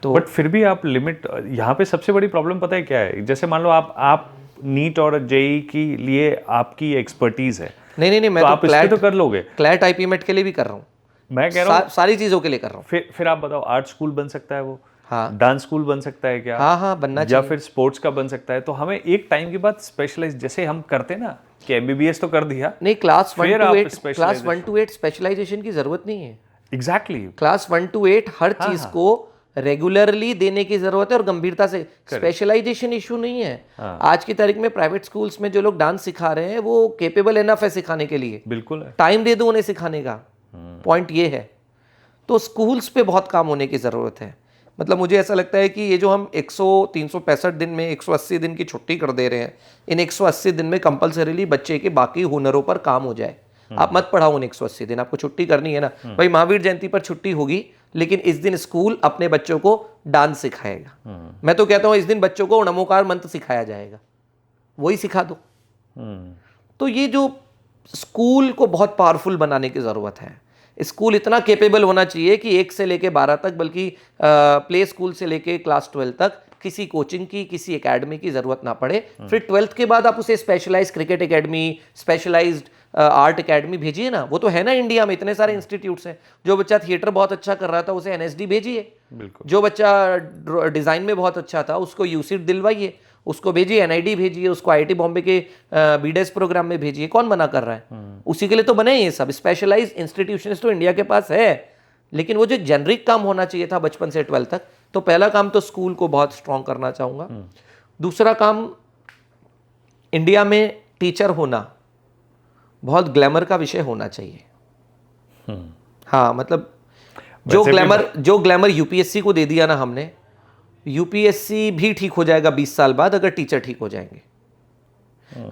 तो बट फिर भी आप लिमिट, यहाँ पे सबसे बड़ी प्रॉब्लम पता है क्या है? जैसे मान लो आप नीट और जेई के लिए आपकी एक्सपर्टीज है। नहीं मैं तो तो आप इसके तो कर लोगे। क्लैट IPMET के लिए भी कर रहा हूँ, मैं कह रहा हूँ सारी चीज़ों के लिए कर रहा हूँ। फिर आप बताओ, आर्ट स्कूल बन सकता है वो? हाँ। डांस स्कूल बन सकता है क्या? हाँ बनना या चाहिए। फिर स्पोर्ट्स का बन सकता है। तो हमें एक टाइम के बाद स्पेशलाइज, जैसे हम करते ना कि MBBS तो कर दिया, नहीं, क्लास 1 to 8 स्पेशलाइजेशन की जरूरत नहीं है। एग्जैक्टली। क्लास 1 to 8 हर चीज को रेगुलरली देने की जरूरत है और गंभीरता से। स्पेशलाइजेशन इशू नहीं है। आज की तारीख में प्राइवेट स्कूल्स में जो लोग डांस सिखा रहे हैं वो केपेबल एनफ है सिखाने के लिए, बिल्कुल है। टाइम दे दो उन्हें सिखाने का, पॉइंट ये है। तो स्कूल्स पे बहुत काम होने की ज़रूरत है। मतलब मुझे ऐसा लगता है कि ये जो हम 365 दिन में 180 दिन की छुट्टी कर दे रहे हैं, इन 180 दिन में कंपलसरीली बच्चे के बाकी हुनरों पर काम हो जाए। आप मत पढ़ाओ उन 180 दिन, आपको छुट्टी करनी है ना भाई, महावीर जयंती पर छुट्टी होगी, लेकिन इस दिन स्कूल अपने बच्चों को डांस सिखाएगा। मैं तो कहता हूँ इस दिन बच्चों को नमोकार मंत्र सिखाया जाएगा। वही सिखा दो। तो ये जो स्कूल को बहुत पावरफुल बनाने की ज़रूरत है, स्कूल इतना केपेबल होना चाहिए कि 1 से लेके 12 तक, बल्कि प्ले स्कूल से लेके क्लास 12 तक किसी कोचिंग की, किसी एकेडमी की ज़रूरत ना पड़े। फिर 12th के बाद आप उसे specialise cricket academy, specialised art academy भेजिए ना। वो तो है ना, इंडिया में इतने सारे इंस्टीट्यूट्स हैं। जो बच्चा थिएटर बहुत अच्छा कर रहा था उसे एनएसडी भेजिए, जो बच्चा डिज़ाइन में बहुत अच्छा था उसको यूसीट दिलवाइए, उसको भेजिए, एनआईडी भेजिए, उसको आईआईटी बॉम्बे के बीडेस प्रोग्राम में भेजिए। कौन मना कर रहा है? उसी के लिए तो बने ये सब स्पेशलाइज इंस्टीट्यूशंस तो इंडिया के पास है। लेकिन वो जो जेनरिक काम होना चाहिए था बचपन से 12 तक, तो पहला काम तो स्कूल को बहुत स्ट्रॉन्ग करना चाहूँगा। दूसरा काम, इंडिया में टीचर होना बहुत ग्लैमर का विषय होना चाहिए। हाँ, मतलब जो ग्लैमर यूपीएससी को दे दिया ना हमने, यूपीएससी भी ठीक हो जाएगा 20 साल बाद अगर टीचर ठीक हो जाएंगे।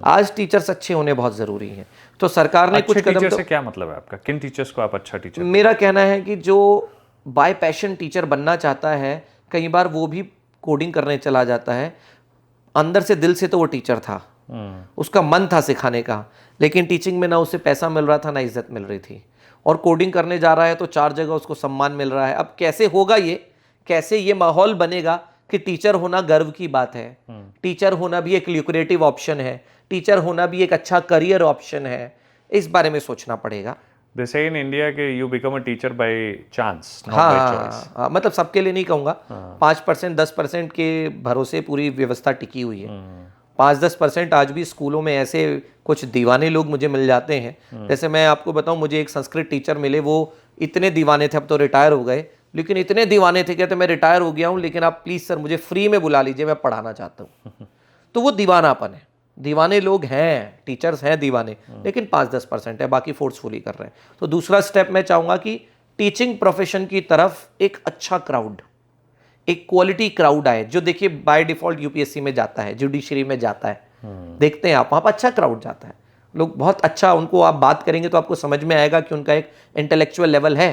आज टीचर्स अच्छे होने बहुत जरूरी हैं। तो सरकार ने कुछ कदम, टीचर से क्या मतलब है आपका? किन टीचर्स को आप अच्छा टीचर? मेरा कहना है कि जो बाय पैशन टीचर बनना चाहता है, कई बार वो भी कोडिंग करने चला जाता है, अंदर से दिल से तो वो टीचर था, उसका मन था सिखाने का, लेकिन टीचिंग में ना उसे पैसा मिल रहा था ना इज्जत मिल रही थी। और कोडिंग करने जा रहा है तो 4 जगह उसको सम्मान मिल रहा है। अब कैसे होगा ये, कैसे ये माहौल बनेगा कि टीचर होना गर्व की बात है, टीचर होना भी एक ल्यूक्रेटिव ऑप्शन है, टीचर होना भी एक अच्छा करियर ऑप्शन है, इस बारे में सोचना पड़ेगा। They say in India कि you become a teacher by chance, not by choice. हाँ, मतलब सबके लिए नहीं कहूँगा, 5% 10% के भरोसे पूरी व्यवस्था टिकी हुई है। 5-10% आज भी स्कूलों में ऐसे कुछ दीवाने लोग मुझे मिल जाते हैं। जैसे मैं आपको बताऊं, मुझे एक संस्कृत टीचर मिले, वो इतने दीवाने थे, अब तो रिटायर हो गए, लेकिन इतने दीवाने थे, कहते मैं रिटायर हो गया हूं लेकिन आप प्लीज़ सर मुझे फ्री में बुला लीजिए, मैं पढ़ाना चाहता हूँ। तो वो दीवानापन है। दीवाने लोग हैं, टीचर्स हैं दीवाने, लेकिन 5-10% है, बाकी फोर्सफुली कर रहे हैं। तो दूसरा स्टेप मैं चाहूँगा कि टीचिंग प्रोफेशन की तरफ एक अच्छा क्राउड, एक क्वालिटी क्राउड आए, जो देखिए बाय डिफॉल्ट यूपीएससी में जाता है, जुडिशरी में जाता है, देखते हैं आप, वहाँ पर अच्छा क्राउड जाता है, लोग बहुत अच्छा, उनको आप बात करेंगे तो आपको समझ में आएगा कि उनका एक इंटेलेक्चुअल लेवल है।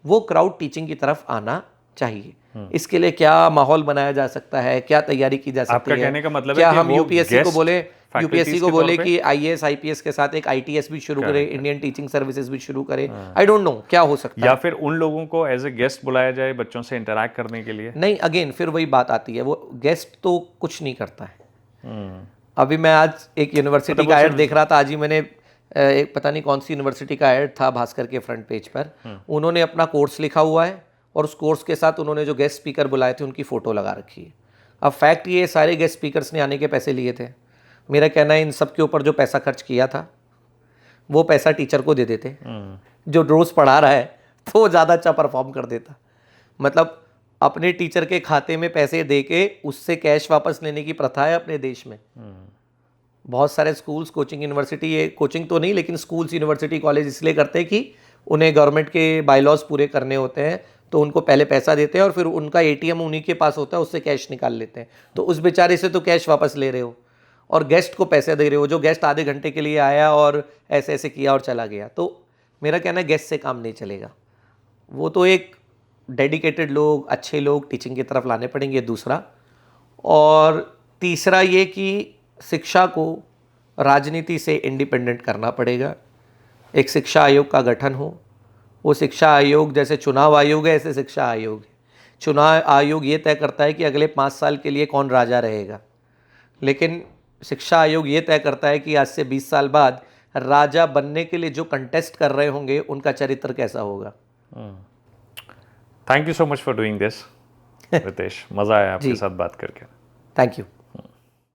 वो क्राउड टीचिंग की तरफ आना चाहिए। इसके लिए क्या माहौल बनाया जा सकता है, क्या तैयारी की जा सकती आपका है? कहने का मतलब क्या है कि हम वो यूपीएससी को बोले, guest यूपीएससी को faculties बोले के कि आईएएस आईपीएस के साथ एक आईटीएस भी शुरू करे, Correct. इंडियन टीचिंग सर्विसेज भी शुरू करे? आई डोंट नो क्या हो सकता है। या फिर उन लोगों को एज ए गेस्ट बुलाया जाए बच्चों से इंटरैक्ट करने के लिए? नहीं, अगेन फिर वही बात आती है, वो गेस्ट तो कुछ नहीं करता है। अभी मैं आज एक यूनिवर्सिटी का ऐड देख रहा था, आज ही मैंने एक पता नहीं कौन सी यूनिवर्सिटी का ऐड था भास्कर के फ्रंट पेज पर, उन्होंने अपना कोर्स लिखा हुआ है और उस कोर्स के साथ उन्होंने जो गेस्ट स्पीकर बुलाए थे उनकी फ़ोटो लगा रखी है। अब फैक्ट ये, सारे गेस्ट स्पीकर्स ने आने के पैसे लिए थे। मेरा कहना है इन सब के ऊपर जो पैसा खर्च किया था वो पैसा टीचर को दे देते, जो रोज़ पढ़ा रहा है तो वो ज़्यादा अच्छा परफॉर्म कर देता। मतलब अपने टीचर के खाते में पैसे दे के उससे कैश वापस लेने की प्रथा है अपने देश में। बहुत सारे स्कूल्स, कोचिंग, यूनिवर्सिटी, ये कोचिंग तो नहीं लेकिन स्कूल्स, यूनिवर्सिटी, कॉलेज इसलिए करते हैं कि उन्हें गवर्नमेंट के बायलॉज पूरे करने होते हैं, तो उनको पहले पैसा देते हैं और फिर उनका एटीएम उन्हीं के पास होता है, उससे कैश निकाल लेते हैं। तो उस बेचारे से तो कैश वापस ले रहे हो और गेस्ट को पैसे दे रहे हो, जो गेस्ट आधे घंटे के लिए आया और ऐसे ऐसे किया और चला गया। तो मेरा कहना है गेस्ट से काम नहीं चलेगा, वो तो एक डेडिकेटेड लोग, अच्छे लोग टीचिंग की तरफ लाने पड़ेंगे, दूसरा। और तीसरा ये कि शिक्षा को राजनीति से इंडिपेंडेंट करना पड़ेगा। एक शिक्षा आयोग का गठन हो, वो शिक्षा आयोग जैसे चुनाव आयोग है ऐसे शिक्षा आयोग है। चुनाव आयोग ये तय करता है कि अगले 5 साल के लिए कौन राजा रहेगा, लेकिन शिक्षा आयोग ये तय करता है कि आज से 20 साल बाद राजा बनने के लिए जो कंटेस्ट कर रहे होंगे उनका चरित्र कैसा होगा। Thank you so much for doing this Ritesh, मज़ा आया आपके साथ बात करके। Thank you.